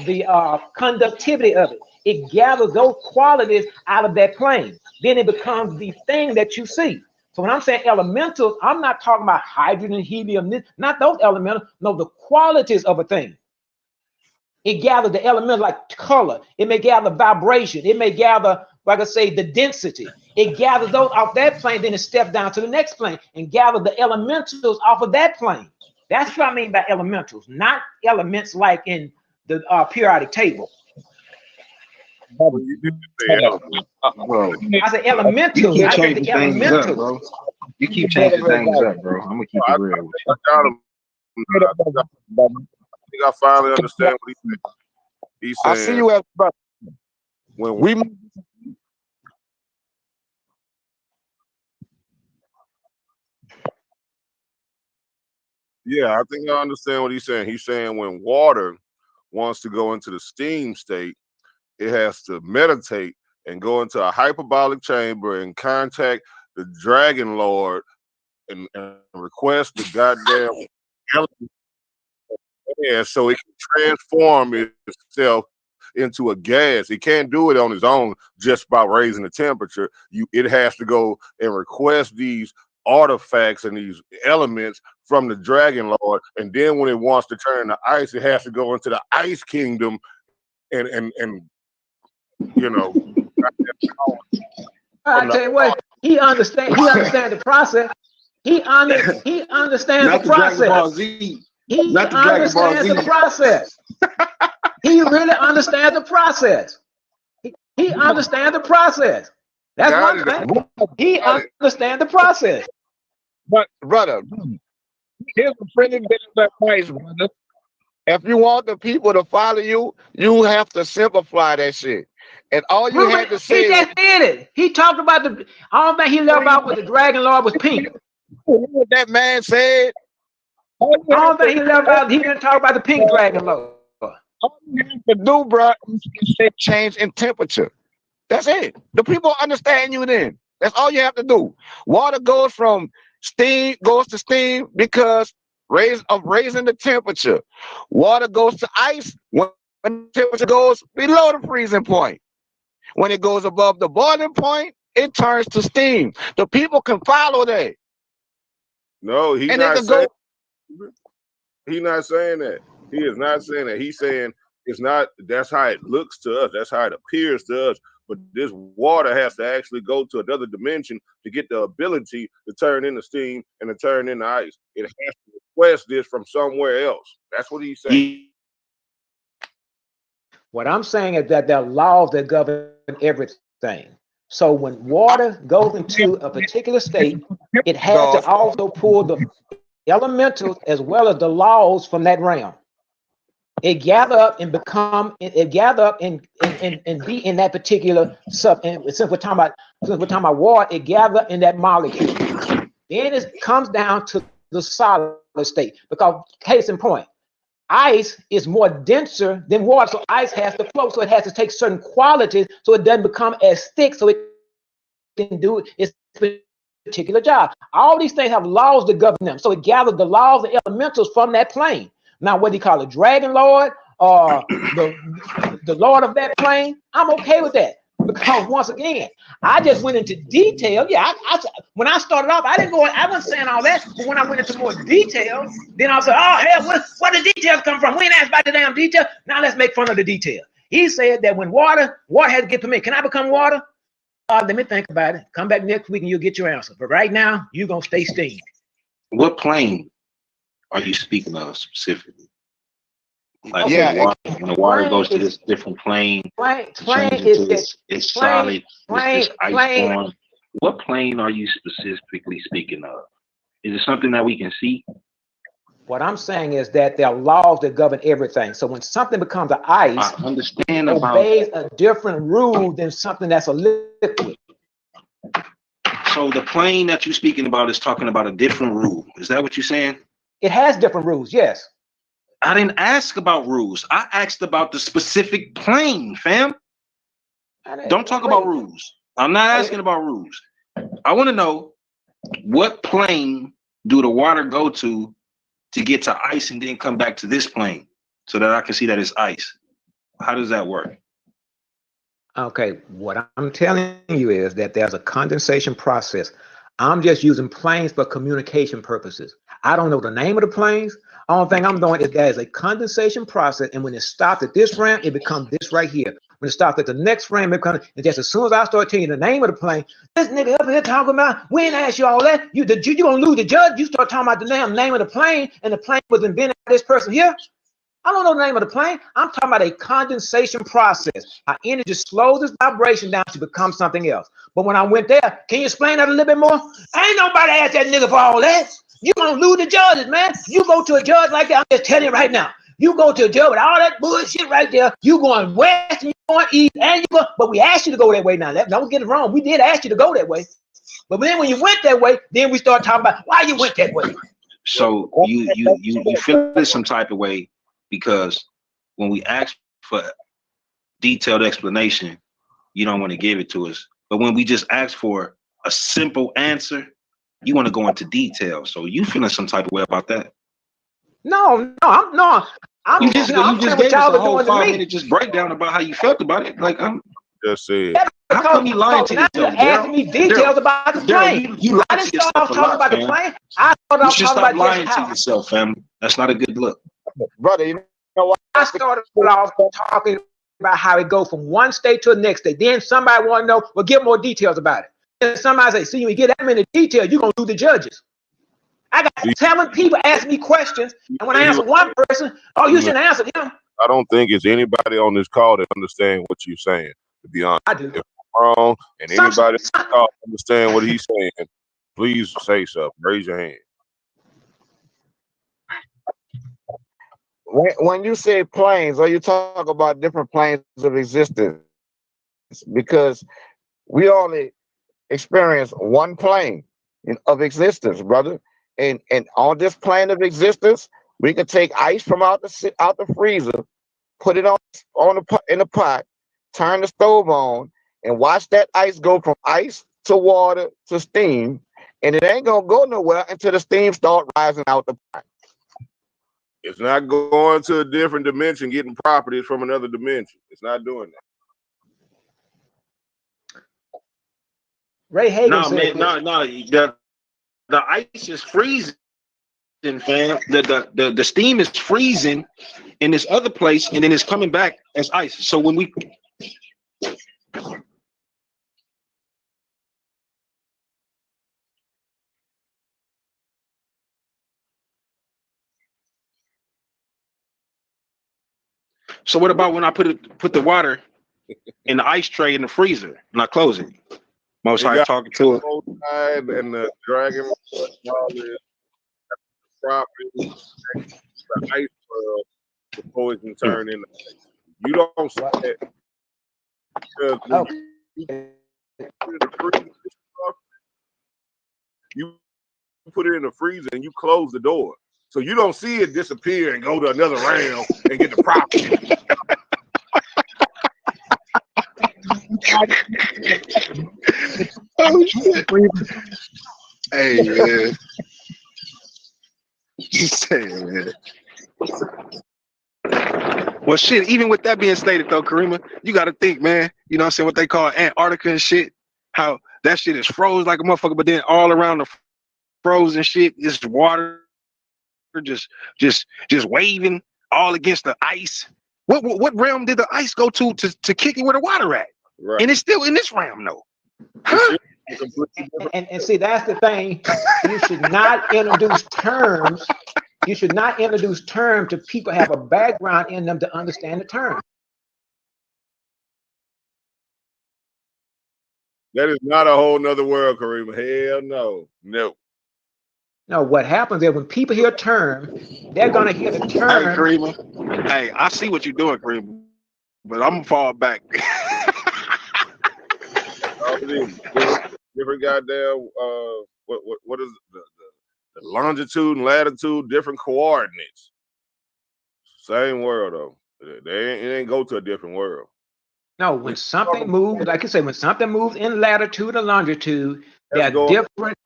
Speaker 1: the conductivity of it. It gathers those qualities out of that plane. Then it becomes the thing that you see. So when I'm saying elementals, I'm not talking about hydrogen, helium, not those elementals. No, the qualities of a thing. It gathers the element like color. It may gather vibration. It may gather, like I say, the density. It gathers those off that plane, then it steps down to the next plane and gather the elementals off of that plane. That's what I mean by elementals, not elements like in the periodic table.
Speaker 6: Well, you did say element.
Speaker 8: Bro,
Speaker 1: I said elementals.
Speaker 8: you keep
Speaker 1: I said
Speaker 8: changing
Speaker 1: the
Speaker 8: things up,
Speaker 1: elementals.
Speaker 8: bro. You keep changing things up, bro. I'm gonna keep it real with you.
Speaker 6: I got him. I think I finally understand what he said. He's
Speaker 10: I see
Speaker 6: saying
Speaker 10: you as brother.
Speaker 6: when
Speaker 10: We
Speaker 6: Yeah, I think I understand what he's saying. He's saying when water wants to go into the steam state, it has to meditate and go into a hyperbolic chamber and contact the Dragon Lord and request the goddamn element, so it can transform itself into a gas. It can't do it on its own just by raising the temperature. It has to go and request these artifacts and these elements from the Dragon Lord, and then when it wants to turn to ice, it has to go into the Ice Kingdom and you know.
Speaker 1: I tell you what, he understands the process. He understands the process. He understands the process. He really understands the process. He understands the process. That's one thing. He understands the process.
Speaker 10: But brother, here's a pretty bit of advice, brother. If you want the people to follow you, you have to simplify that shit. And all you had to say,
Speaker 1: he just did it. He talked about the all that he left out with the Dragon Lord was pink.
Speaker 10: What that man said.
Speaker 1: All that he left out, he didn't talk about the pink Dragon Lord.
Speaker 10: All you have to do, bro, is change in temperature. That's it. The people understand you then. That's all you have to do. Water goes from steam, goes to steam because raising the temperature. Water goes to ice when the temperature goes below the freezing point. When it goes above the boiling point, it turns to steam. The people can follow that.
Speaker 6: No, he's not saying that. He is not saying that. He's saying it's not. That's how it looks to us. That's how it appears to us. But this water has to actually go to another dimension to get the ability to turn into steam and to turn into ice. It has to request this from somewhere else. That's what he's saying.
Speaker 1: What I'm saying is that there are laws that govern everything. So when water goes into a particular state, it has to also pull the elementals as well as the laws from that realm. It gather up and become, it gather up and be in that particular sub. And since we're talking about water, it gather in that molecule. Then it comes down to the solid state, because case in point, ice is more denser than water, so ice has to float, so it has to take certain qualities so it doesn't become as thick, so it can do its particular job. All these things have laws that govern them, so it gathers the laws and elementals from that plane. Now, whether you call it Dragon Lord or the Lord of that plane, I'm okay with that. Because once again, I just went into detail. Yeah, when I started off, I wasn't saying all that. But when I went into more detail, then I was like, oh, hell, where the details come from? We ain't asked about the damn detail. Now let's make fun of the detail. He said that when water had to get permission. Can I become water? Let me think about it. Come back next week and you'll get your answer. But right now, you're going to stay steamed.
Speaker 4: What plane are you speaking of specifically? Like when the water goes to this different plane, it's solid, it's ice form. What plane are you specifically speaking of? Is it something that we can see?
Speaker 1: What I'm saying is that there are laws that govern everything. So when something becomes an ice,
Speaker 4: I understand
Speaker 1: it obeys a different rule than something that's a liquid.
Speaker 4: So the plane that you're speaking about is talking about a different rule. Is that what you're saying?
Speaker 1: It has different rules, yes.
Speaker 4: I didn't ask about rules. I asked about the specific plane, fam. Don't talk about rules. I'm not asking about rules. I want to know, what plane do the water go to get to ice and then come back to this plane so that I can see that it's ice? How does that work?
Speaker 1: Okay, what I'm telling you is that there's a condensation process. I'm just using planes for communication purposes. I don't know the name of the planes. Only thing I'm doing is there's a condensation process, and when it stops at this frame, it becomes this right here. When it stops at the next frame, it becomes, and just as soon as I start telling you the name of the plane, this nigga up here talking about, we ain't asked you all that. You gonna lose the judge. You start talking about the damn name of the plane, and the plane was invented by this person here. I don't know the name of the plane. I'm talking about a condensation process. How energy slows its vibration down to become something else. But when I went there, can you explain that a little bit more? Ain't nobody asked that nigga for all that. You gonna lose the judges, man. You go to a judge like that, I'm just telling you right now. You go to a judge with all that bullshit right there. You going west and you going east, and you go, but we asked you to go that way now. Don't get it wrong. We did ask you to go that way. But then when you went that way, then we start talking about why you went that way.
Speaker 4: So you feel it some type of way because when we ask for detailed explanation, you don't want to give it to us. But when we just ask for a simple answer, you want to go into detail. So you feeling some type of way about that?
Speaker 1: No, I'm
Speaker 4: You just
Speaker 1: I'm
Speaker 4: you
Speaker 1: saying
Speaker 4: just
Speaker 1: what
Speaker 4: gave us
Speaker 1: y'all
Speaker 4: a
Speaker 1: are
Speaker 4: whole
Speaker 1: doing to
Speaker 4: 5
Speaker 1: me.
Speaker 4: minute just breakdown about how you felt about it. Like
Speaker 6: Just said.
Speaker 1: Yeah,
Speaker 4: how come you lying to
Speaker 1: now
Speaker 4: yourself,
Speaker 1: you're asking me details about the plane.
Speaker 4: You lie
Speaker 1: I
Speaker 4: to
Speaker 1: didn't start
Speaker 4: yourself
Speaker 1: off
Speaker 4: a
Speaker 1: talking
Speaker 4: lot,
Speaker 1: about the
Speaker 4: fam.
Speaker 1: plane. I started
Speaker 4: You
Speaker 1: off
Speaker 4: should
Speaker 1: talking
Speaker 4: stop
Speaker 1: about just
Speaker 4: lying to
Speaker 1: how
Speaker 4: yourself, family. That's not a good look.
Speaker 10: Brother, you know what?
Speaker 1: I started off talking about how it go from one state to the next state. Then somebody want to know, well, give more details about it. And somebody say, see, when you get that many details, you're gonna do the judges. I got 7 people ask me questions, and when I answer one person, oh, you shouldn't answer him.
Speaker 6: I don't think it's anybody on this call that understand what you're saying, to be honest.
Speaker 1: I do.
Speaker 6: If I'm wrong and anybody on this call understand what he's saying, please say something. Raise your hand.
Speaker 10: When you say planes, or you talk about different planes of existence, because we only experience one plane of existence, brother. And on this plane of existence, we can take ice from out the freezer, put it in a pot, turn the stove on, and watch that ice go from ice to water to steam, and it ain't gonna go nowhere until the steam start rising out the pot.
Speaker 6: It's not going to a different dimension, getting properties from another dimension. It's not doing that.
Speaker 1: Ray Hagan
Speaker 4: No,
Speaker 1: said,
Speaker 4: man, no. The ice is freezing, fam. The steam is freezing in this other place, and then it's coming back as ice. So when we So what about when I put the water in the ice tray in the freezer and I close it? Most High talking to it.
Speaker 6: And the dragon, all this property, the ice world, the poison turn into ice. You don't say that because you put it in the freezer and you close the door. So you don't see it disappear and go to another realm and get the property.
Speaker 8: Oh shit! Hey man, just saying, man. Well, shit. Even with that being stated, though, Karima, you got to think, man. You know what I'm saying? What they call Antarctica and shit. How that shit is froze like a motherfucker, but then all around the frozen shit is water, just waving all against the ice. What realm did the ice go to kick it where the water at?
Speaker 6: Right.
Speaker 8: And it's still in this realm, though. Huh?
Speaker 1: And see, that's the thing. You should not introduce terms. You should not introduce terms to people have a background in them to understand the term.
Speaker 6: That is not a whole nother world, Kareem. Hell no. No.
Speaker 1: No, what happens is when people hear a term, they're gonna hear the term.
Speaker 8: Hey, Karima. Hey, I see what you're doing, Karima, but I'm gonna fall back.
Speaker 6: Different goddamn what is the longitude and latitude, different coordinates. Same world though. It ain't go to a different world.
Speaker 1: No, when something moves, like I say, when something moves in latitude or longitude, there are different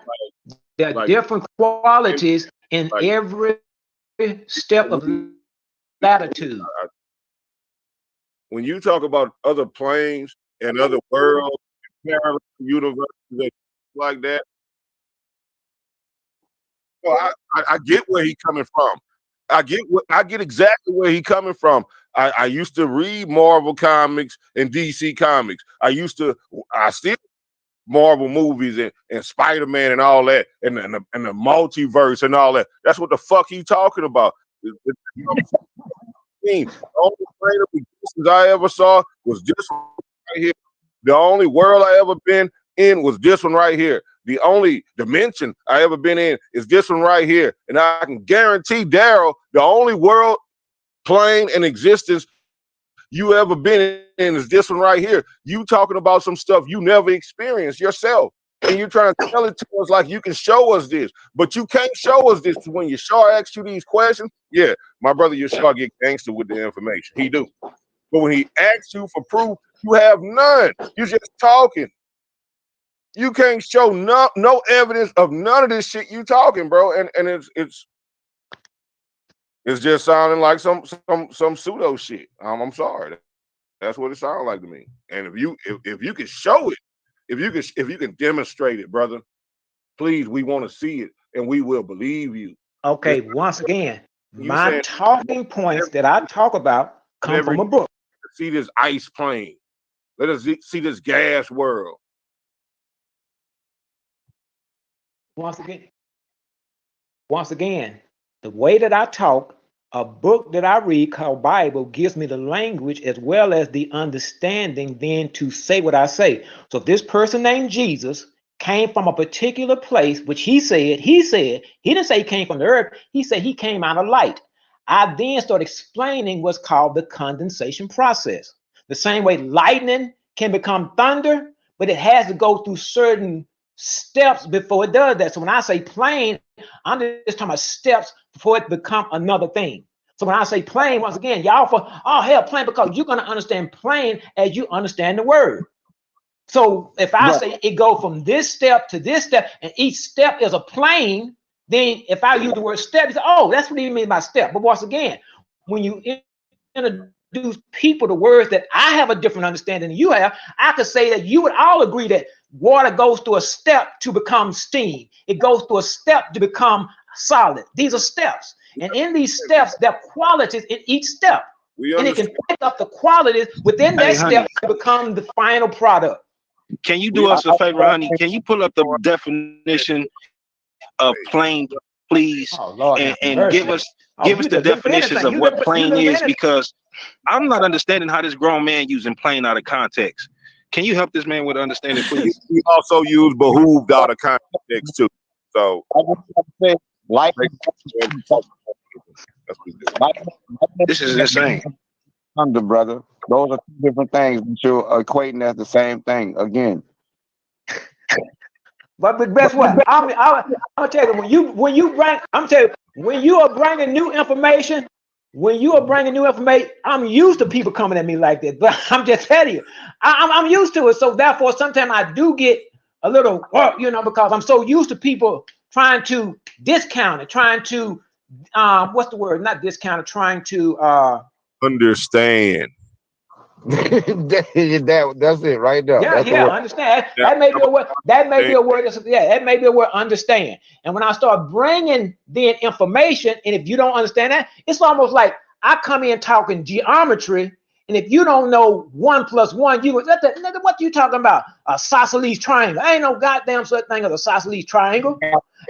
Speaker 1: qualities in every step of latitude.
Speaker 6: When you talk about other planes and other worlds, parallel universes like that, well, I get where he's coming from. I get exactly where he's coming from. I used to read Marvel comics and DC comics. I still Marvel movies and Spider-Man and all that and the multiverse and all that. That's what the fuck he talking about. The only plane of existence I ever saw was this one right here. The only world I ever been in was this one right here. The only dimension I ever been in is this one right here. And I can guarantee Daryl, the only world, plane, and existence you ever been in is this one right here. You talking about some stuff you never experienced yourself. And you're trying to tell it to us like you can show us this, but you can't show us this. When Yashar asks you these questions, yeah, my brother Yashar get gangster with the information. He do. But when he asks you for proof, you have none. You're just talking. You can't show no evidence of none of this shit you talking, bro. And it's just sounding like some pseudo shit. I'm sorry. That's what it sounds like to me. And if you can show it, if you can demonstrate it, brother, please, we want to see it and we will believe you.
Speaker 1: Okay, once again, my talking points that I talk about come from a book.
Speaker 6: See this ice plane. Let us see this gas world.
Speaker 1: Once again, the way that I talk, a book that I read called Bible gives me the language as well as the understanding then to say what I say. So if this person named Jesus came from a particular place, which he didn't say he came from the earth, he said he came out of light. I then start explaining what's called the condensation process. The same way lightning can become thunder, but it has to go through certain steps before it does that. So when I say plane, I'm just talking about steps before it become another thing. So when I say plane, once again, y'all plane, because you're going to understand plane as you understand the word. So if I say it go from this step to this step, and each step is a plane, then if I use the word step, you say, oh, that's what you mean by step. But once again, when you introduce people to words that I have a different understanding than you have, I could say that you would all agree that water goes through a step to become steam. It goes through a step to become solid. These are steps. And in these steps, there are qualities in each step. And it can pick up the qualities within that step to become the final product.
Speaker 8: Can you do us a favor, honey? Can you pull up the definition of plane, please, and give us the definitions of what plane is? Because I'm not understanding how this grown man using plane out of context. Can you help this man with understanding, please?
Speaker 6: He also used behooved out of context too. So
Speaker 8: this is insane.
Speaker 10: Thunder, brother. Those are two different things, but you're equating as the same thing again.
Speaker 1: But guess what? I'm gonna tell you, when you are bringing new information, I'm used to people coming at me like that. But I'm just telling you, I'm used to it. So therefore, sometimes I do get a little, because I'm so used to people trying to discount it, trying to what's the word? Not discount it, trying to
Speaker 6: understand.
Speaker 10: That's it right there.
Speaker 1: Yeah, understand. That may be a word. That may be a word. That may be a word. Understand. And when I start bringing the information, and if you don't understand that, it's almost like I come in talking geometry, and if you don't know 1 + 1, you nigga, what you talking about? A isosceles triangle? Ain't no goddamn such thing as a isosceles triangle.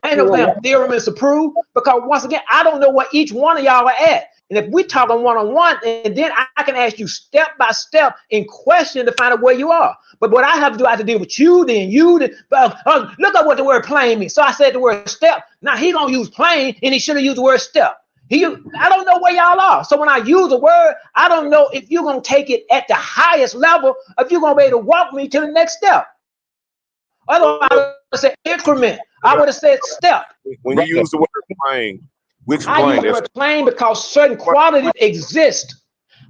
Speaker 1: Ain't no damn theorem is to prove, because once again, I don't know what each one of y'all are at. And if we're talking one-on-one, and then I can ask you step by step in question to find out where you are. But what I have to do, I have to deal with you, then you. Look at what the word plane means. So I said the word step. Now he gonna use plane, and he should have used the word step. I don't know where y'all are. So when I use a word, I don't know if you're gonna take it at the highest level, if you're gonna be able to walk me to the next step. Otherwise, I would have said increment. I would have said step.
Speaker 6: When you use the word plane, which plane?
Speaker 1: I use the word plane because certain qualities exist.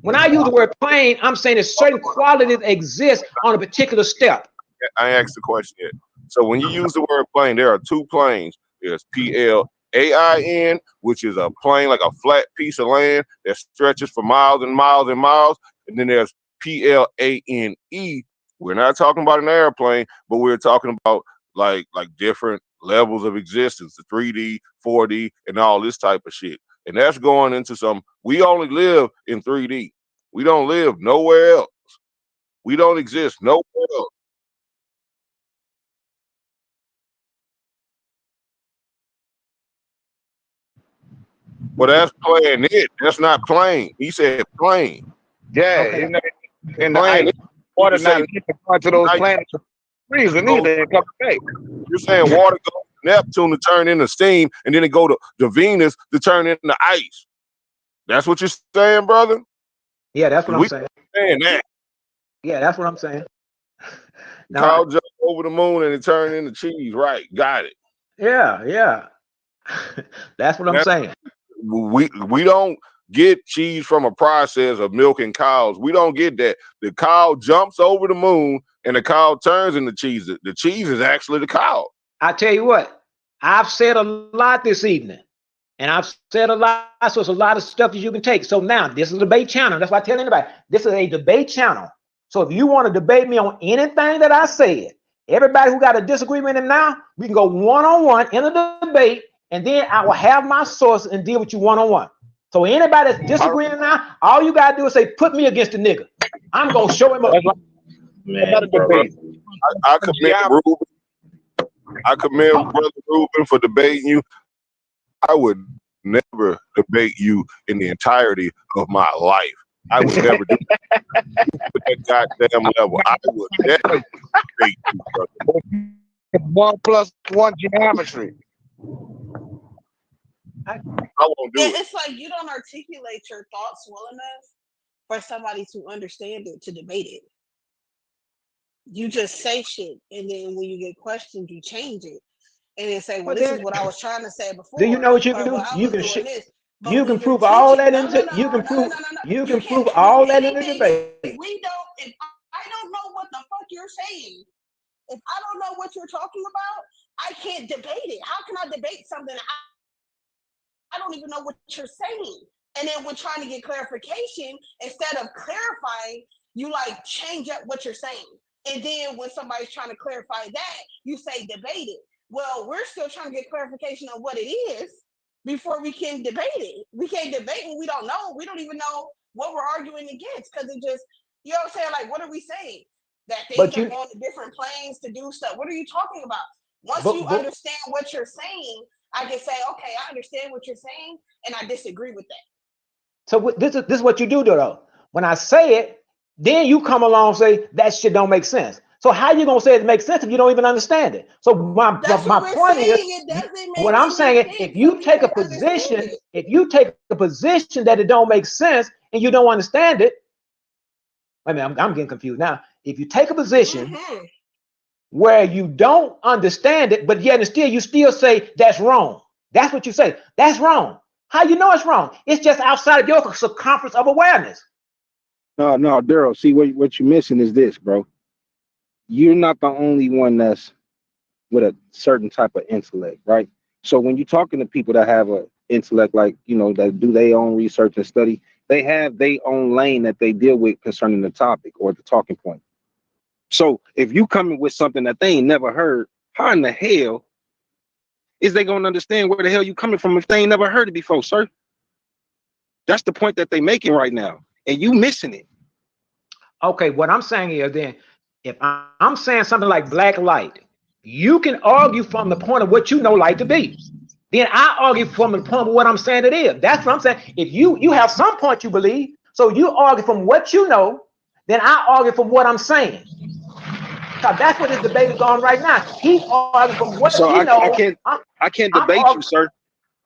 Speaker 1: When I use the word plane, I'm saying that certain qualities exist on a particular step.
Speaker 6: I asked the question yet. So when you use the word plane, there are two planes. There's PLAIN, which is a plane, like a flat piece of land that stretches for miles and miles and miles. And then there's PLANE. We're not talking about an airplane, but we're talking about like different levels of existence, the 3D, 4D, and all this type of shit. And that's going into we only live in 3D. We don't live nowhere else. We don't exist nowhere else. Well, that's playing it. That's not plane. He said plane.
Speaker 10: Yeah,
Speaker 1: okay.
Speaker 10: In the ice, water not going to those planets. Reason either.
Speaker 6: You're saying water goes to Neptune to turn into steam, and then it go to Venus to turn into ice. That's what you're saying, brother?
Speaker 1: Yeah, that's what I'm saying.
Speaker 6: Saying that.
Speaker 1: Yeah, that's what I'm saying. Now,
Speaker 6: Cow jump over the moon and it turned into cheese. Right. Got it.
Speaker 1: yeah. That's what I'm saying.
Speaker 6: We don't get cheese from a process of milking cows. We don't get that. The cow jumps over the moon and the cow turns into cheese. The cheese is actually the cow.
Speaker 1: I tell you what, I've said a lot this evening, and I've said a lot, so it's a lot of stuff that you can take. So now, this is a debate channel. That's why I tell anybody, this is a debate channel. So if you want to debate me on anything that I said, everybody who got a disagreement in now, we can go one-on-one in a debate, and then I will have my source and deal with you one-on-one. So anybody that's disagreeing now, all you gotta do is say, put me against the nigga. I'm gonna show him up.
Speaker 6: I commend Brother Ruben for debating you. I would never debate you in the entirety of my life. I would never do that. At that goddamn level. I would never debate you, brother.
Speaker 11: 1 + 1 geometry.
Speaker 6: I won't do it.
Speaker 9: It's like you don't articulate your thoughts well enough for somebody to understand it, to debate it. You just say shit, and then when you get questioned, you change it, and then say, "Well, this is what I was trying to say before."
Speaker 1: Do you know what you can do? You can prove all that into. You can prove all that in the debate.
Speaker 9: If I don't know what the fuck you're saying, if I don't know what you're talking about, I can't debate it. How can I debate something I don't even know what you're saying? And then when trying to get clarification, instead of clarifying, you like change up what you're saying. And then when somebody's trying to clarify that, you say debate it. Well, we're still trying to get clarification on what it is before we can debate it. We can't debate what we don't know. We don't even know what we're arguing against, because it just, you know what I'm saying? Like, what are we saying? That things are going to different planes to do stuff. What are you talking about? Once you understand what you're saying, I can say, okay, I understand what you're saying, and I disagree with that.
Speaker 1: So this is what you do, though. When I say it, then you come along and say that shit don't make sense. So how you gonna say it makes sense if you don't even understand it? So my point is, what I'm saying is, if you take a position, that it don't make sense and you don't understand it, I mean, I'm getting confused now. If you take a position where you don't understand it, but yet and still you still say that's wrong. That's what you say. That's wrong. How you know it's wrong? It's just outside of your circumference of awareness.
Speaker 11: No, Daryl. See, what you're missing is this, bro. You're not the only one that's with a certain type of intellect, right? So when you're talking to people that have an intellect, like, you know, that do their own research and study, they have their own lane that they deal with concerning the topic or the talking point. So if you coming with something that they ain't never heard, how in the hell is they gonna understand where the hell you coming from if they ain't never heard it before, sir? That's the point that they making right now, and you missing it.
Speaker 1: Okay, what I'm saying is, then, if I'm saying something like black light, you can argue from the point of what you know light to be. Then I argue from the point of what I'm saying it is. That's what I'm saying. If you have some point you believe, so you argue from what you know, then I argue from what I'm saying. So that's what this debate is on right now. He's arguing from what he knows.
Speaker 11: I can't debate you, sir.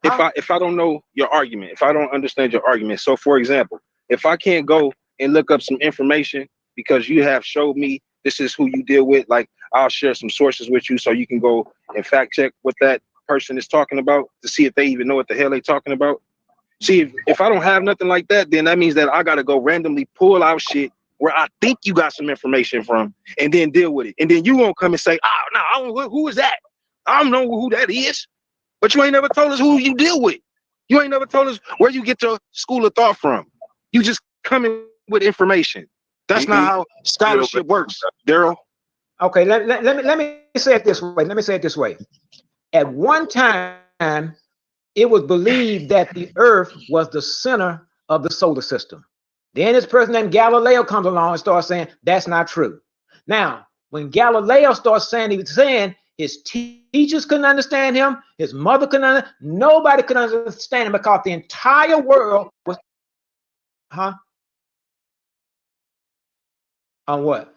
Speaker 11: If I don't know your argument, if I don't understand your argument. So for example, if I can't go and look up some information because you have showed me this is who you deal with, like I'll share some sources with you so you can go and fact check what that person is talking about to see if they even know what the hell they talking about. See, if I don't have nothing like that, then that means that I got to go randomly pull out shit where I think you got some information from and then deal with it. And then you won't come and say, oh, no, I don't know, who is that? I don't know who that is. But you ain't never told us who you deal with. You ain't never told us where you get your school of thought from. You just come in with information. That's not how scholarship works, Daryl.
Speaker 1: Okay, let me say it this way. Let me say it this way. At one time, it was believed that the Earth was the center of the solar system. Then this person named Galileo comes along and starts saying that's not true. Now, when Galileo starts saying, he was saying his teachers couldn't understand him, his mother couldn't understand, nobody could understand him because the entire world was, on what?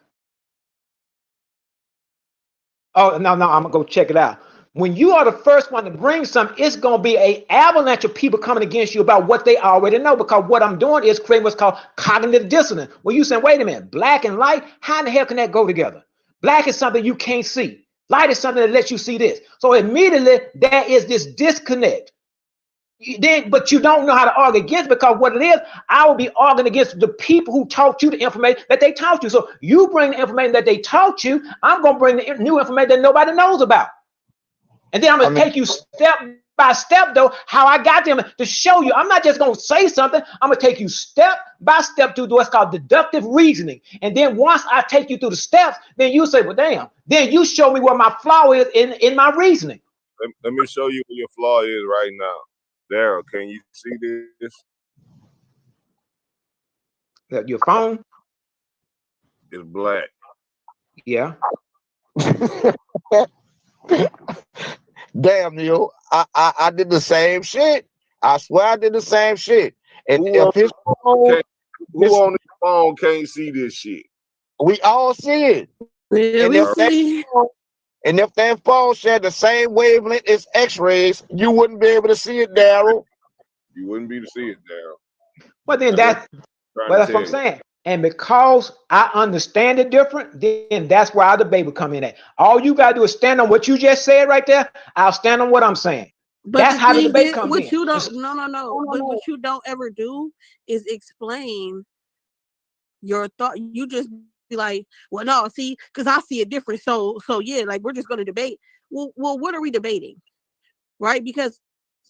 Speaker 1: Oh, no, I'm gonna go check it out. When you are the first one to bring something, it's gonna be an avalanche of people coming against you about what they already know, because what I'm doing is creating what's called cognitive dissonance. Well, you saying, wait a minute, black and light, how in the hell can that go together? Black is something you can't see. Light is something that lets you see this. So immediately there is this disconnect. But you don't know how to argue against, because what it is, I will be arguing against the people who taught you the information that they taught you. So you bring the information that they taught you, I'm going to bring the new information that nobody knows about. And then I'm going to take you step by step, though, how I got them to show you. I'm not just going to say something. I'm going to take you step by step through what's called deductive reasoning. And then once I take you through the steps, then you say, well, damn, then you show me where my flaw is in my reasoning.
Speaker 6: Let me show you where your flaw is right now. Daryl, can you see this?
Speaker 1: Your phone?
Speaker 6: It's black.
Speaker 1: Yeah.
Speaker 10: Damn, Neil, I did the same shit. I swear I did the same shit. And if his phone,
Speaker 6: who on his phone can't see this shit?
Speaker 10: We all see it. And if that phone shared the same wavelength as X-rays, you wouldn't be able to see it, Daryl.
Speaker 6: You wouldn't be able to see it, Daryl.
Speaker 1: Well, then that's what I'm saying. And because I understand it different, then that's where our debate would come in at. All you gotta do is stand on what you just said right there. I'll stand on what I'm saying.
Speaker 9: But
Speaker 1: that's how the debate comes in.
Speaker 9: You don't, no. But what you don't ever do is explain your thought. You just be like, well, no, see, because I see it different. So yeah, like we're just gonna debate. Well, what are we debating? Right? Because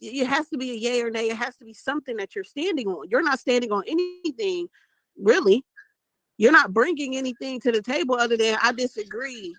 Speaker 9: it has to be a yay or nay. It has to be something that you're standing on. You're not standing on anything, really. You're not bringing anything to the table other than I disagree.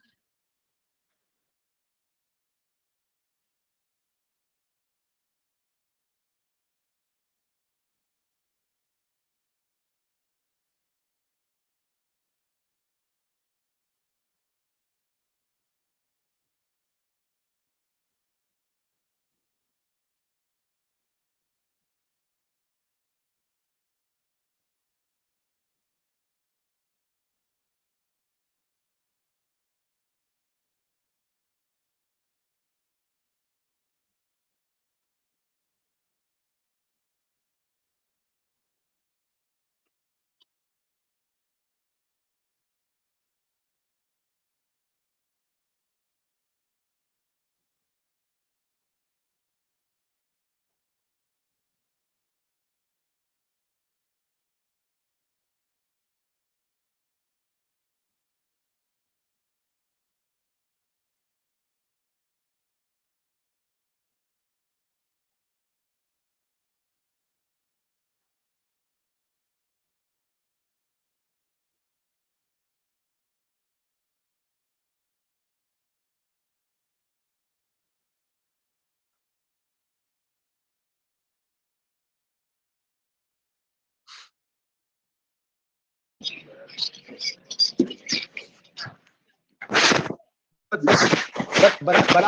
Speaker 1: But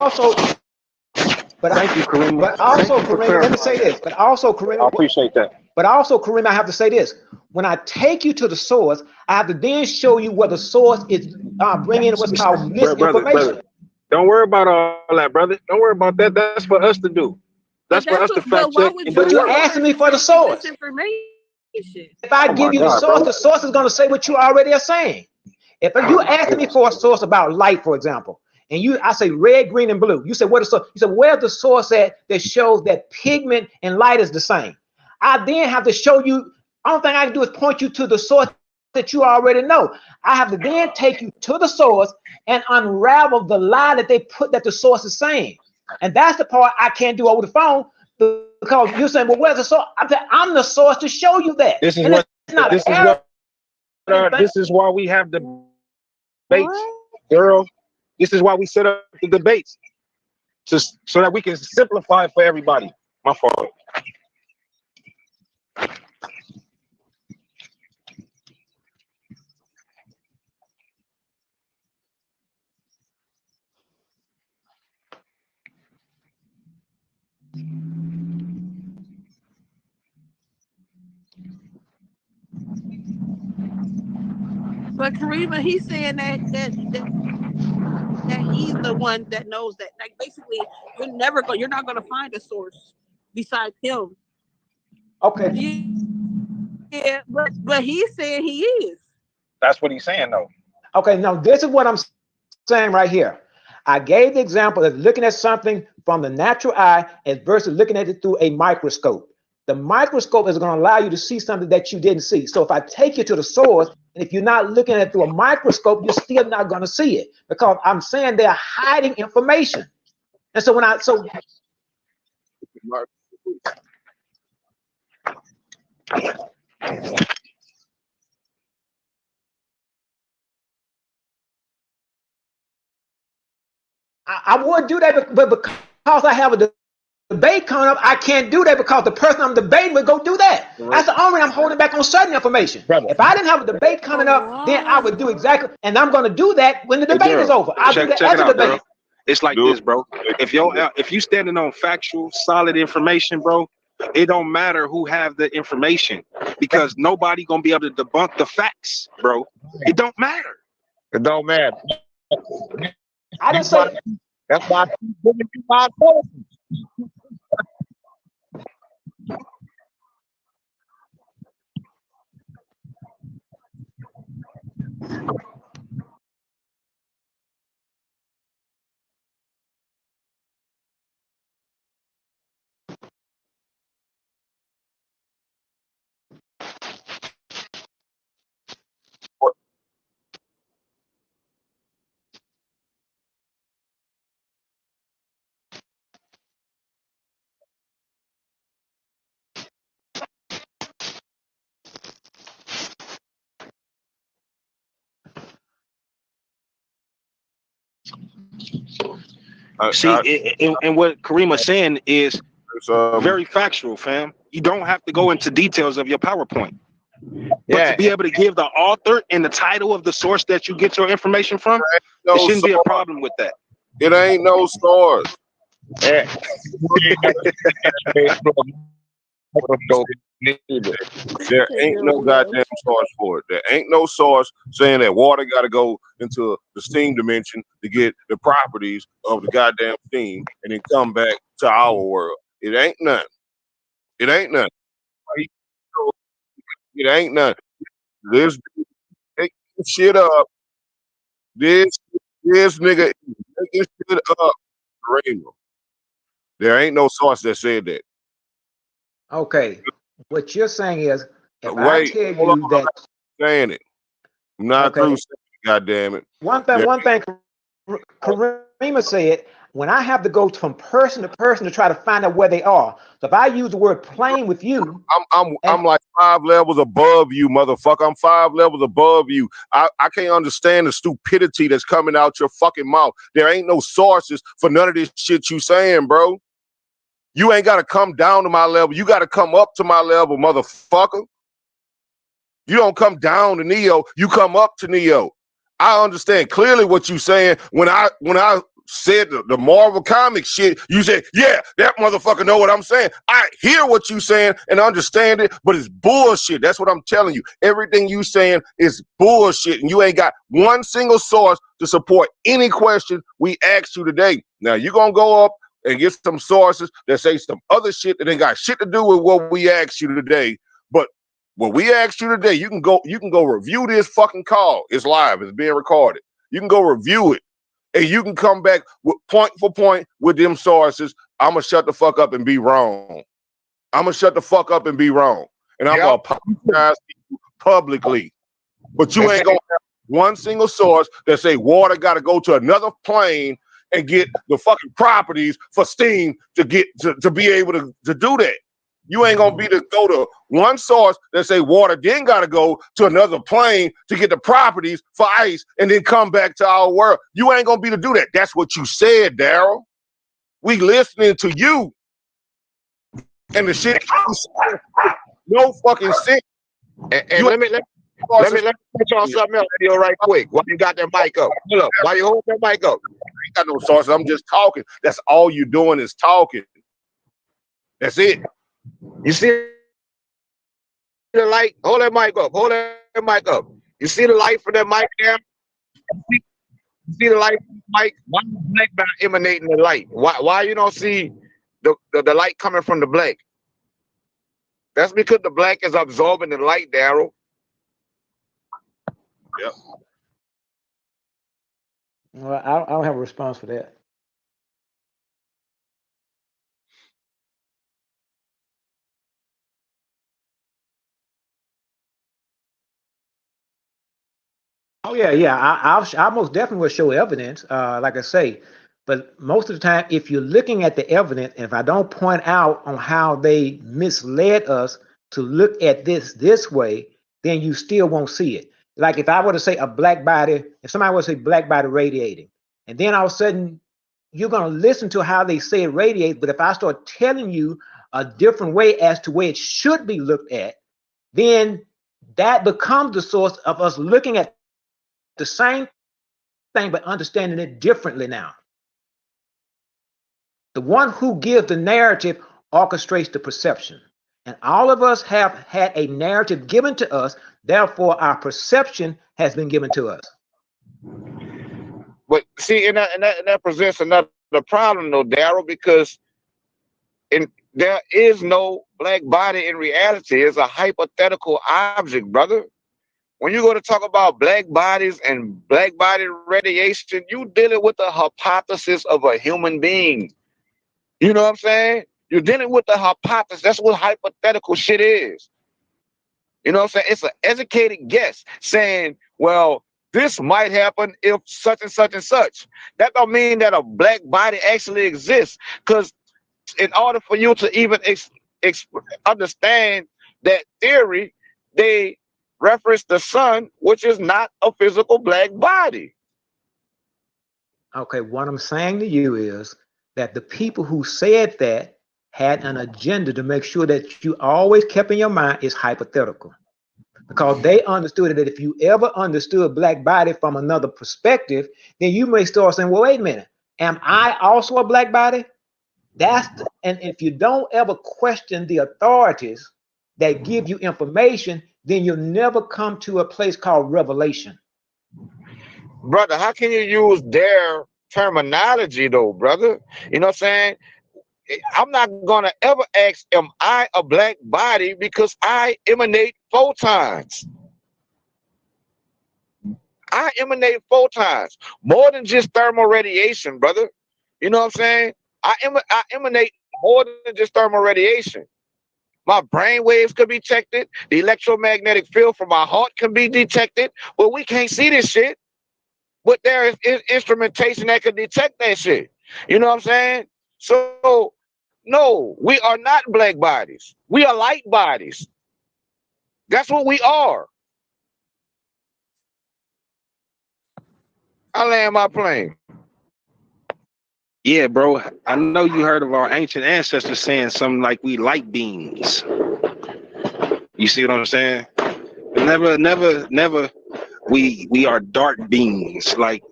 Speaker 1: also,
Speaker 11: thank you, Kareem.
Speaker 1: But also, Kareem, let me say this. But also, Kareem,
Speaker 11: I appreciate that.
Speaker 1: But also, Kareem, I have to say this. When I take you to the source, I have to then show you what the source is bringing what's called misinformation.
Speaker 11: Brother. Don't worry about all that, brother. Don't worry about that. That's for us to do. That's for us to fact check.
Speaker 1: But you're asking me for the source. If I give you the source is going to say what you already are saying. If you asking me for a source about light, for example, and I say red, green, and blue, you say what is the source? You say where's the source at that shows that pigment and light is the same? I then have to show you. Only thing I can do is point you to the source that you already know. I have to then take you to the source and unravel the lie that they put that the source is saying. And that's the part I can't do over the phone because you're saying, well, where's the source? I'm the source to show you that.
Speaker 11: This is this is why we have debates, girl. This is why we set up the debates, so that we can simplify it for everybody. My fault.
Speaker 9: But Karima, he's saying that he's the one that knows that. Like basically, you're not gonna find a source besides him.
Speaker 1: Okay.
Speaker 9: Yeah, but he's saying he is.
Speaker 11: That's what he's saying, though.
Speaker 1: Okay, now this is what I'm saying right here. I gave the example of looking at something from the natural eye as versus looking at it through a microscope. The microscope is going to allow you to see something that you didn't see. So if I take you to the source, and if you're not looking at it through a microscope, you're still not going to see it because I'm saying they're hiding information. And so I would do that, but because I have a debate coming up, I can't do that because the person I'm debating would go do that. That's the only reason I'm holding back on certain information. If I didn't have a debate coming up, then I would do exactly, and I'm going to do that when the debate is over. I'll do that
Speaker 11: check
Speaker 1: as
Speaker 11: it
Speaker 1: a
Speaker 11: out,
Speaker 1: debate.
Speaker 11: Daryl. It's like this, bro. If you standing on factual, solid information, bro, it don't matter who have the information because nobody gonna be able to debunk the facts, bro. It don't matter.
Speaker 10: It don't matter.
Speaker 1: I didn't say.
Speaker 10: That's why I keep giving you my sources.
Speaker 11: See, and what Kareem's saying is very factual, fam. You don't have to go into details of your PowerPoint. But to be able to give the author and the title of the source that you get your information from, there shouldn't be a problem with that.
Speaker 6: It ain't no source.
Speaker 10: Yeah.
Speaker 6: There ain't no goddamn source for it. There ain't no source saying that water got to go into the steam dimension to get the properties of the goddamn steam and then come back to our world. It ain't none. It ain't none. It ain't none. This make this shit up. This nigga make this shit up. Rainbow. There ain't no source that said that.
Speaker 1: Okay, what you're saying is, if I tell you that,
Speaker 6: saying it, I'm not through saying it, goddamn it.
Speaker 1: One thing Karima said, when I have to go from person to person to try to find out where they are. So if I use the word plane with you,
Speaker 6: I'm like 5 levels above you, motherfucker. I'm 5 levels above you. I can't understand the stupidity that's coming out your fucking mouth. There ain't no sources for none of this shit you saying, bro. You ain't got to come down to my level. You got to come up to my level, motherfucker. You don't come down to Neo. You come up to Neo. I understand clearly what you saying. When I said the Marvel comic shit, you said, yeah, that motherfucker know what I'm saying. I hear what you saying and understand it, but it's bullshit. That's what I'm telling you. Everything you saying is bullshit, and you ain't got one single source to support any question we asked you today. Now, you're going to go up and get some sources that say some other shit that ain't got shit to do with what we asked you today. But what we asked you today, you can go review this fucking call. It's live, it's being recorded. You can go review it. And you can come back with point for point with them sources. I'ma shut the fuck up and be wrong. I'ma shut the fuck up and be wrong. And I'm gonna apologize to you publicly. But you ain't gonna have one single source that say water gotta go to another plane and get the fucking properties for steam to get to be able to do that. You ain't gonna be to go to one source that say water then gotta go to another plane to get the properties for ice and then come back to our world. You ain't gonna be to do that. That's what you said, Daryl. We listening to you. And the shit no fucking sense.
Speaker 10: And let me put you on something else here right quick. Why you got that mic up? Hold up. Why you hold that mic up?
Speaker 6: I ain't got no sources. I'm just talking. That's all you doing is talking. That's it.
Speaker 10: You see the light? Hold that mic up. Hold that mic up. You see the light from that mic there? You see the light from the mic? Why is the black not emanating the light? Why you don't see the light coming from the black? That's because the black is absorbing the light, Daryl.
Speaker 6: Yep.
Speaker 1: Well, I don't have a response for that. Oh yeah, yeah. I most definitely will show evidence. Like I say, but most of the time, if you're looking at the evidence, if I don't point out on how they misled us to look at this way, then you still won't see it. Like if I were to say a black body, if somebody were to say black body radiating, and then all of a sudden you're gonna listen to how they say it radiates, but if I start telling you a different way as to where it should be looked at, then that becomes the source of us looking at the same thing but understanding it differently now. The one who gives the narrative orchestrates the perception. And all of us have had a narrative given to us, therefore our perception has been given to us.
Speaker 10: But see, and that presents another problem, though, Daryl, because there is no black body in reality. It's a hypothetical object, brother. When you go to talk about black bodies and black body radiation, you dealing with the hypothesis of a human being. You know what I'm saying? You're dealing with the hypothesis. That's what hypothetical shit is. You know what I'm saying? It's an educated guess saying, well, this might happen if such and such and such. That don't mean that a black body actually exists. Because in order for you to even understand that theory, they reference the sun, which is not a physical black body.
Speaker 1: Okay, what I'm saying to you is that the people who said that had an agenda to make sure that you always kept in your mind is hypothetical. Because they understood that if you ever understood black body from another perspective, then you may start saying, well, wait a minute, am I also a black body? And if you don't ever question the authorities that give you information, then you'll never come to a place called revelation.
Speaker 10: Brother, how can you use their terminology though, brother? You know what I'm saying? I'm not gonna ever ask, am I a black body, because I emanate photons. I emanate photons more than just thermal radiation, brother. You know what I'm saying? I emanate more than just thermal radiation. My brain waves could be detected. The electromagnetic field from my heart can be detected. But we can't see this shit. But there is instrumentation that can detect that shit. You know what I'm saying? So, no, we are not black bodies. We are light bodies. That's what we are. I land my plane.
Speaker 11: Yeah, bro. I know you heard of our ancient ancestors saying something like we light beings. You see what I'm saying? Never. We are dark beings. Like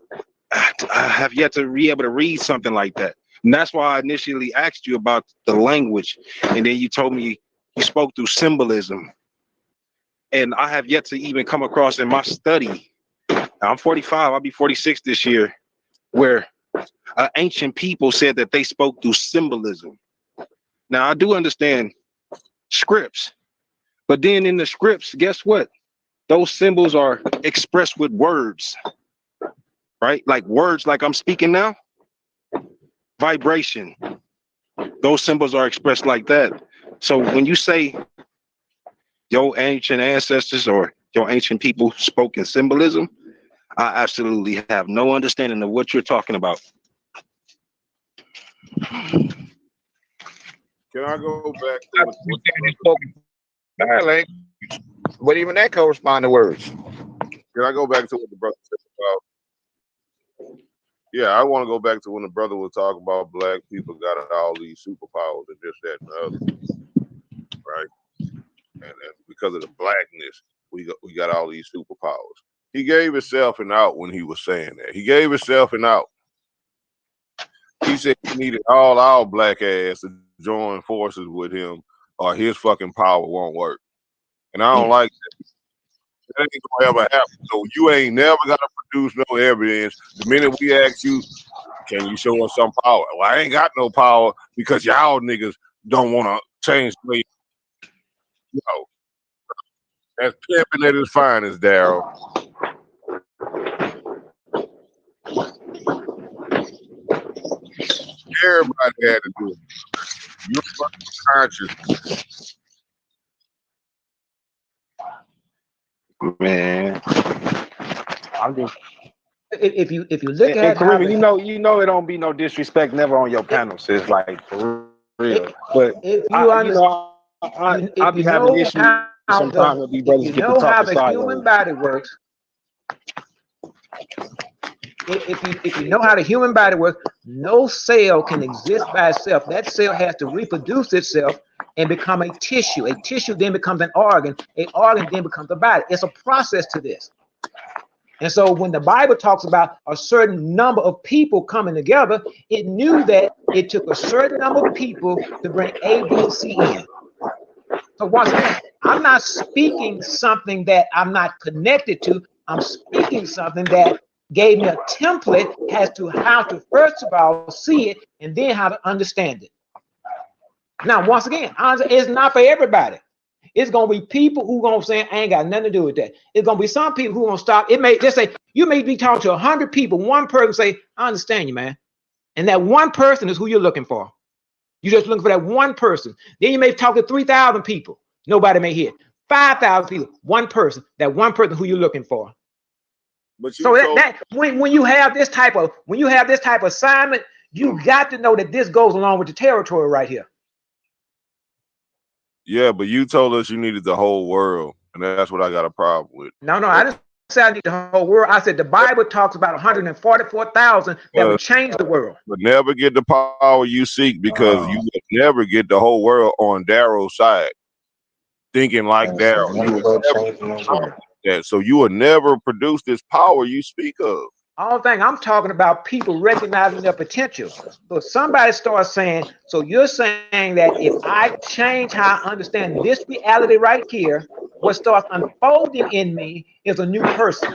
Speaker 11: I have yet to be able to read something like that. And that's why I initially asked you about the language, and then you told me you spoke through symbolism. And I have yet to even come across in my study. I'm 45. I'll be 46 this year, where ancient people said that they spoke through symbolism. Now I do understand scripts, but then in the scripts, guess what? Those symbols are expressed with words, right? Like words, like I'm speaking now. Vibration. Those symbols are expressed like that. So when you say your ancient ancestors or your ancient people spoke in symbolism, I absolutely have no understanding of what you're talking about.
Speaker 6: Can I go back to what
Speaker 10: Dialect, but even that correspond to words.
Speaker 6: Can I go back to what the brother said about? Yeah, I want to go back to when the brother was talking about black people got all these superpowers and this, that, and the other, right? And because of the blackness, we got all these superpowers. He gave himself an out when he was saying that. He gave himself an out. He said he needed all our black ass to join forces with him, or his fucking power won't work. And I don't like that. That ain't gonna ever happen. So you ain't never gonna produce no evidence. The minute we ask you, can you show us some power? Well, I ain't got no power because y'all niggas don't want to change the way. No, that's pimping at its finest, Daryl. Everybody had to do it. You're conscious.
Speaker 11: Man, I'm just
Speaker 1: If you look
Speaker 11: and
Speaker 1: at how
Speaker 11: Karima, you know, it don't be no disrespect never on your panel, sis. Like for real. But
Speaker 1: if you
Speaker 11: I, you
Speaker 1: understand,
Speaker 11: know, I
Speaker 1: if
Speaker 11: be
Speaker 1: you
Speaker 11: having
Speaker 1: know
Speaker 11: issues sometimes with these brothers get to
Speaker 1: how
Speaker 11: talking
Speaker 1: the human
Speaker 11: sideways.
Speaker 1: body works, if you know how the human body works, no cell can exist by itself. That cell has to reproduce itself and become a tissue. A tissue then becomes an organ. An organ then becomes a body. It's a process to this. And so when the Bible talks about a certain number of people coming together, it knew that it took a certain number of people to bring A, B, and C in. So once again, I'm not speaking something that I'm not connected to. I'm speaking something that gave me a template as to how to first of all see it and then how to understand it. Now, once again, it's not for everybody. It's gonna be people who gonna say, I ain't got nothing to do with that. It's gonna be some people who gonna stop. It may just say, you may be talking to 100 people, one person say, I understand you, man. And that one person is who you're looking for. You're just looking for that one person. Then you may talk to 3,000 people. Nobody may hear. 5,000 people, one person. That one person who you're looking for.
Speaker 6: But
Speaker 1: so that when you have this type of assignment, you got to know that this goes along with the territory right here.
Speaker 6: Yeah, but you told us you needed the whole world, and that's what I got a problem with.
Speaker 1: No, I didn't say I need the whole world. I said the Bible talks about 144,000 that would change the world.
Speaker 6: But never get the power you seek, because you would never get the whole world on Darrow's side. Thinking like Darrow, you would never that. So you would never produce this power you speak of.
Speaker 1: All thing I'm talking about, people recognizing their potential. So somebody starts saying, so you're saying that if I change how I understand this reality right here, what starts unfolding in me is a new person.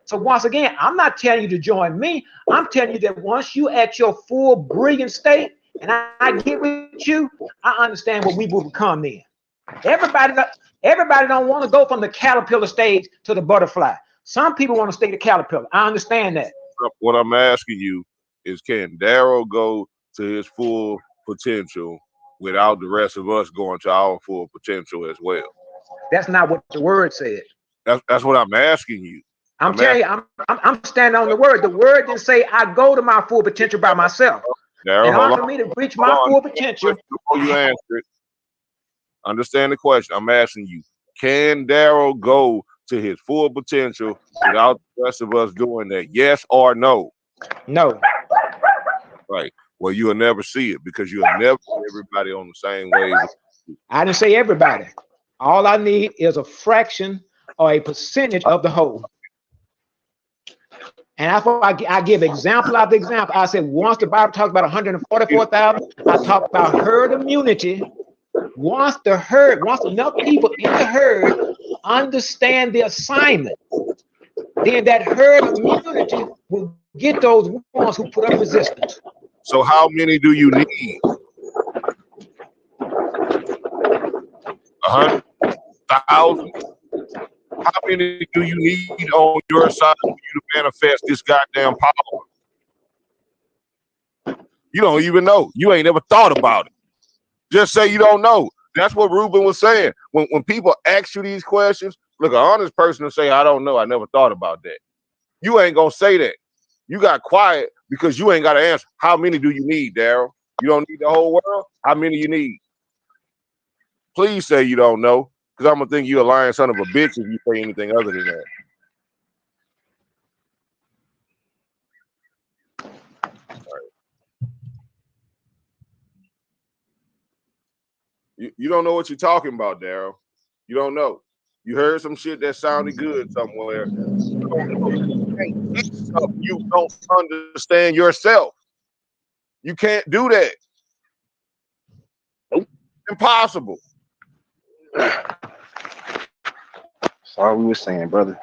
Speaker 1: So once again, I'm not telling you to join me. I'm telling you that once you at your full brilliant state and I get with you, I understand what we will become then. Everybody don't want to go from the caterpillar stage to the butterfly. Some people want to stay the caterpillar. I understand that.
Speaker 6: What I'm asking you is, can Darrow go to his full potential without the rest of us going to our full potential as well?
Speaker 1: That's not what the word said.
Speaker 6: That's what I'm asking you.
Speaker 1: I'm telling you, I'm standing on the word. The word didn't say I go to my full potential by myself.
Speaker 6: Darrow,
Speaker 1: in order for me to reach my full potential.
Speaker 6: Before you answer it, understand the question. I'm asking you, can Darrow go to his full potential without the rest of us doing that? Yes or no?
Speaker 1: No.
Speaker 6: Right. Well, you'll never see it, because you'll never see everybody on the same wave.
Speaker 1: I didn't say everybody. All I need is a fraction or a percentage of the whole. And that's why I give example after example. I said, once the Bible talks about 144,000, I talk about herd immunity. Once enough people in the herd understand the assignment, then that herd immunity will get those ones who put up resistance.
Speaker 6: So how many do you need? 100,000? How many do you need on your side for you to manifest this goddamn power? You don't even know. You ain't never thought about it. Just say you don't know. That's what Ruben was saying. When people ask you these questions, look, an honest person will say, I don't know. I never thought about that. You ain't gonna say that. You got quiet because you ain't got to answer. How many do you need, Darrow? You don't need the whole world? How many you need? Please say you don't know, because I'm gonna think you're a lying son of a bitch if you say anything other than that. You don't know what you're talking about, Darrow. You don't know. You heard some shit that sounded good somewhere. You don't understand yourself. You can't do that. Nope. Impossible.
Speaker 11: That's all we were saying, brother.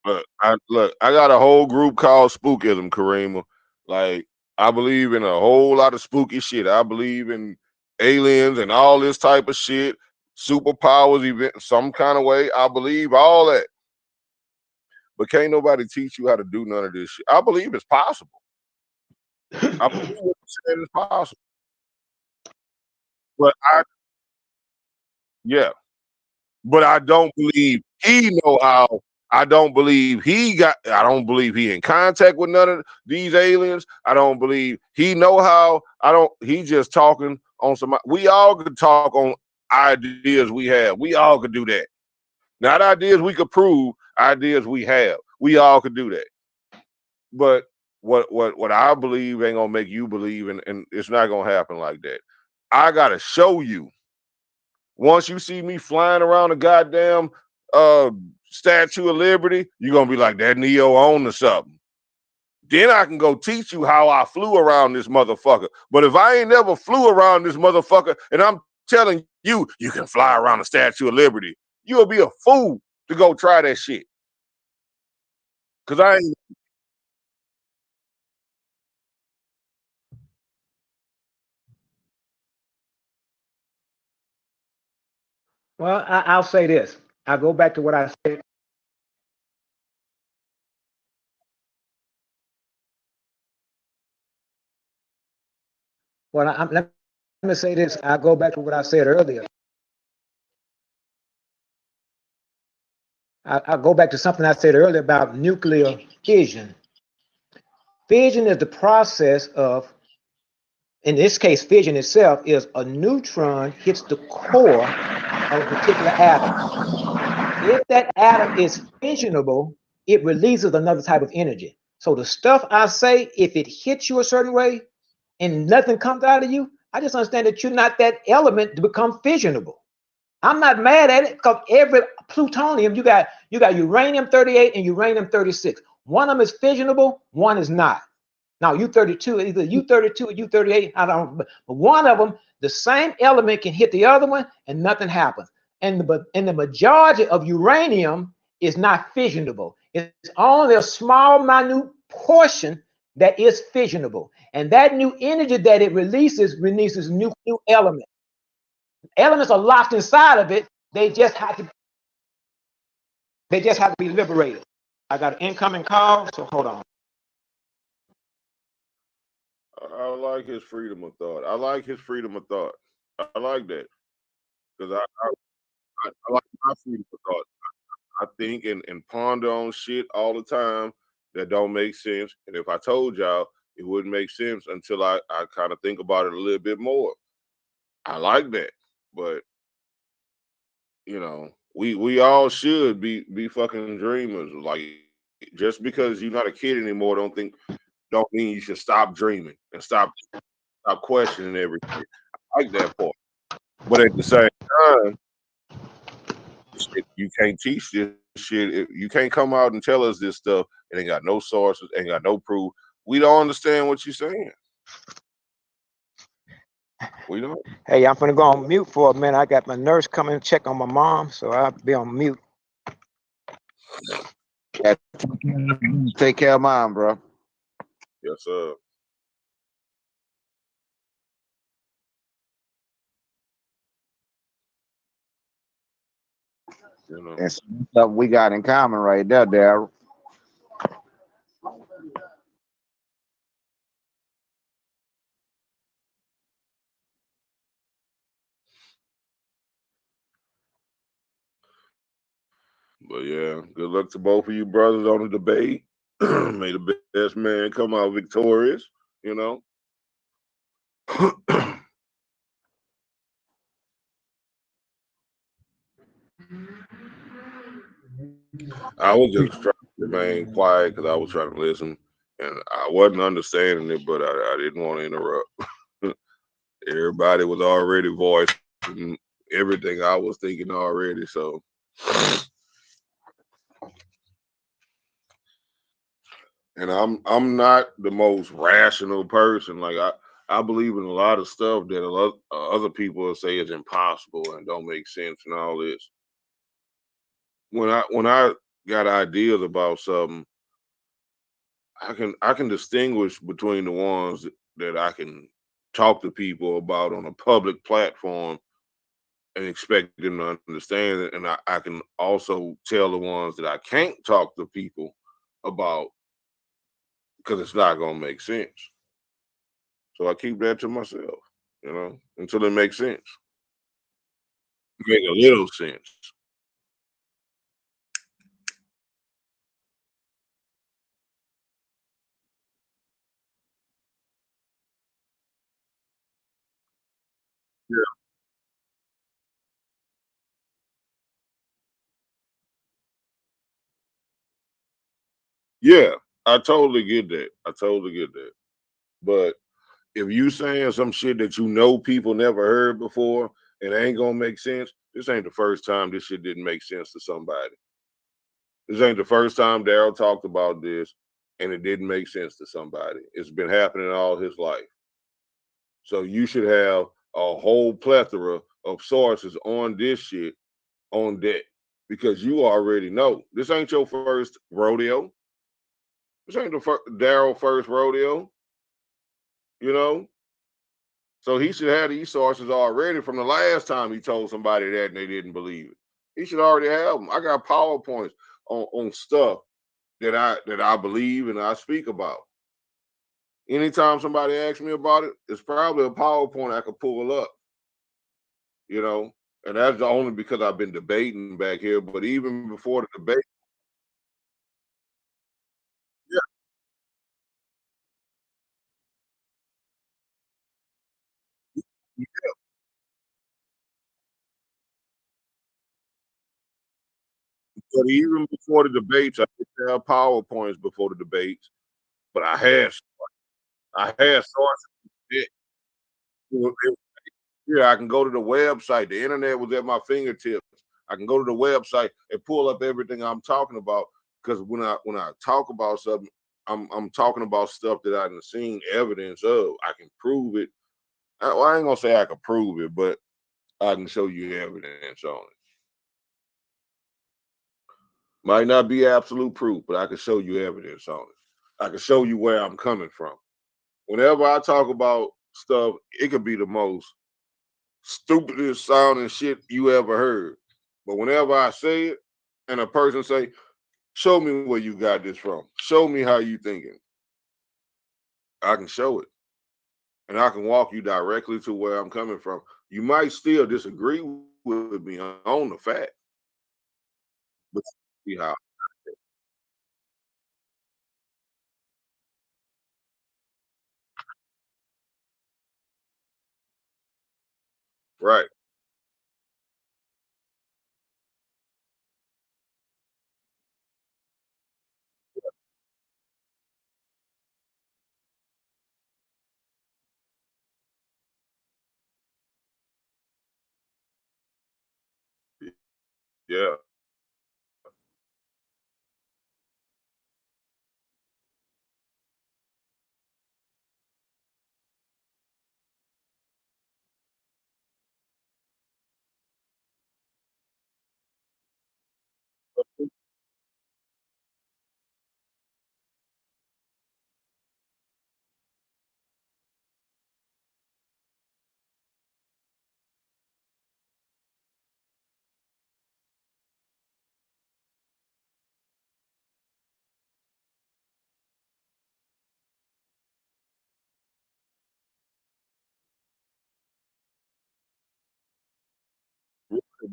Speaker 6: Look, I got a whole group called Spookism, Karima. Like, I believe in a whole lot of spooky shit. I believe in aliens and all this type of shit, superpowers, event, some kind of way. I believe all that. But can't nobody teach you how to do none of this shit. I believe it's possible. I believe what you said is possible. But yeah. But I don't believe he know how. I don't believe he in contact with none of these aliens. I don't believe he know how. He just talking on some. We all could talk on ideas we have. We all could do that. Not ideas we could prove, ideas we have. We all could do that. But what I believe ain't gonna make you believe, and it's not gonna happen like that. I gotta show you. Once you see me flying around the goddamn Statue of Liberty, you're gonna be like, that Neo on to something. Then I can go teach you how I flew around this motherfucker. But if I ain't never flew around this motherfucker and I'm telling you, you can fly around the Statue of Liberty, you'll be a fool to go try that shit. Cause I ain't.
Speaker 1: Well, I'll say this. I'll go back to what I said. Well, let me say this. I'll go back to what I said earlier. I'll go back to something I said earlier about nuclear fission. Fission is the process of, in this case, fission itself is a neutron hits the core of a particular atom. If that atom is fissionable, it releases another type of energy. So the stuff I say, if it hits you a certain way and nothing comes out of you, I just understand that you're not that element to become fissionable. I'm not mad at it because every plutonium, you got uranium-38 and uranium-36. One of them is fissionable, one is not. Now, U-32, either U-32 or U-38, I don't, but one of them, the same element can hit the other one and nothing happens. And the majority of uranium is not fissionable. It's only a small, minute portion that is fissionable. And that new energy that it releases new elements. Elements are locked inside of it. They just have to be liberated. I got an incoming call, so hold on.
Speaker 6: I like his freedom of thought. I like his freedom of thought. I like that because I like my freedom of thought. I think and ponder on shit all the time that don't make sense. And if I told y'all, it wouldn't make sense until I kind of think about it a little bit more. I like that. But we all should be fucking dreamers. Like, just because you're not a kid anymore, don't mean you should stop dreaming and stop questioning everything. I like that part. But at the same time, you can't teach this shit. You can't come out and tell us this stuff and ain't got no sources, ain't got no proof. We don't understand what you're saying. We don't.
Speaker 1: Hey, I'm gonna go on mute for a minute. I got my nurse coming to check on my mom, so I'll be on mute.
Speaker 10: Yeah, take care of mine, bro.
Speaker 6: Yes, sir.
Speaker 10: That's stuff we got in common right there, Daryl.
Speaker 6: But yeah, good luck to both of you brothers on the debate. May the best man come out victorious, I was just trying to remain quiet because I was trying to listen, and I wasn't understanding it, but I didn't want to interrupt. Everybody was already voicing everything I was thinking already, so. And I'm not the most rational person. Like I believe in a lot of stuff that other people say is impossible and don't make sense and all this. When I got ideas about something, I can distinguish between the ones that I can talk to people about on a public platform and expect them to understand it. And I can also tell the ones that I can't talk to people about because it's not gonna make sense. So I keep that to myself, until it makes sense. Make a little sense. Yeah. Yeah, I totally get that. I totally get that. But if you saying some shit that people never heard before and ain't gonna make sense, this ain't the first time this shit didn't make sense to somebody. This ain't the first time Daryl talked about this and it didn't make sense to somebody. It's been happening all his life. So you should have a whole plethora of sources on this shit on deck because you already know this ain't your first rodeo. This ain't the Daryl first rodeo, you know. So he should have these sources already from the last time he told somebody that and they didn't believe it. He should already have them. I got PowerPoints on stuff that I believe and I speak about. Anytime somebody asks me about it, it's probably a PowerPoint I could pull up, you know. And that's only because I've been debating back here. But even before the debate, yeah, but even before the debates, I didn't have PowerPoints before the debates, but I had sources. It, yeah, I can go to the website. The internet was at my fingertips. I can go to the website and pull up everything I'm talking about. Because when I talk about something, I'm talking about stuff that I've seen evidence of. I can prove it. Well, I ain't gonna say I can prove it, but I can show you evidence on it. Might not be absolute proof, but I can show you evidence on it. I can show you where I'm coming from. Whenever I talk about stuff, it could be the most stupidest sounding shit you ever heard. But whenever I say it and a person say, show me where you got this from. Show me how you thinking. I can show it. And I can walk you directly to where I'm coming from. You might still disagree with me on the fact, but see how. Right. Yeah.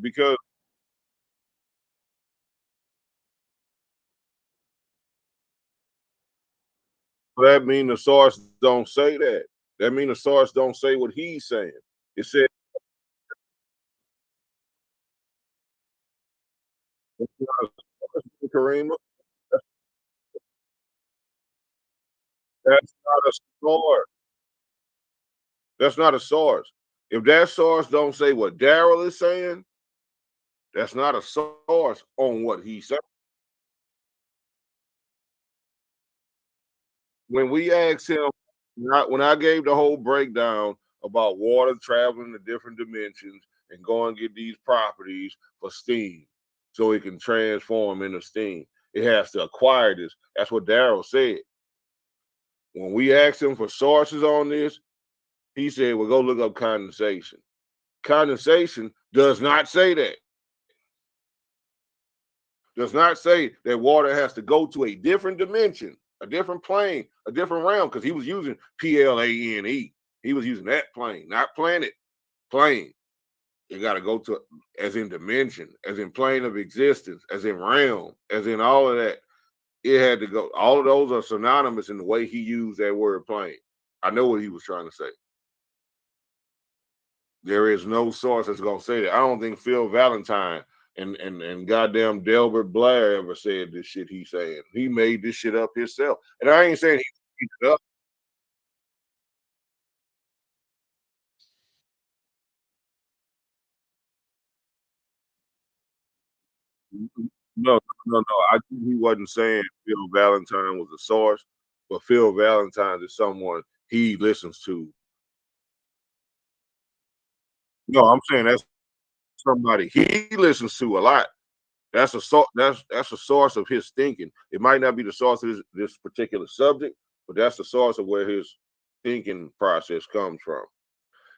Speaker 6: Because that mean the source don't say that. That mean the source don't say what he's saying. It said Karima, that's not a source. That's not a source. If that source don't say what Daryl is saying, that's not a source on what he said. When we asked him, when I gave the whole breakdown about water traveling to different dimensions and going get these properties for steam, so it can transform into steam. It has to acquire this. That's what Daryl said. When we asked him for sources on this, he said, well, go look up condensation. Condensation does not say that. Does not say that water has to go to a different dimension, a different plane, a different realm, because he was using plane. He was using that plane, not planet, plane. You got to go to, as in dimension, as in plane of existence, as in realm, as in all of that. It had to go. All of those are synonymous in the way he used that word plane. I know what he was trying to say. There is no source that's gonna say that. I don't think Phil Valentine and goddamn Delbert Blair ever said this shit he's saying. He made this shit up himself. And I ain't saying he made it up. No, no. I think he wasn't saying Phil Valentine was a source, but Phil Valentine is someone he listens to. No, I'm saying that's somebody he listens to a lot. That's a source of his thinking. It might not be the source of this particular subject, but that's the source of where his thinking process comes from.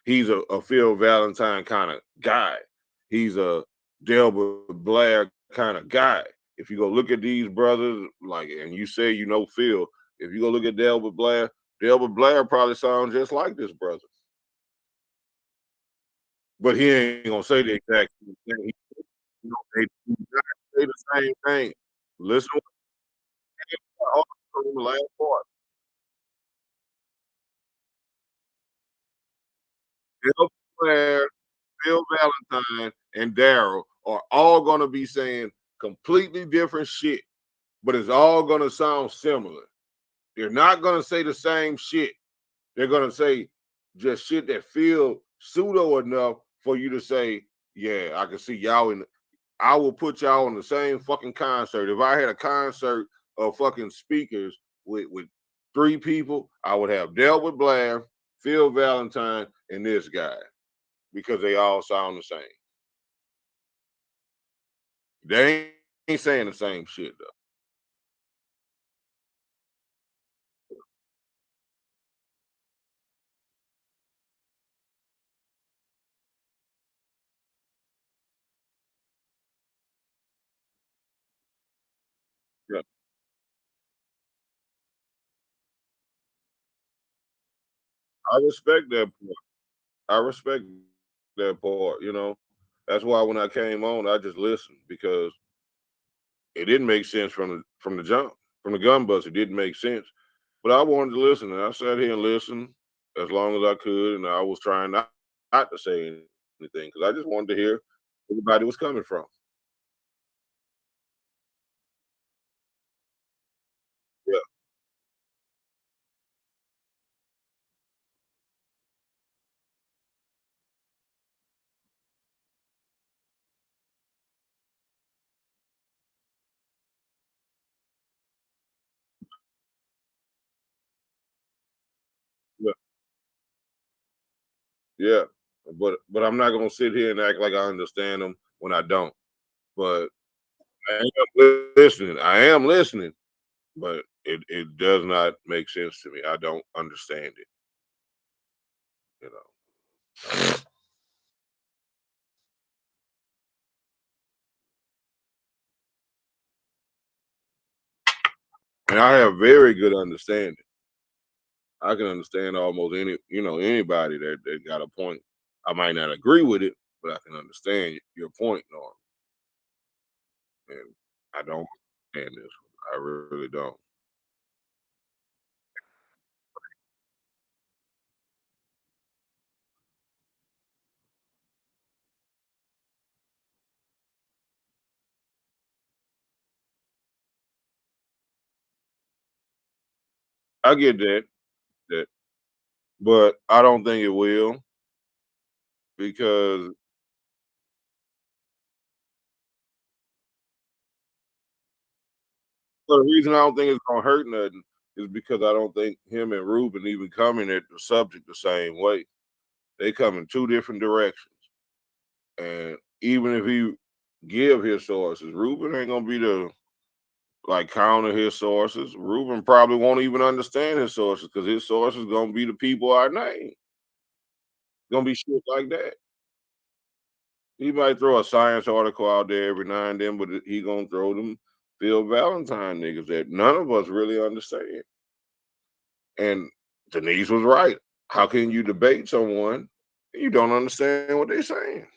Speaker 6: He's a Phil Valentine kind of guy. He's a Delbert Blair kind of guy. If you go look at these brothers, like, and you say you know Phil, if you go look at Delbert Blair probably sounds just like this brother. But he ain't gonna say the exact same thing. They say the same thing. Listen to the last part. Bill Blair, Phil Valentine, and Daryl are all gonna be saying completely different shit, but it's all gonna sound similar. They're not gonna say the same shit. They're gonna say just shit that feel pseudo enough for you to say, yeah, I can see y'all in. I will put y'all on the same fucking concert. If I had a concert of fucking speakers with 3 people, I would have Delbert Blair, Phil Valentine, and this guy because they all sound the same. They ain't saying the same shit though. Yeah, I respect that part. I respect that part. That's why when I came on, I just listened because it didn't make sense from the jump, from the gun bust. It didn't make sense. But I wanted to listen, and I sat here and listened as long as I could, and I was trying not to say anything because I just wanted to hear where everybody was coming from. Yeah, yeah, yeah. But I'm not gonna sit here and act like I understand them when I don't. But I am listening. I am listening, but it does not make sense to me. I don't understand it. You know, and I have very good understanding. I can understand almost anybody that got a point. I might not agree with it, but I can understand your point, Norm. And I don't understand this one. I really don't. I get that, but I don't think it will because the reason I don't think it's gonna hurt nothing is because I don't think him and Ruben even coming at the subject the same way. They come in 2 different directions, and even if he give his sources. Ruben ain't gonna be the like counter his sources. Ruben probably won't even understand his sources because his sources gonna be the people I name. Gonna be shit like that. He might throw a science article out there every now and then, but he gonna throw them Phil Valentine niggas that none of us really understand. And Denise was right. How can you debate someone and you don't understand what they're saying?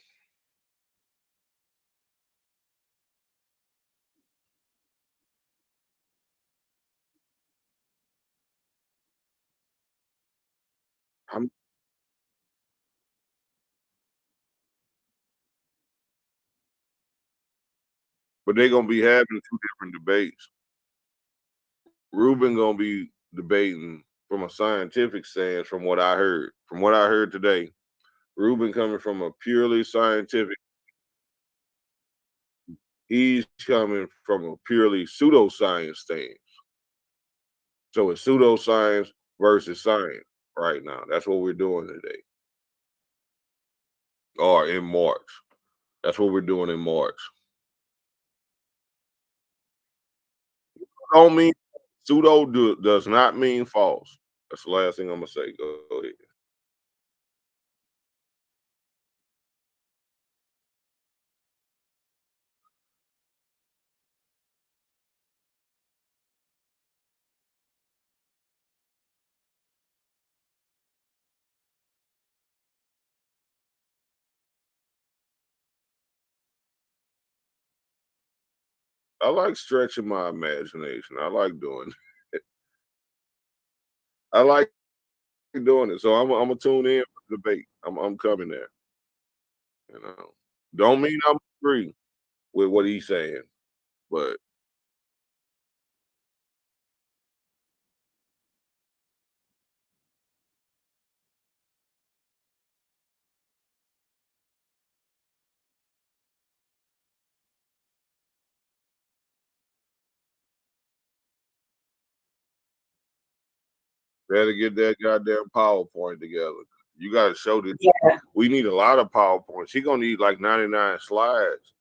Speaker 6: I'm, but they're gonna be having two different debates. Ruben gonna be debating from a scientific stance, from what I heard. From what I heard today, Ruben coming from a purely scientific. He's coming from a purely pseudoscience stance. So it's pseudoscience versus science right now. That's what we're doing today. Or in March. That's what we're doing in March. Don't mean does not mean false. That's the last thing I'm gonna say. Go ahead. I like stretching my imagination. I like doing it. I like doing it. So I'm gonna tune in for the debate. I'm coming there. You know. Don't mean I'm agree with what he's saying, but better get that goddamn PowerPoint together. You gotta show this.
Speaker 7: Yeah.
Speaker 6: We need a lot of PowerPoints. He gonna need like 99 slides.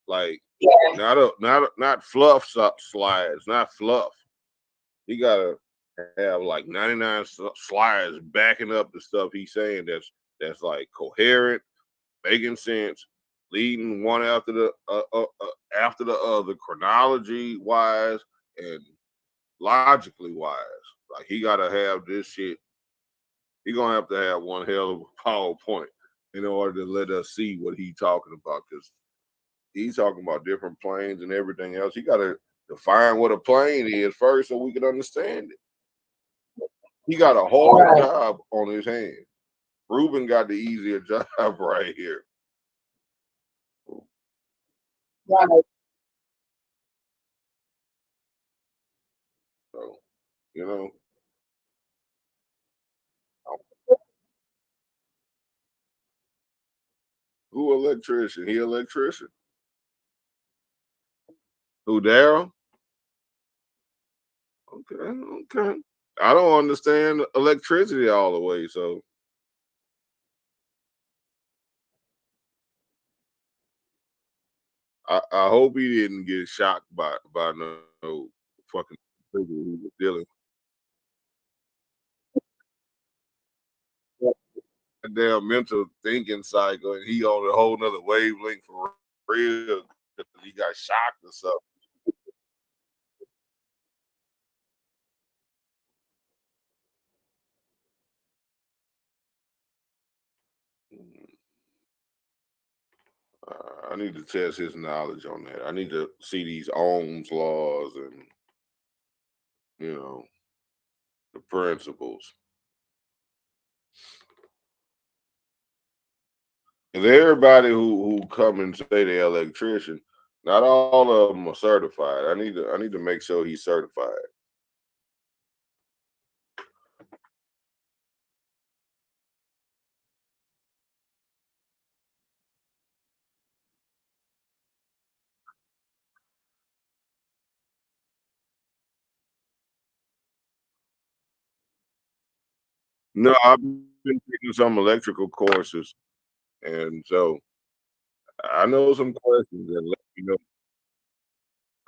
Speaker 6: Like
Speaker 7: Yeah.
Speaker 6: not fluff slides, not fluff. He gotta have like 99 slides backing up the stuff he's saying that's like coherent, making sense, leading one after the other, chronology wise and logically wise. Like he gotta have this shit. He gonna have to have one hell of a PowerPoint in order to let us see what he's talking about. Because he's talking about different planes and everything else. He gotta define what a plane is first so we can understand it. He got a hard job on his hands. Ruben got the easier job right here.
Speaker 7: Right.
Speaker 6: So, you know, who electrician? He electrician. Who Daryl? Okay, okay. I don't understand electricity all the way, so I hope he didn't get shocked by no fucking figure he was dealing with. A damn mental thinking cycle, and he on a whole nother wavelength for real because he got shocked or something. I need to test his knowledge on that. I need to see these Ohm's laws and you know the principles. And everybody who come and say they're electrician, not all of them are certified. I need to make sure he's certified. No, I've been taking some electrical courses, and so I know some questions that let me know.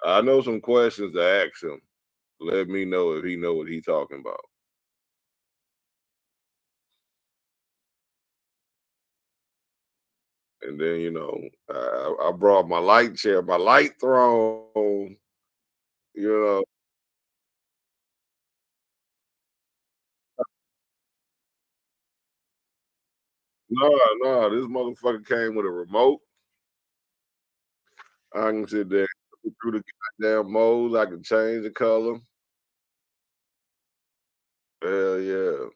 Speaker 6: I know some questions to ask him. Let me know if he know what he talking about. And then I brought my light chair, my light throne. You know, no, this motherfucker came with a remote. I can sit there through the goddamn modes. I can change the color. Hell yeah.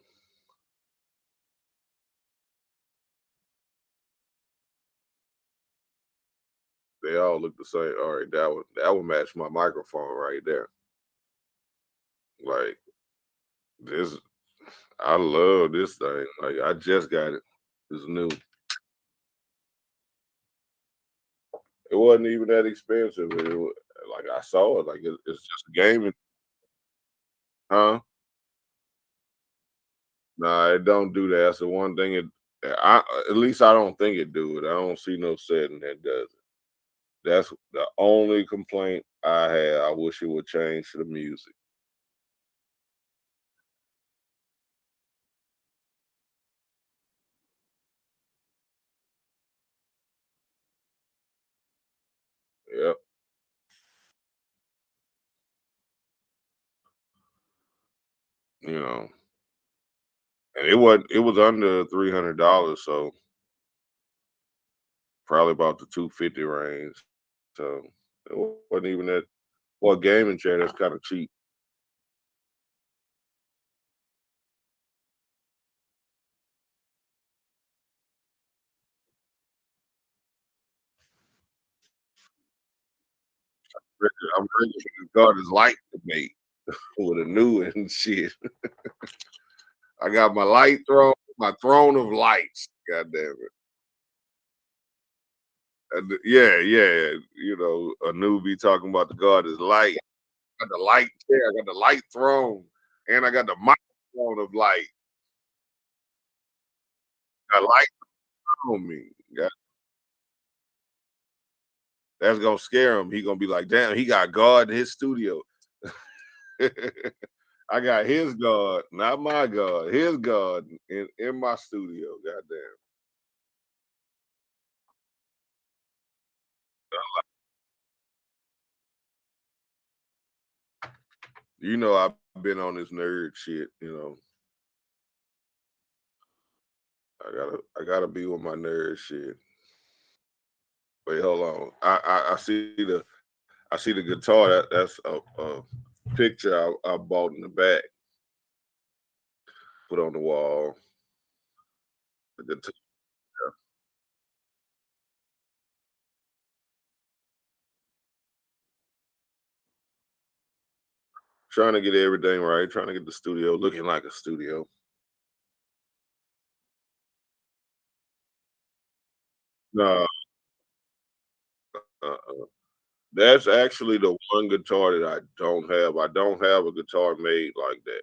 Speaker 6: They all look the same. All right, that would match my microphone right there. Like this, I love this thing. Like I just got it. It's new. It wasn't even that expensive. Like I saw it. Like it's just gaming, huh? Nah, it don't do that. That's the one thing I at least I don't think it do it. I don't see no setting that does it. That's the only complaint I had. I wish it would change to the music. Yep. You know, and it was under $300, so probably about the 250 range. So it wasn't even that for a gaming chair. That's kind of cheap. I'm ready for God is light debate with a new and shit. I got my light throne, my throne of lights. God damn it. And yeah, yeah. A newbie talking about the God is light. I got the light chair, I got the light throne, and I got the microphone of light. Got light on me. Yeah, that's gonna scare him. He gonna be like, damn, he got God in his studio. I got his God, not my God, his God in my studio. Goddamn. I've been on this nerd shit. I gotta be with my nerd shit. Wait, hold on. I see the guitar. That's a picture I bought in the back. Put on the wall. The guitar. Trying to get everything right. Trying to get the studio looking like a studio. No, uh-uh. That's actually the one guitar that I don't have. I don't have a guitar made like that.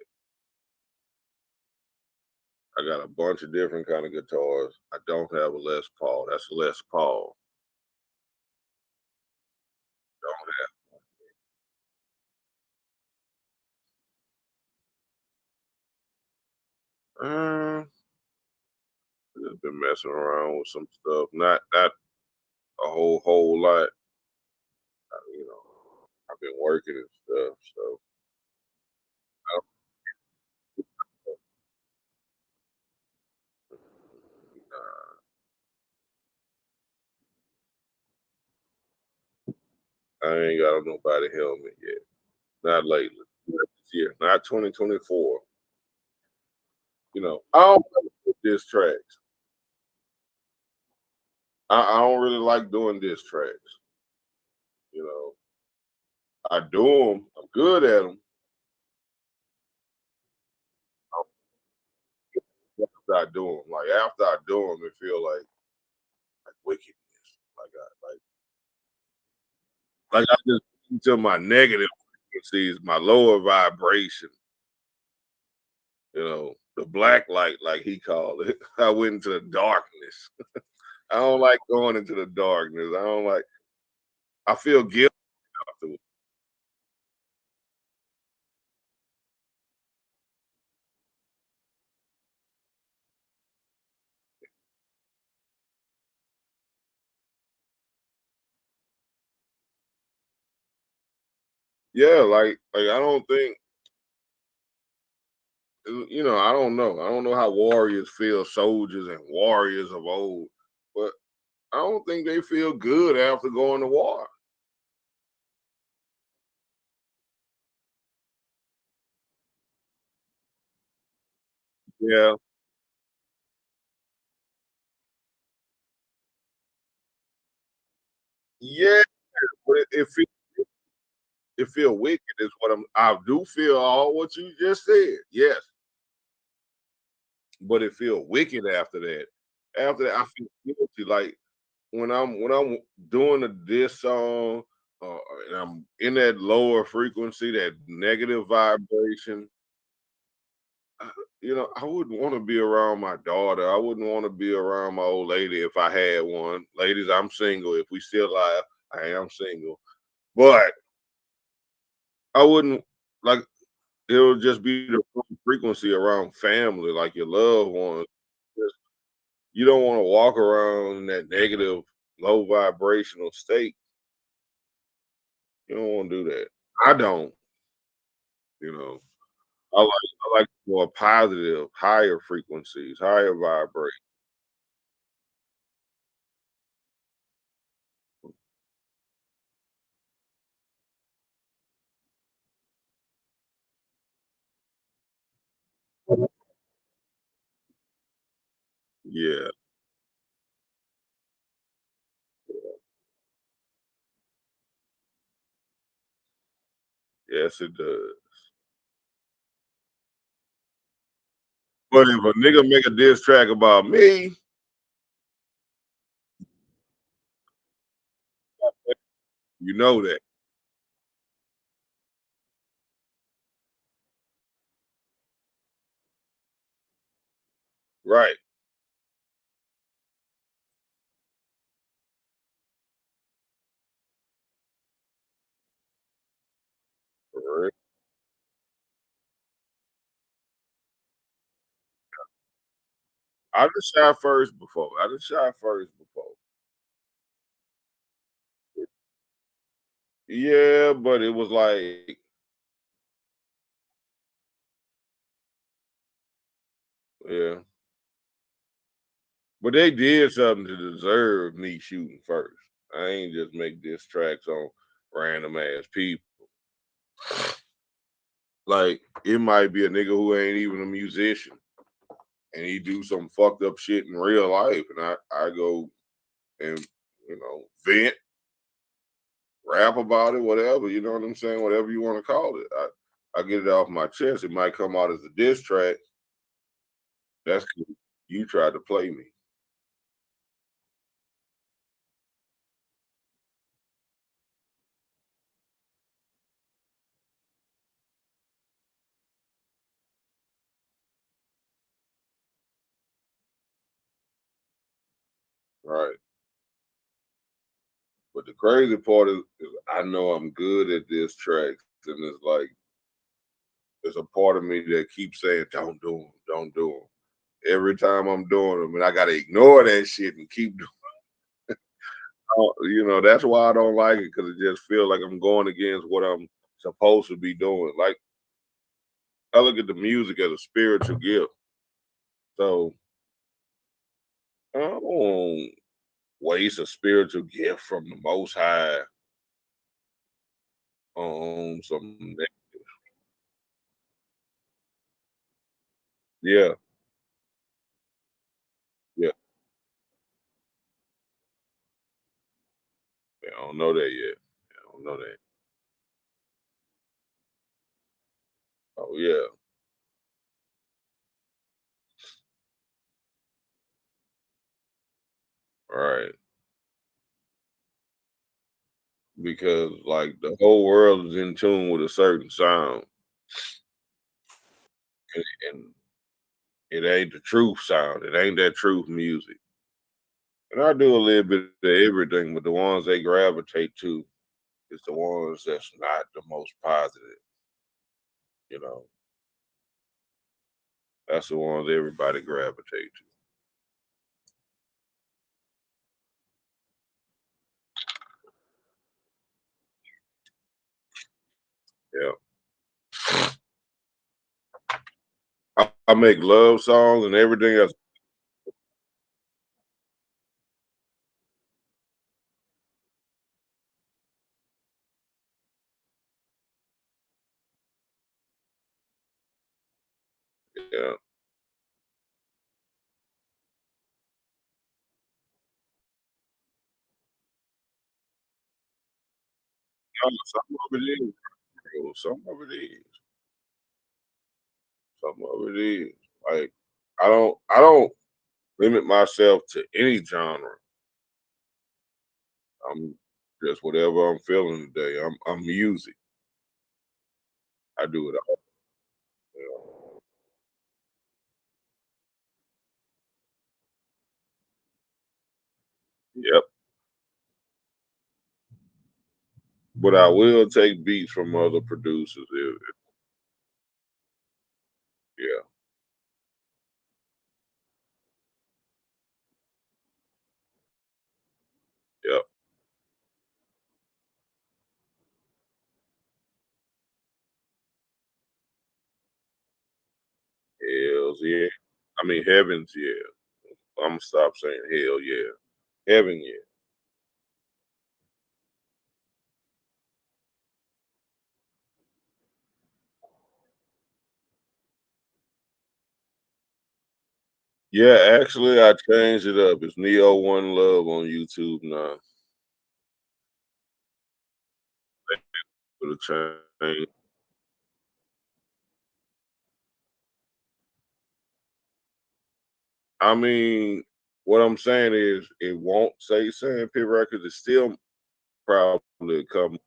Speaker 6: I got a bunch of different kind of guitars. I don't have a Les Paul. That's a Les Paul. Don't have. Just been messing around with some stuff. Not a whole lot. You know, I've been working and stuff. So I ain't got nobody helmet yet. Not lately. Not this year. Not 2024. I don't like diss tracks. I don't really like doing diss tracks. You know, I do them. I'm good at them. After I do them, like after I do them, it feel like wickedness. Like I just into my negative frequencies, my lower vibration. The black light, like he called it. I went into the darkness. I don't like going into the darkness. I don't like. I feel guilty afterwards. Yeah, like I don't think I don't know. I don't know how warriors feel, soldiers and warriors of old, but I don't think they feel good after going to war. Yeah, yeah, but it feel wicked is what I do feel all what you just said. Yes, but it feel wicked after that. After that, I feel guilty. Like when I'm doing a diss song, uh, and I'm in that lower frequency, that negative vibration. I wouldn't want to be around my daughter. I wouldn't want to be around my old lady if I had one. Ladies, I'm single. If we still live, I am single. But I wouldn't like it'll just be the wrong frequency around family, like your loved ones. Just- You don't want to walk around in that negative, low vibrational state. You don't want to do that. I don't, you know. I like more positive, higher frequencies, higher vibration. Yeah, yes, it does. But if a nigga make a diss track about me, you know that, right? Correct. I just shot first before. I just shot first before. Yeah, but it was like, yeah, but they did something to deserve me shooting first. I ain't just make diss tracks on random ass people. Like it might be a nigga who ain't even a musician, and he do some fucked up shit in real life, and I go and vent, rap about it, whatever. You know what I'm saying? Whatever you want to call it. I get it off my chest. It might come out as a diss track. That's 'cause you tried to play me, right? But the crazy part is I know I'm good at diss tracks, and it's like there's a part of me that keeps saying, "Don't do them, don't do them." Every time I'm doing them, and I gotta ignore that shit and keep doing. That's why I don't like it because it just feels like I'm going against what I'm supposed to be doing. Like I look at the music as a spiritual gift, so I don't waste a spiritual gift from the Most High on some. Yeah, yeah. I don't know that yet. I don't know that. Oh yeah, right. Because like the whole world is in tune with a certain sound, and, and it ain't the truth sound. It ain't that truth music. And I do a little bit of everything, but the ones they gravitate to is the ones that's not the most positive. You know, that's the ones everybody gravitate to. Yeah. I make love songs and everything else. Yeah. Some of it is, bro. Some of it is. Some of it is. Like I don't limit myself to any genre. I'm just whatever I'm feeling today. I'm music. I do it all. You know. Yep. But I will take beats from other producers. Yeah. Yep. Hells yeah. I mean heavens yeah. I'm gonna stop saying hell yeah. Heaven yeah. Yeah, actually I changed it up. It's Neo One Love on YouTube now. For the change. I mean, what I'm saying is it won't say Sandpit Records. It's still probably come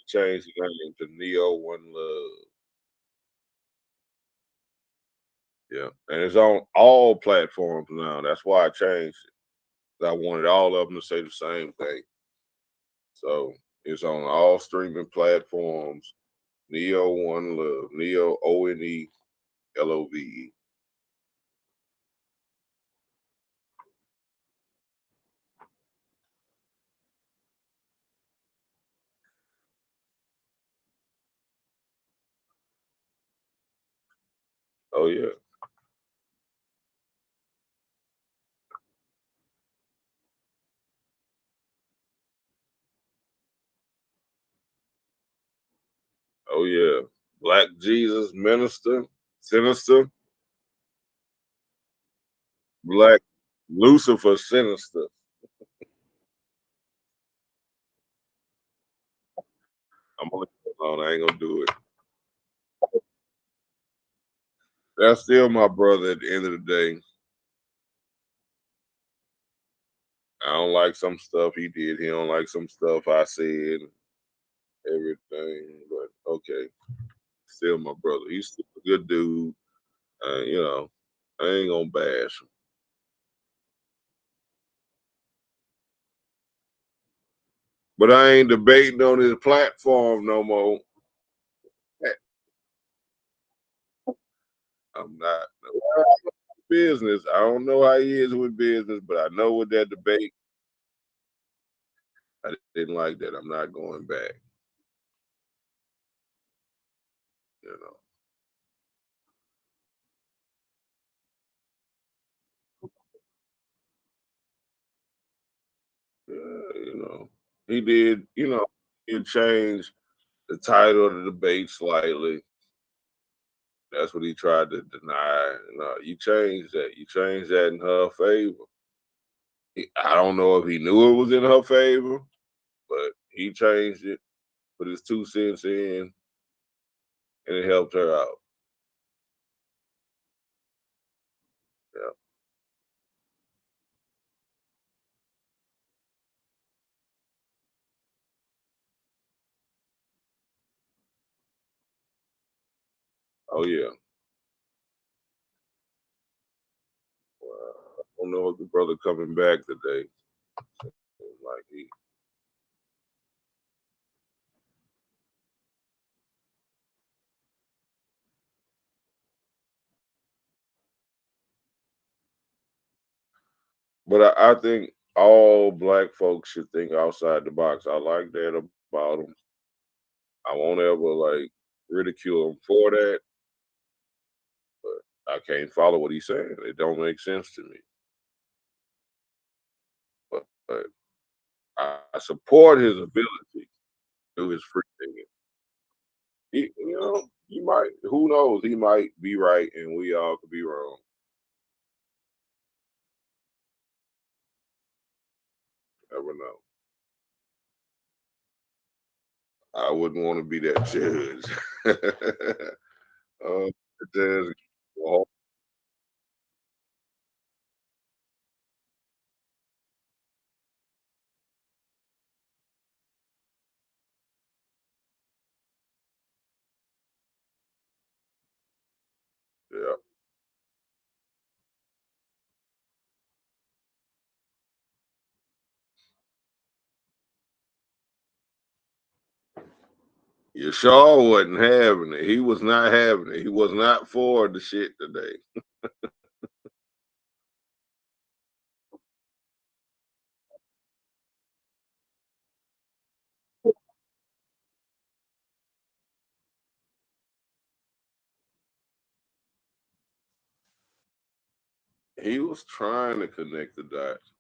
Speaker 6: change the name to Neo One Love. Yeah. And it's on all platforms now. That's why I changed it. I wanted all of them to say the same thing. So it's on all streaming platforms. Neo One Love. Neo ONE LOVE. Oh yeah. Oh yeah. Black Jesus Minister, Sinister, Black Lucifer Sinister. I'm gonna leave it alone. I ain't gonna do it. That's still my brother at the end of the day. I don't like some stuff he did. He don't like some stuff I said. Everything, but okay. Still my brother. He's still a good dude. You know, I ain't gonna bash him. But I ain't debating on his platform no more. I'm not. Business. I don't know how he is with business, but I know with that debate, I didn't like that. I'm not going back. You know. You know. He did. You know. He changed the title of the debate slightly. That's what he tried to deny. No, you changed that. You changed that in her favor. I don't know if he knew it was in her favor, but he changed it, put his 2 cents in, and it helped her out. Yeah. Oh yeah. Well, I don't know if the brother coming back today. Like he. But I think all black folks should think outside the box. I like that about them. I won't ever like ridicule him for that, but I can't follow what he's saying. It don't make sense to me. But I support his ability to do his free thinking. He might. Who knows? He might be right, and we all could be wrong. Never know. I wouldn't want to be that judge. Judge, well, yeah. Yashar wasn't having it. He was not having it. He was not for the shit today. He was trying to connect the dots.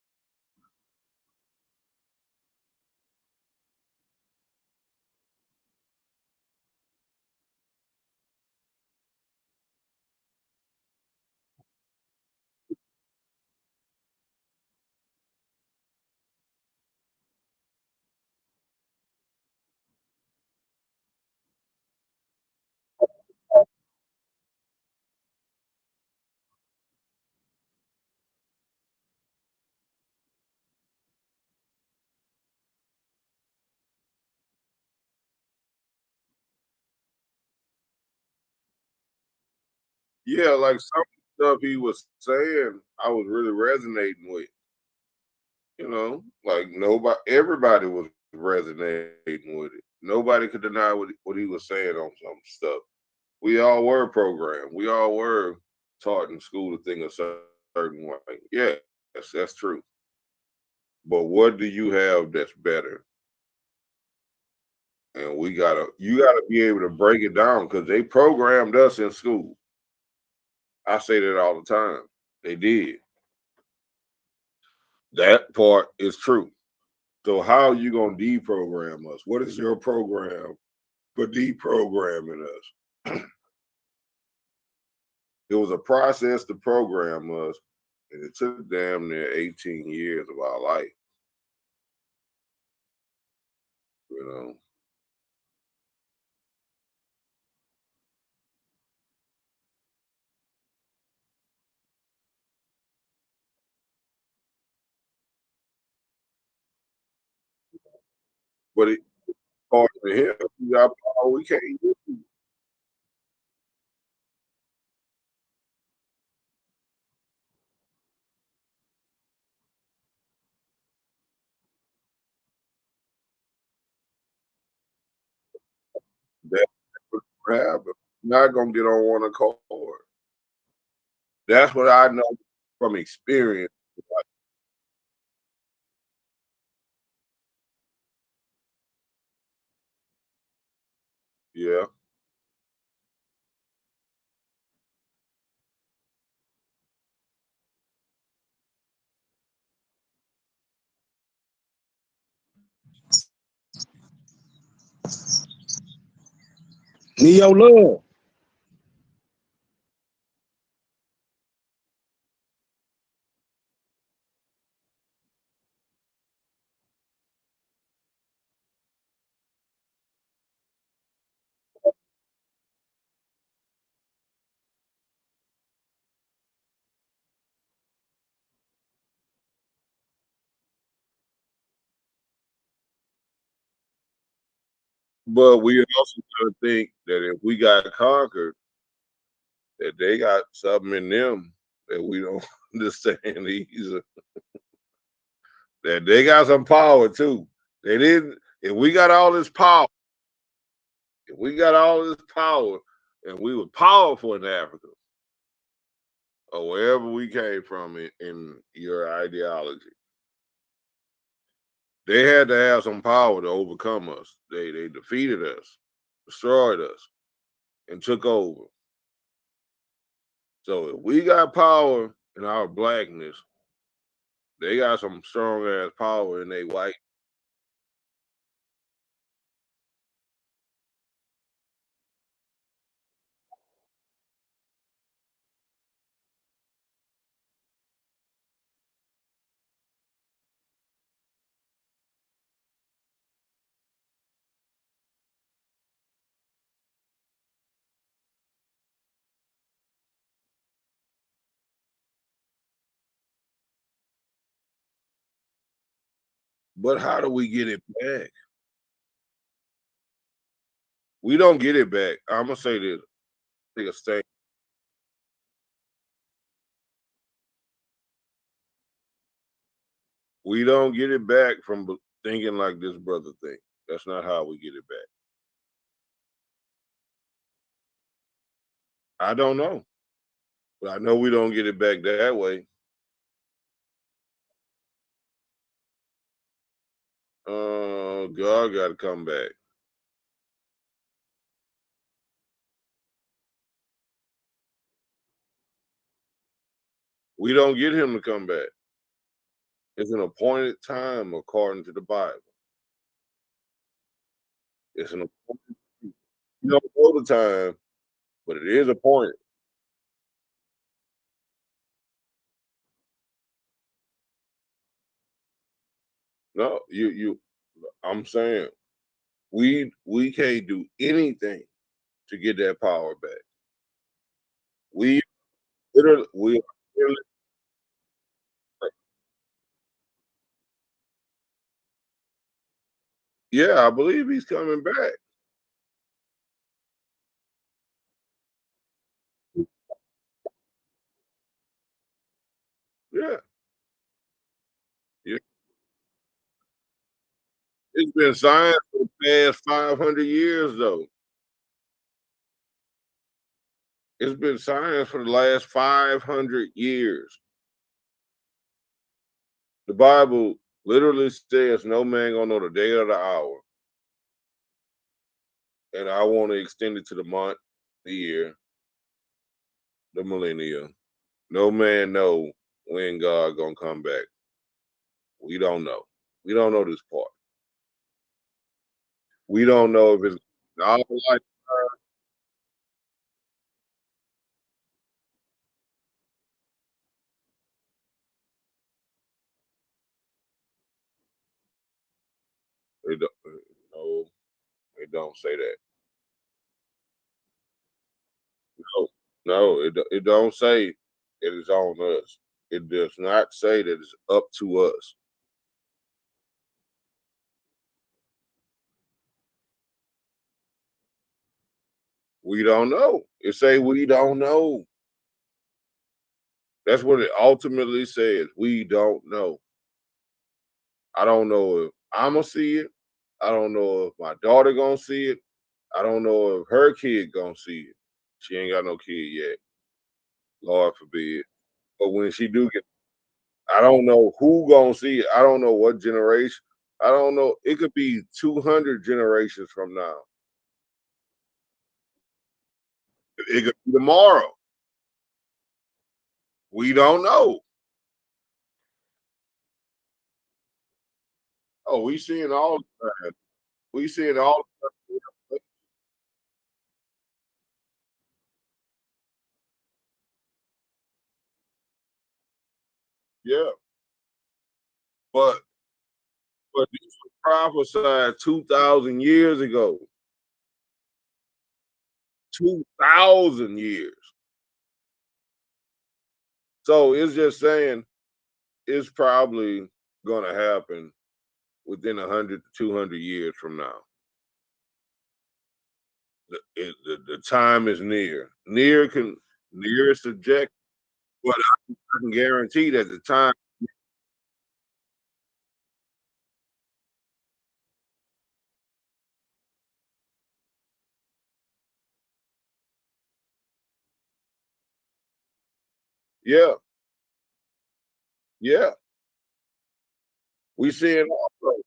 Speaker 6: Yeah, like some stuff he was saying, I was really resonating with. Like everybody was resonating with it. Nobody could deny what he was saying on some stuff. We all were programmed. We all were taught in school to think a certain way. Yes, that's true. But what do you have that's better? And you gotta be able to break it down because they programmed us in school. I say that all the time. They did. That part is true. So how are you gonna deprogram us? What is your program for deprogramming us? It was a process to program us, and it took damn near 18 years of our life. You know, but it according to him, we got power we can't use. That's what happened. Not gonna get on one accord. That's what I know from experience. Yeah.
Speaker 11: Neo love.
Speaker 6: But we also gotta think that if we got conquered, that they got something in them that we don't Just saying that they got some power too. They didn't. If we got all this power, and we were powerful in Africa or wherever we came from in your ideology, they had to have some power to overcome us. They defeated us, destroyed us, and took over. So if we got power in our blackness, they got some strong ass power in they white. But how do we get it back? We don't get it back. I'm gonna say this. Take a stand. We don't get it back from thinking like this brother think. That's not how we get it back. I don't know, but I know we don't get it back that way. God got to come back. We don't get him to come back. It's an appointed time according to the Bible. It's an appointed. You don't know the time, but it is appointed. No, you. I'm saying we can't do anything to get that power back. We literally, yeah, I believe he's coming back. Yeah, yeah. It's been science for the past 500 years, though. It's been science for the last 500 years. The Bible literally says no man gonna know the day or the hour. And I want to extend it to the month, the year, the millennia. No man know when God gonna come back. We don't know. We don't know this part. We don't know if it's our life. It don't, no, it don't say that. No, no, it don't say it is on us. It does not say that it's up to us. We don't know. It say we don't know. That's what it ultimately says. We don't know. I don't know if I'ma see it. I don't know if my daughter gonna see it. I don't know if her kid gonna see it. She ain't got no kid yet. Lord forbid. But when she do get, I don't know who gonna see it. I don't know what generation. I don't know. It could be 200 generations from now. It could be tomorrow. We don't know. Oh, we seeing all the time. We seeing all the time. Yeah. But this was prophesied 2,000 years ago. 2,000 years. So it's just saying it's probably going to happen within 100 to 200 years from now. The time is near. Near is subject. But I can guarantee that the time. Yeah, yeah, we see it also.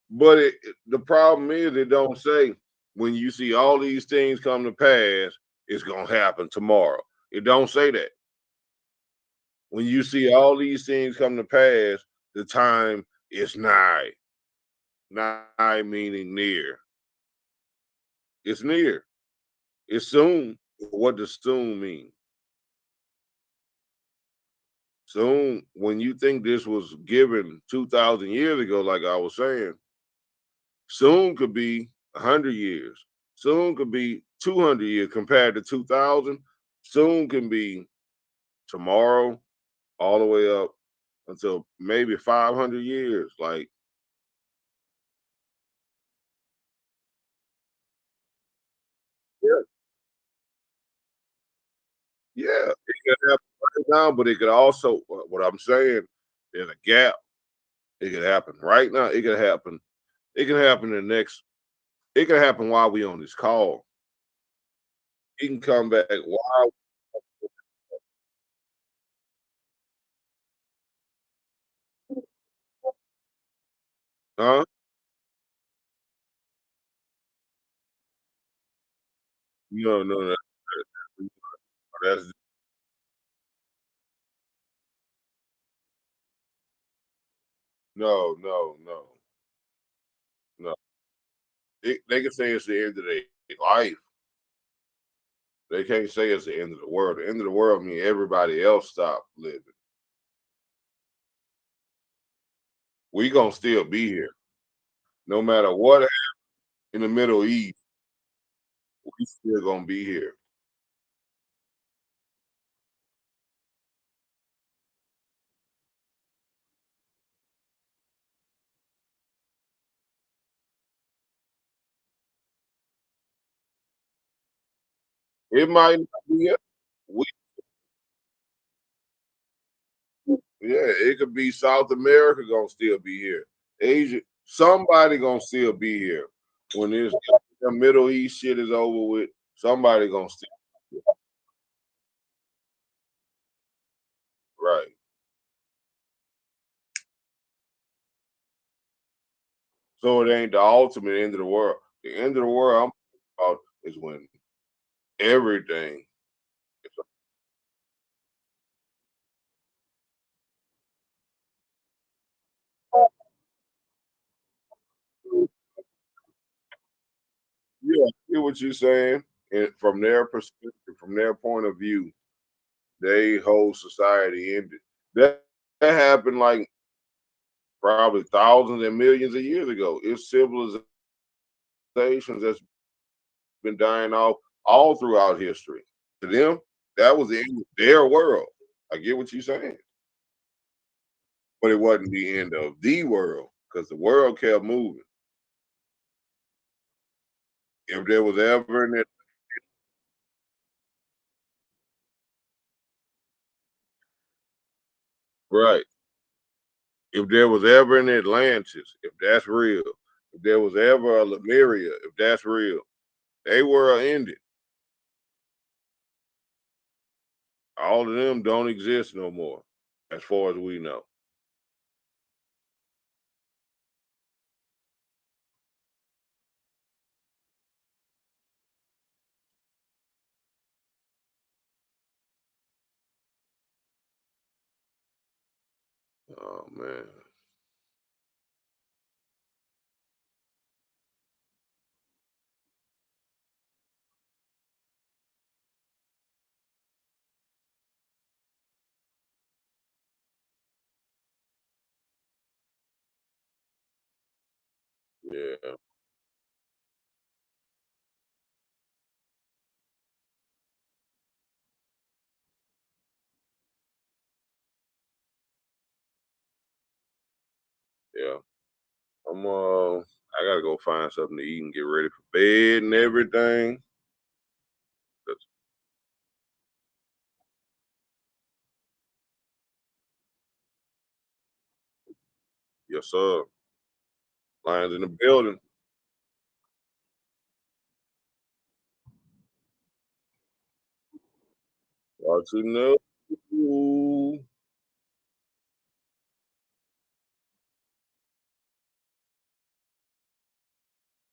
Speaker 6: But the problem is, it don't say when you see all these things come to pass, it's gonna happen tomorrow. It don't say that. When you see all these things come to pass, the time is nigh. Nigh meaning near. It's near. It's soon. What does soon mean? Soon, when you think this was given 2,000 years ago, like I was saying, soon could be 100 years. Soon could be 200 years compared to 2,000. Soon can be tomorrow all the way up until maybe 500 years. Like, yeah, yeah, it could happen right now, but it could also, what I'm saying, there's a gap. It could happen right now. It could happen. It can happen in the next. It can happen while we on this call. He can come back while, huh? No, no, no. That's no, no, no, no. They can say it's the end of their life. They can't say it's the end of the world. The end of the world means everybody else stop living. We gonna still be here, no matter what happens in the Middle East. We still gonna be here. It might not be us. We, yeah, it could be South America gonna still be here. Asia, somebody gonna still be here when this the Middle East shit is over with. Somebody gonna still right. So it ain't the ultimate end of the world. The end of the world I'm talking about is when everything is yeah, I see what you're saying. And from their perspective, from their point of view, they whole society ended. That happened like probably thousands and millions of years ago. It's civilizations that's been dying off all throughout history. To them, that was the end of their world. I get what you're saying, but it wasn't the end of the world because the world kept moving. If there was ever an right, if there was ever an Atlantis, if that's real, if there was ever a Lemuria, if that's real, they were ended. All of them don't exist no more, as far as we know. Oh man, yeah, yeah. I gotta go find something to eat and get ready for bed and everything. Yes, sir. Lions in the building. Watch you know.